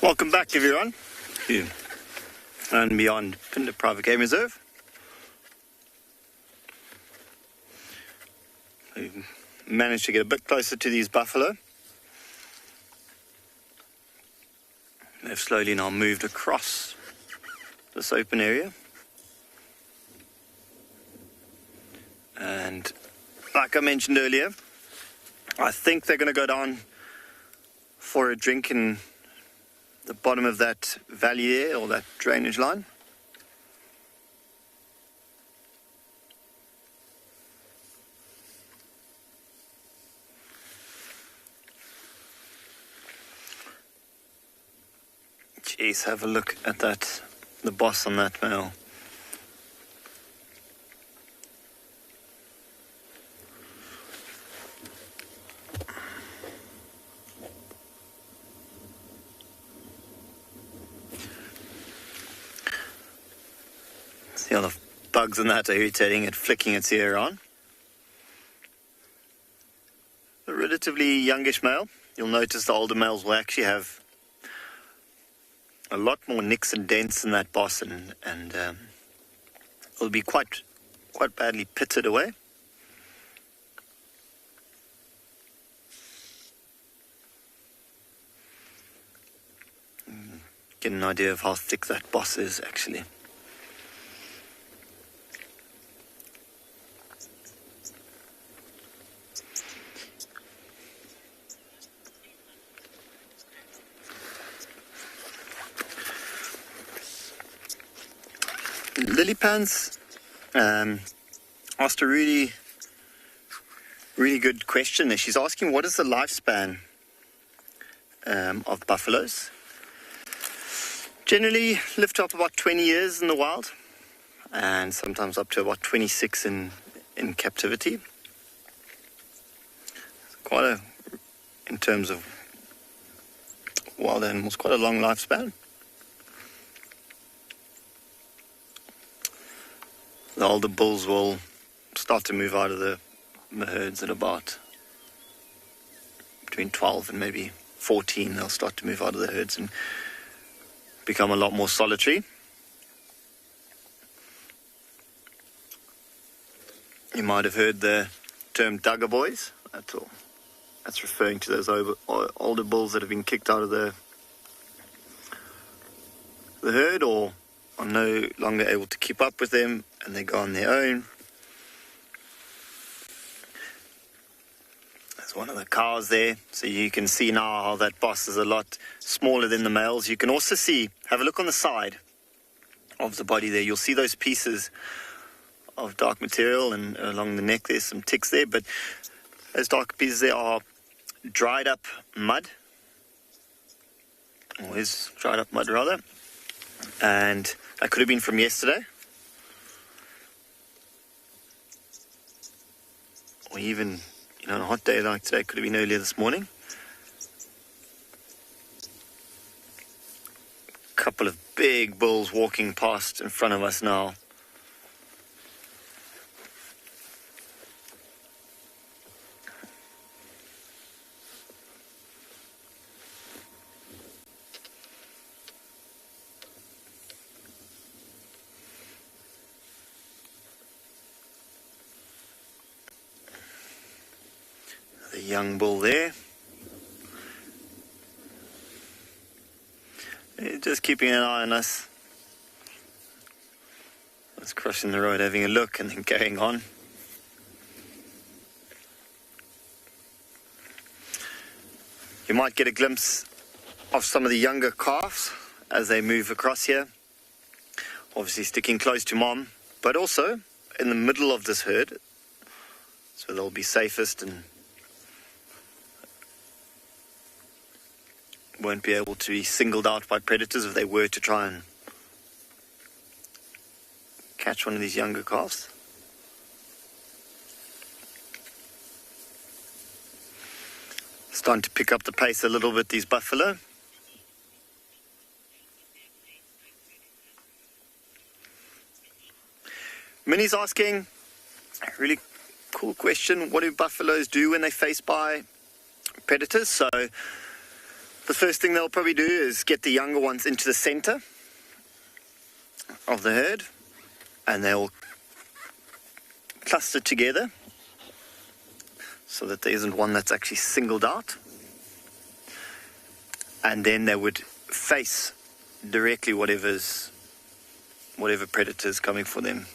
Welcome back, everyone, to and beyond Pinder Private Game Reserve. We've managed to get a bit closer to these buffalo. They've slowly now moved across this open area. And like I mentioned earlier, I think they're going to go down for a drink in the bottom of that valley there, or that drainage line. Jeez, have a look at that, the boss on that male. See all the bugs in that are irritating it, flicking its ear on. A relatively youngish male. You'll notice the older males will actually have a lot more nicks and dents in that boss, and it'll be quite badly pitted away. Get an idea of how thick that boss is actually. Lily Pants asked a really good question there. She's asking, what is the lifespan of buffaloes? Generally live to up about 20 years in the wild, and sometimes up to about 26 in captivity. In terms of wild animals, quite a long lifespan. The older bulls will start to move out of the herds at about between 12 and maybe 14. They'll start to move out of the herds and become a lot more solitary. You might have heard the term Dugger boys. That's referring to those older bulls that have been kicked out of the the herd or are no longer able to keep up with them and they go on their own. There's one of the cows there, so you can see now how that boss is a lot smaller than the males. You can also see, have a look on the side of the body there, you'll see those pieces of dark material, and along the neck there's some ticks there, but those dark pieces there are dried up mud, or is dried up mud rather, and that could have been from yesterday, or even, you know, on a hot day like today, could have been earlier this morning. A couple of big bulls walking past in front of us now. The young bull there. Just keeping an eye on us. Just crossing the road, having a look, and then going on. You might get a glimpse of some of the younger calves as they move across here. Obviously sticking close to mom, but also in the middle of this herd, so they'll be safest and won't be able to be singled out by predators if they were to try and catch one of these younger calves. Starting to pick up the pace a little bit, these buffalo. Minnie's asking a really cool question. What do buffaloes do when they're faced by predators? So the first thing they'll probably do is get the younger ones into the center of the herd, and they'll cluster together so that there isn't one that's actually singled out. And then they would face directly whatever predator's coming for them.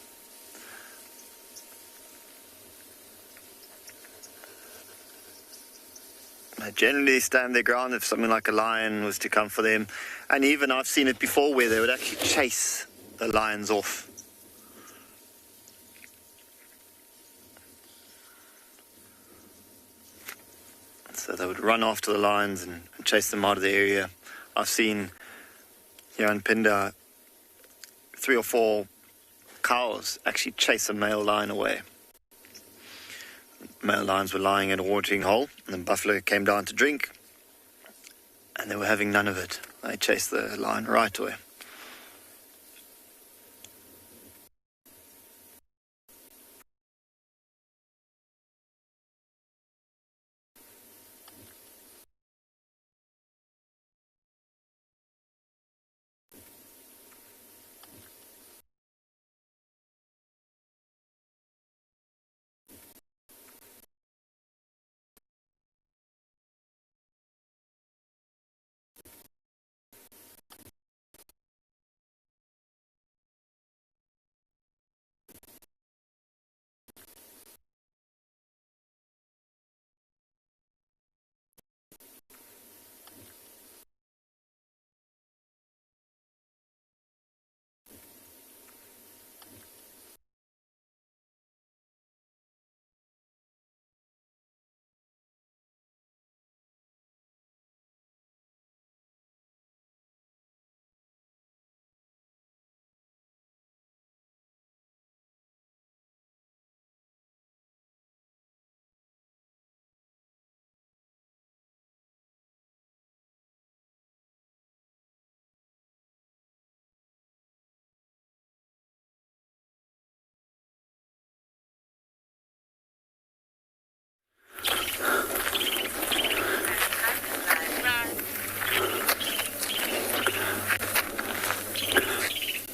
They generally stand their ground if something like a lion was to come for them. And even I've seen it before where they would actually chase the lions off. So they would run after the lions and chase them out of the area. I've seen here in Pinder 3 or 4 cows actually chase a male lion away. Male lions were lying in a watering hole, and the buffalo came down to drink, and they were having none of it. They chased the lion right away.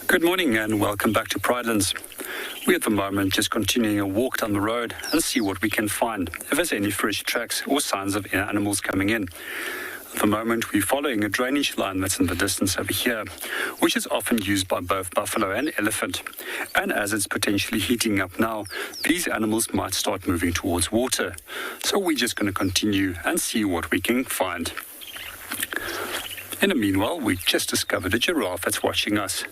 Good morning and welcome back to Pridelands. We're at the moment just continuing a walk down the road and see what we can find, if there's any fresh tracks or signs of animals coming in. At the moment, we're following a drainage line that's in the distance over here, which is often used by both buffalo and elephant. And as it's potentially heating up now, these animals might start moving towards water. So we're just going to continue and see what we can find. In the meanwhile, we just discovered a giraffe that's watching us.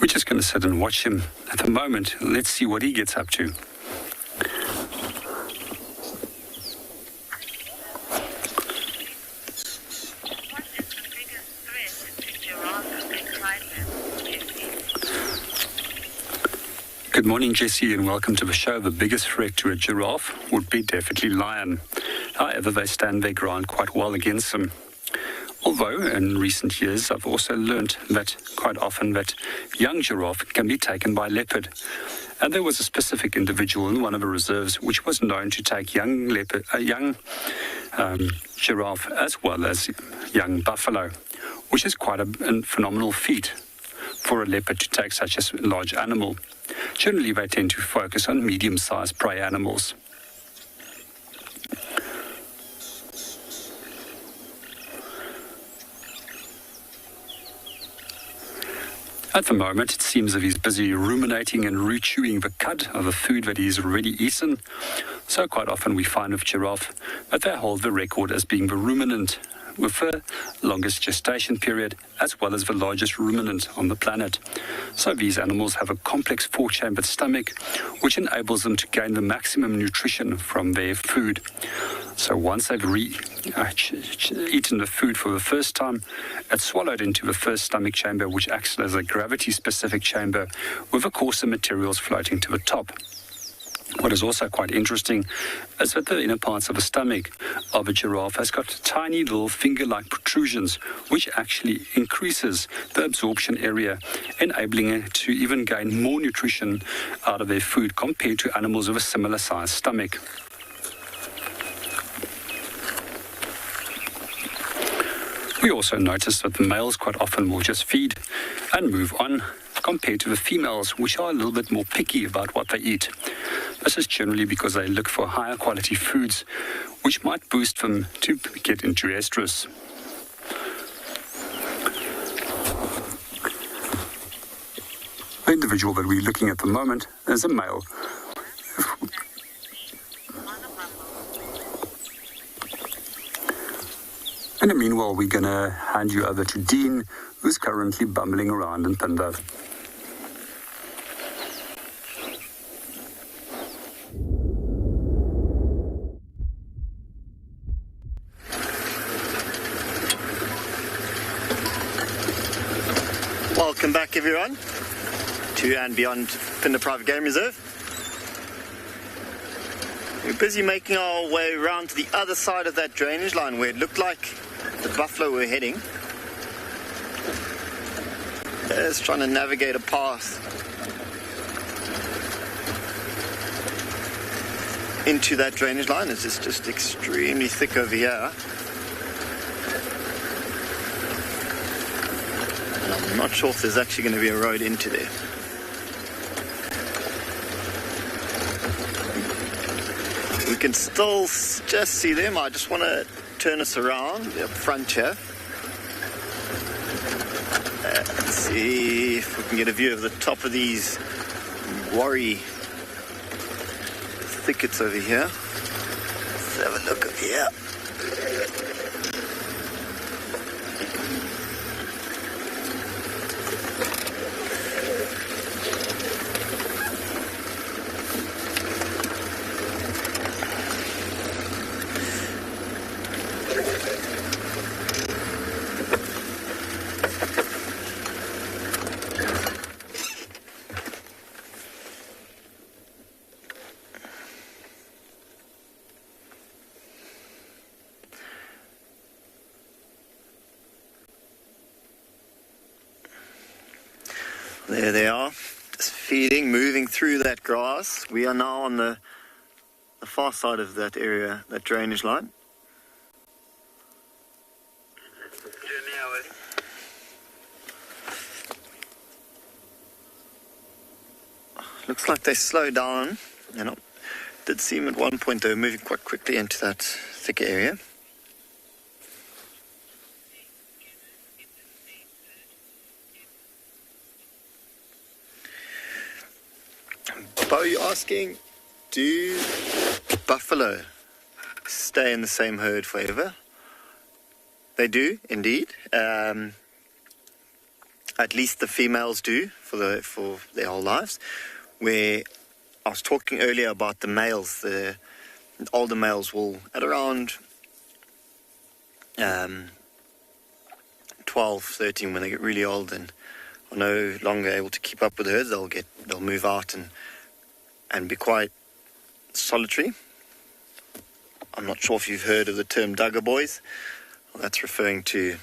We're just going to sit and watch him at the moment. Let's see what he gets up to. Good morning, Jesse, and welcome to the show. The biggest threat to a giraffe would be definitely lion. However, they stand their ground quite well against them. Although in recent years I've also learnt that quite often that young giraffe can be taken by leopard. And there was a specific individual in one of the reserves which was known to take young giraffe as well as young buffalo, which is quite a phenomenal feat for a leopard to take such a large animal. Generally they tend to focus on medium-sized prey animals. At the moment, it seems that he's busy ruminating and re-chewing the cud of the food that he's already eaten. So quite often we find with giraffe that they hold the record as being the ruminant with the longest gestation period as well as the largest ruminant on the planet. So these animals have a complex four-chambered stomach which enables them to gain the maximum nutrition from their food. So once they've eaten the food for the first time, it's swallowed into the first stomach chamber, which acts as a gravity-specific chamber with the coarser materials floating to the top. What is also quite interesting is that the inner parts of the stomach of a giraffe has got tiny little finger-like protrusions, which actually increases the absorption area, enabling it to even gain more nutrition out of their food compared to animals with a similar sized stomach. We also notice that the males quite often will just feed and move on, compared to the females, which are a little bit more picky about what they eat. This is generally because they look for higher quality foods, which might boost them to get into estrus. The individual that we're looking at the moment is a male. In the meanwhile, we're going to hand you over to Dean, who's currently bumbling around in Pinder. Welcome back, everyone, to and beyond Pinder Private Game Reserve. We're busy making our way around to the other side of that drainage line where it looked like the buffalo were heading. Just trying to navigate a path into that drainage line. It's just extremely thick over here. And I'm not sure if there's actually going to be a road into there. We can still just see them. I just want to turn us around up front here. Let's see if we can get a view of the top of these worry thickets over here. Let's have a look over here. There they are, just feeding, moving through that grass. We are now on the far side of that area, that drainage line. Looks like they slow down. Did seem at one point they were moving quite quickly into that thicker area. Bo, you're asking, do buffalo stay in the same herd forever? They do, indeed. At least the females do for their whole lives. Where I was talking earlier about the males, the older males will, at around 12, 13, when they get really old and are no longer able to keep up with the herds, they'll move out and be quite solitary. I'm not sure if you've heard of the term Duggar boys. Well, that's referring to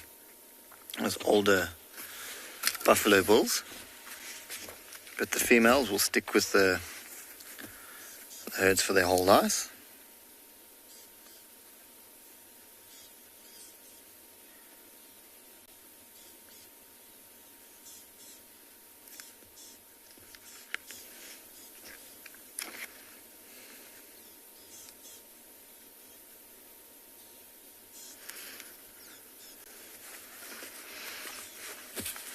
those older buffalo bulls. But the females will stick with the herds for their whole lives.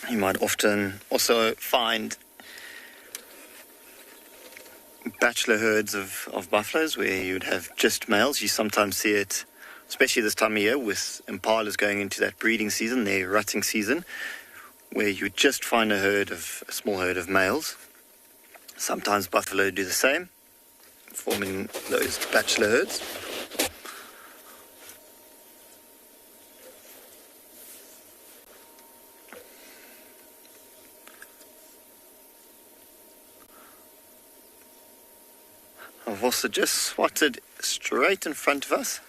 You might often also find bachelor herds of buffaloes where you'd have just males. You sometimes see it, especially this time of year with impalas going into that breeding season, their rutting season, where you would just find a small herd of males. Sometimes buffalo do the same, forming those bachelor herds. I've also just spotted straight in front of us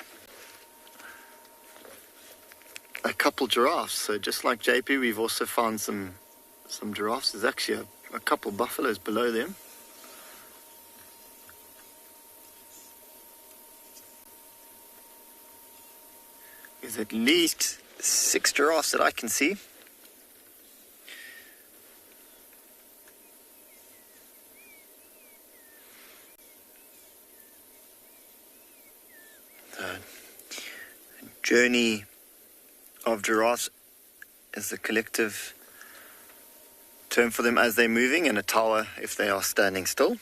a couple giraffes. So just like JP, we've also found some giraffes. There's actually a couple buffaloes below them. There's at least 6 giraffes that I can see. Journey of giraffes is the collective term for them as they're moving, and a tower if they are standing still.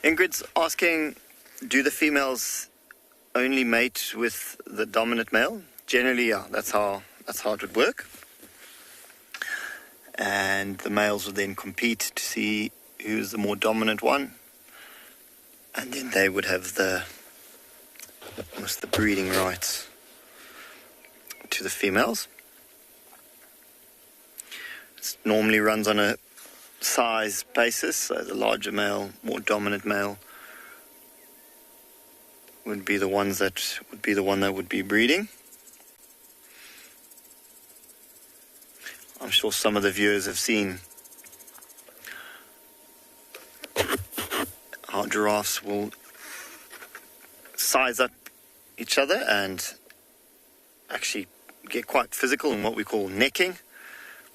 Ingrid's asking, do the females only mate with the dominant male? Generally, yeah, that's how it would work. And the males would then compete to see who's the more dominant one. And then they would have the breeding rights to the females. It normally runs on a size basis, so the larger male, more dominant male would be the one that would be breeding. I'm sure some of the viewers have seen how giraffes will size up each other and actually get quite physical in what we call necking,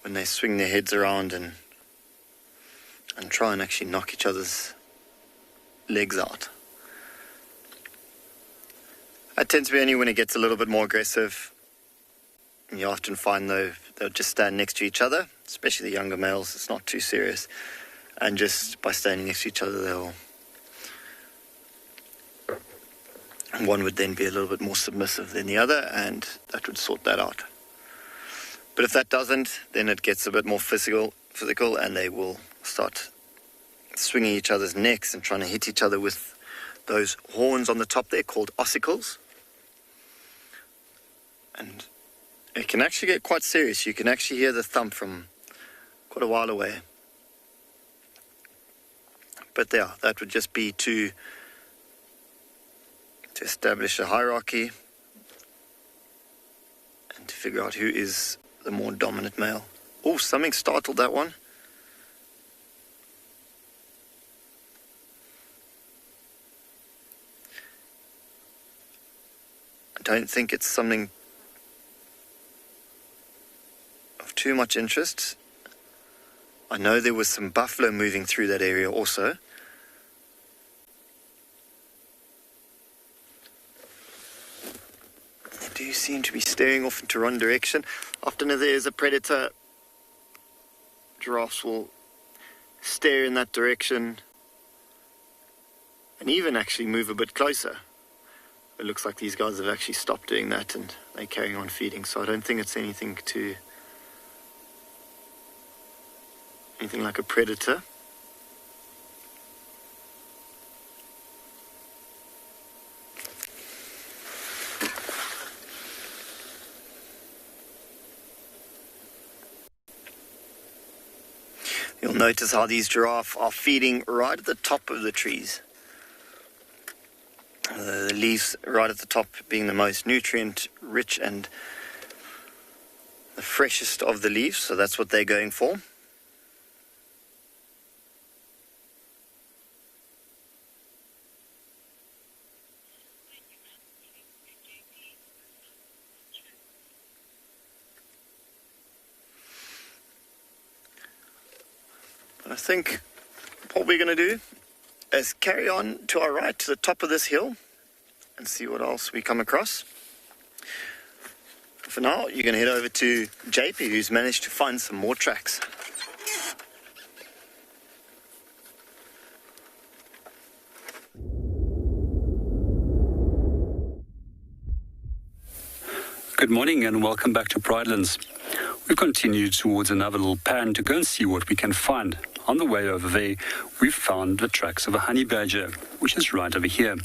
when they swing their heads around and try and actually knock each other's legs out. That tends to be only when it gets a little bit more aggressive. You often find they'll just stand next to each other, especially the younger males. It's not too serious. And just by standing next to each other, one would then be a little bit more submissive than the other, and that would sort that out. But if that doesn't, then it gets a bit more physical, and they will start swinging each other's necks and trying to hit each other with those horns on the top there called ossicles. And it can actually get quite serious. You can actually hear the thump from quite a while away. But that would just be to establish a hierarchy and to figure out who is the more dominant male. Oh, something startled that one. I don't think it's something of too much interest. I know there was some buffalo moving through that area also. They do seem to be staring off into one direction. Often if there's a predator, giraffes will stare in that direction and even actually move a bit closer. It looks like these guys have actually stopped doing that and they're carrying on feeding, so I don't think it's anything like a predator. You'll notice how these giraffe are feeding right at the top of the trees. The leaves right at the top being the most nutrient rich and the freshest of the leaves, so that's what they're going for. But I think what we're going to do is carry on to our right to the top of this hill and see what else we come across. For now, you're going to head over to JP, who's managed to find some more tracks. Good morning and welcome back to Pridelands. We've continued towards another little pan to go and see what we can find. On the way over there, we've found the tracks of a honey badger, which is right over here.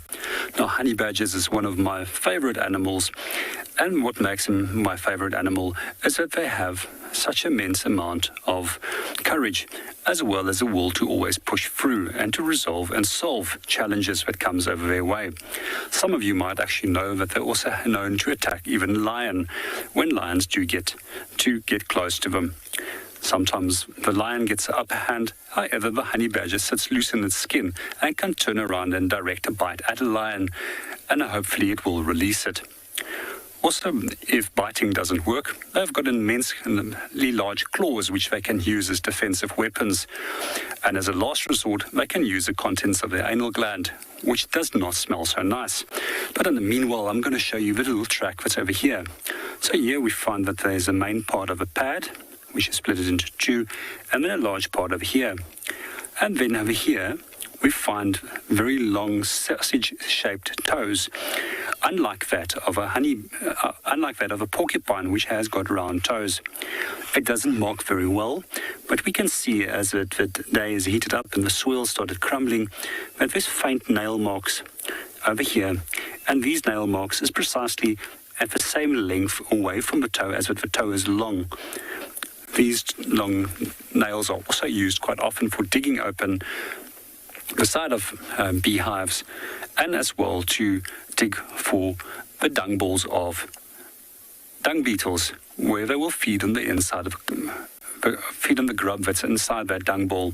Now, honey badgers is one of my favorite animals, and what makes them my favorite animal is that they have such immense amount of courage, as well as a will to always push through and to resolve and solve challenges that comes over their way. Some of you might actually know that they're also known to attack even lion when lions do get close to them. Sometimes the lion gets the upper hand, however the honey badger sits loose in its skin and can turn around and direct a bite at a lion, and hopefully it will release it. Also, if biting doesn't work, they've got immensely large claws which they can use as defensive weapons. And as a last resort, they can use the contents of their anal gland, which does not smell so nice. But in the meanwhile, I'm going to show you the little track that's over here. So here we find that there's a main part of a pad, which is split into two, and then a large part over here. And then over here, we find very long sausage-shaped toes, unlike that of a porcupine, which has got round toes. It doesn't mark very well, but we can see as the day is heated up and the soil started crumbling that there's faint nail marks over here, and these nail marks is precisely at the same length away from the toe as if the toe is long. These long nails are also used quite often for digging open the side of beehives, and as well to dig for the dung balls of dung beetles, where they will feed on the inside of feed on the grub that's inside that dung ball.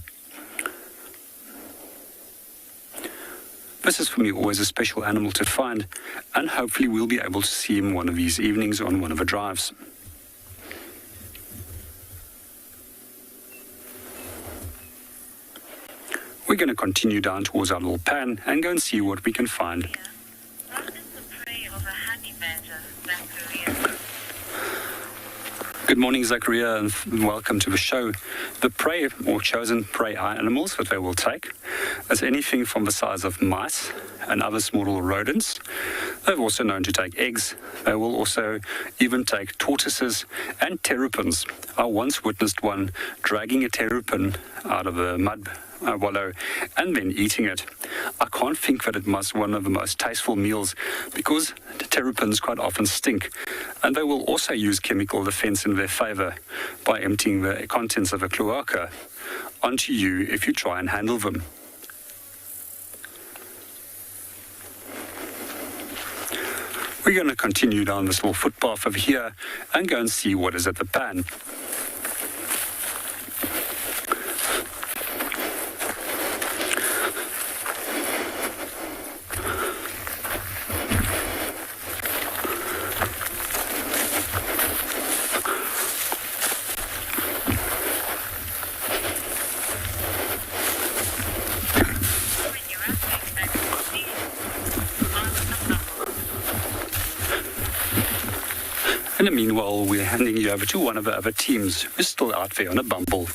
This is for me always a special animal to find, and hopefully we'll be able to see him one of these evenings on one of the drives. We're going to continue down towards our little pan and go and see what we can find. What is the prey of a honey badger, Zachariah? Good morning, Zachariah, and welcome to the show. The prey, or chosen prey animals that they will take, is anything from the size of mice and other small rodents. They're also known to take eggs. They will also even take tortoises and terrapins. I once witnessed one dragging a terrapin out of a mud wallow and then eating it. I can't think that it must be one of the most tasteful meals, because the terrapins quite often stink, and they will also use chemical defense in their favor by emptying the contents of a cloaca onto you if you try and handle them. We're going to continue down this little footpath over here and go and see what is at the pan. In the meanwhile, we're handing you over to one of the other teams who's still out there on a bumble.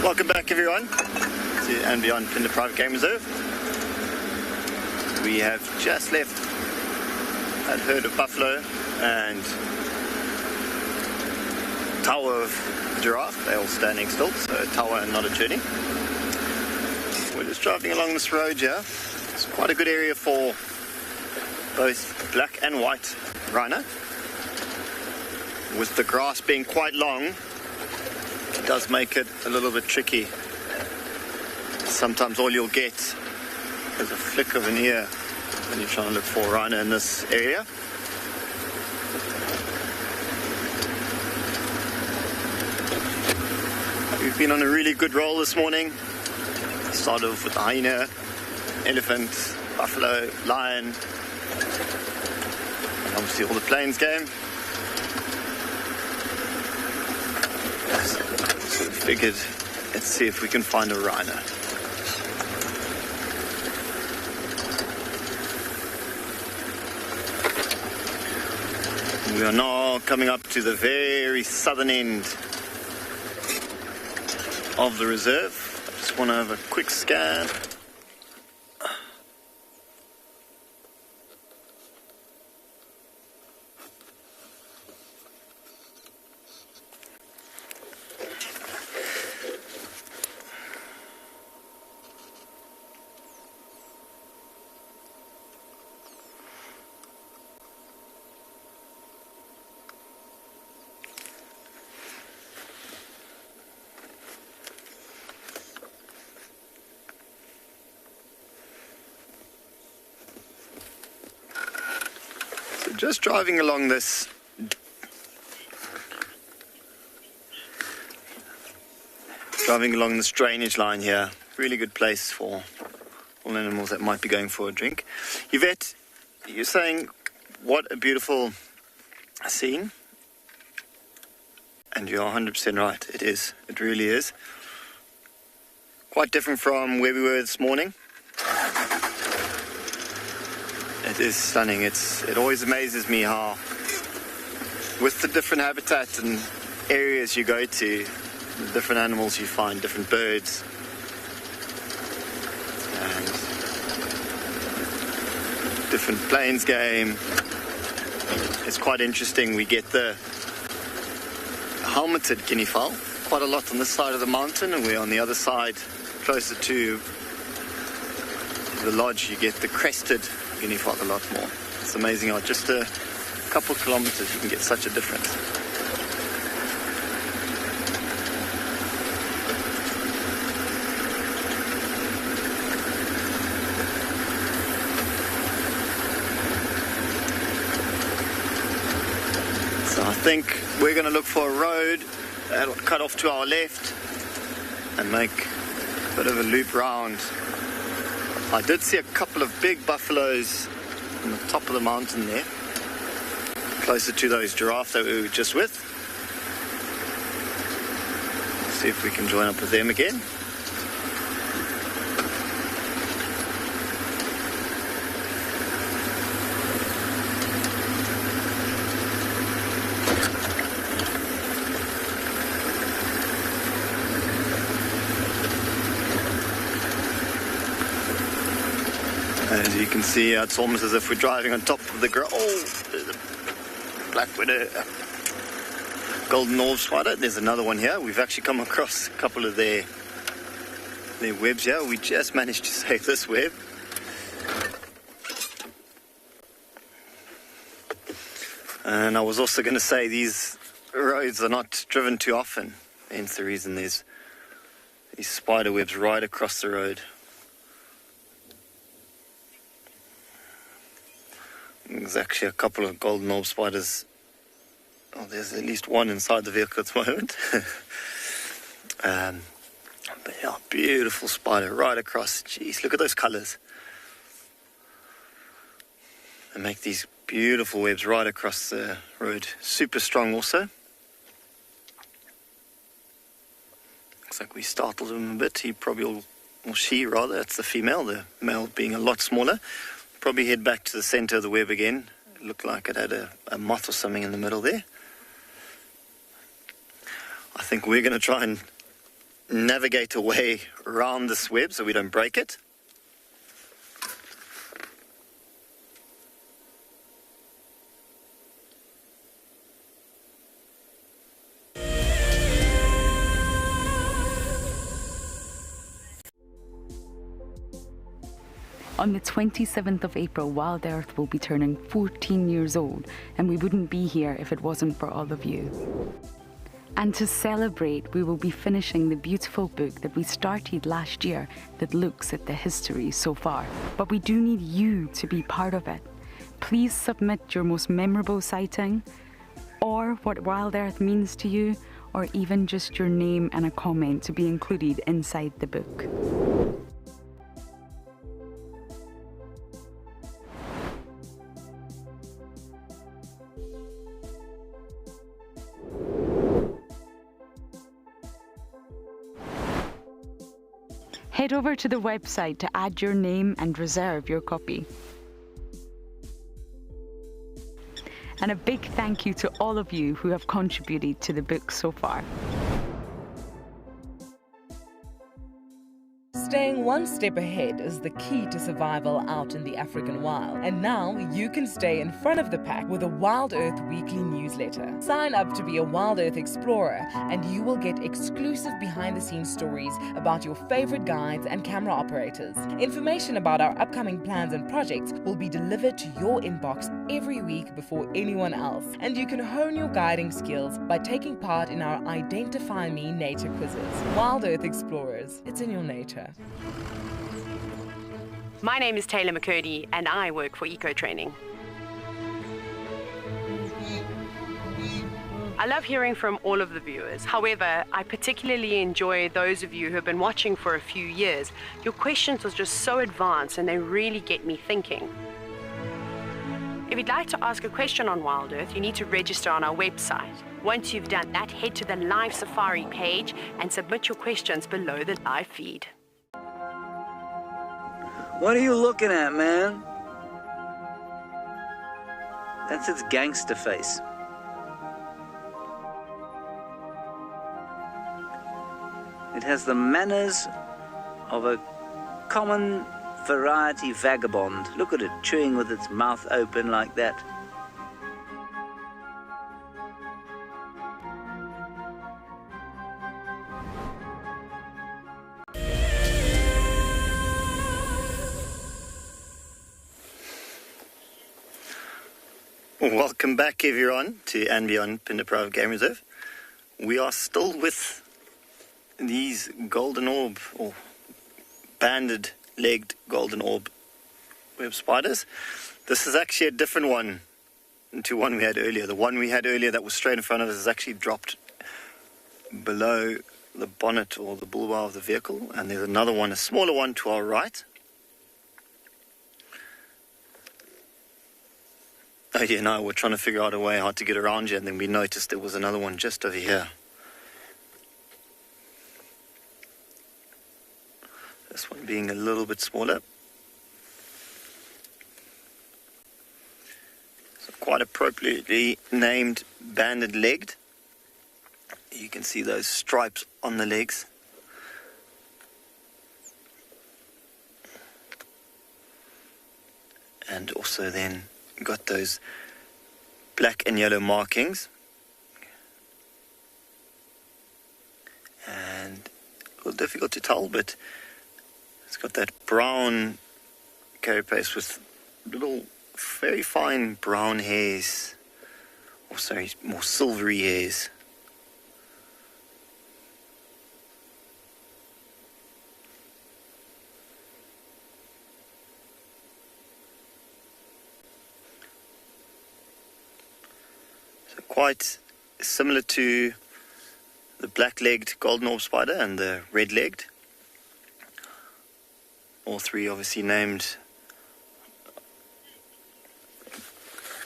Welcome back, everyone, to and beyond Pinder Private Game Reserve. We have just left that herd of buffalo and tower of giraffe. They're all standing still, so a tower and not a journey. We're just driving along this road here. It's quite a good area for both black and white rhino. With the grass being quite long, it does make it a little bit tricky. Sometimes all you'll get is a flick of an ear when you're trying to look for rhino in this area. We've been on a really good roll this morning. Started off with the hyena, elephant, buffalo, lion, and obviously all the plains game. So we figured, let's see if we can find a rhino. We are now coming up to the very southern end of the reserve. I just want to have a quick scan. Just driving along this drainage line here. Really good place for all animals that might be going for a drink. Yvette, you're saying what a beautiful scene, and you're 100% right. It is. It really is. Quite different from where we were this morning. It is stunning. It always amazes me how, with the different habitat and areas you go to, the different animals you find, different birds, and different plains game. It's quite interesting. We get the helmeted guinea fowl quite a lot on this side of the mountain, and we're on the other side, closer to the lodge. You get the crested guinea fowl a lot more. It's amazing how just a couple kilometers you can get such a difference. So I think we're going to look for a road that'll cut off to our left and make a bit of a loop round. I did see a couple of big buffaloes on the top of the mountain there, closer to those giraffe that we were just with. Let's see if we can join up with them again. As you can see, it's almost as if we're driving on top of the there's a black widow, golden orb spider. There's another one here. We've actually come across a couple of their webs here. We just managed to save this web. And I was also going to say, these roads are not driven too often. Hence the reason there's these spider webs right across the road. There's actually a couple of golden orb spiders. Oh, there's at least one inside the vehicle at the moment. But yeah, beautiful spider right across. Jeez, look at those colours. They make these beautiful webs right across the road. Super strong also. Looks like we startled him a bit. He probably will, or she rather, that's the female, the male being a lot smaller. Probably head back to the centre of the web again. It looked like it had a moth or something in the middle there. I think we're going to try and navigate a way around this web so we don't break it. On the 27th of April, Wild Earth will be turning 14 years old, and we wouldn't be here if it wasn't for all of you. And to celebrate, we will be finishing the beautiful book that we started last year that looks at the history so far. But we do need you to be part of it. Please submit your most memorable sighting, or what Wild Earth means to you, or even just your name and a comment to be included inside the book. Head over to the website to add your name and reserve your copy. And a big thank you to all of you who have contributed to the book so far. Staying one step ahead is the key to survival out in the African wild. And now you can stay in front of the pack with a Wild Earth weekly newsletter. Sign up to be a Wild Earth explorer and you will get exclusive behind-the-scenes stories about your favorite guides and camera operators. Information about our upcoming plans and projects will be delivered to your inbox every week before anyone else. And you can hone your guiding skills by taking part in our Identify Me nature quizzes. Wild Earth Explorers, it's in your nature. My name is Taylor McCurdy and I work for Eco Training. I love hearing from all of the viewers. However, I particularly enjoy those of you who have been watching for a few years. Your questions are just so advanced and they really get me thinking. If you'd like to ask a question on Wild Earth, you need to register on our website. Once you've done that, head to the live safari page and submit your questions below the live feed. What are you looking at, man? That's its gangster face. It has the manners of a common variety vagabond. Look at it, chewing with its mouth open like that. Welcome back everyone to and beyond Pinder Private Game Reserve. We are still with these golden orb or banded-legged golden orb web spiders. This is actually a different one to one we had earlier. The one we had earlier that was straight in front of us is actually dropped below the bonnet or the bull bar of the vehicle, and there's another one, a smaller one to our right. Odie and I were trying to figure out a way how to get around here, and then we noticed there was another one just over here. This one being a little bit smaller. So quite appropriately named banded-legged. You can see those stripes on the legs. And also then got those black and yellow markings. And a little difficult to tell, but it's got that brown carapace with little very fine brown hairs or sorry, more silvery hairs. So quite similar to the black-legged golden orb spider and the red-legged. All three obviously named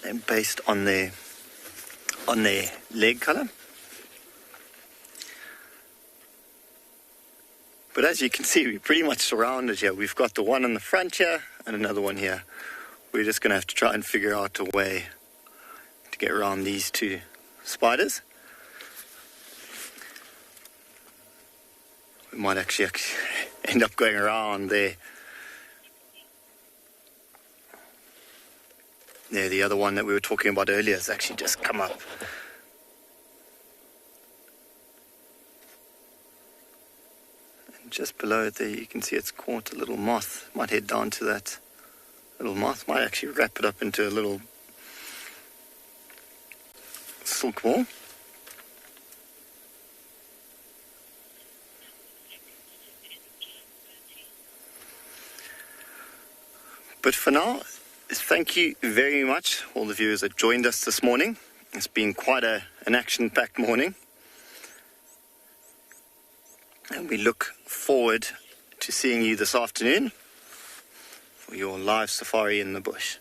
and based on their leg color. But as you can see, we're pretty much surrounded here. We've got the one in the front here and another one here. We're just going to have to try and figure out a way to get around these two spiders. We might actually end up going around there. There, the other one that we were talking about earlier has actually just come up. And just below it there, you can see it's caught a little moth. Might head down to that little moth. Might actually wrap it up into a little silk ball. But for now, thank you very much, all the viewers that joined us this morning. It's been quite an action-packed morning. And we look forward to seeing you this afternoon for your live safari in the bush.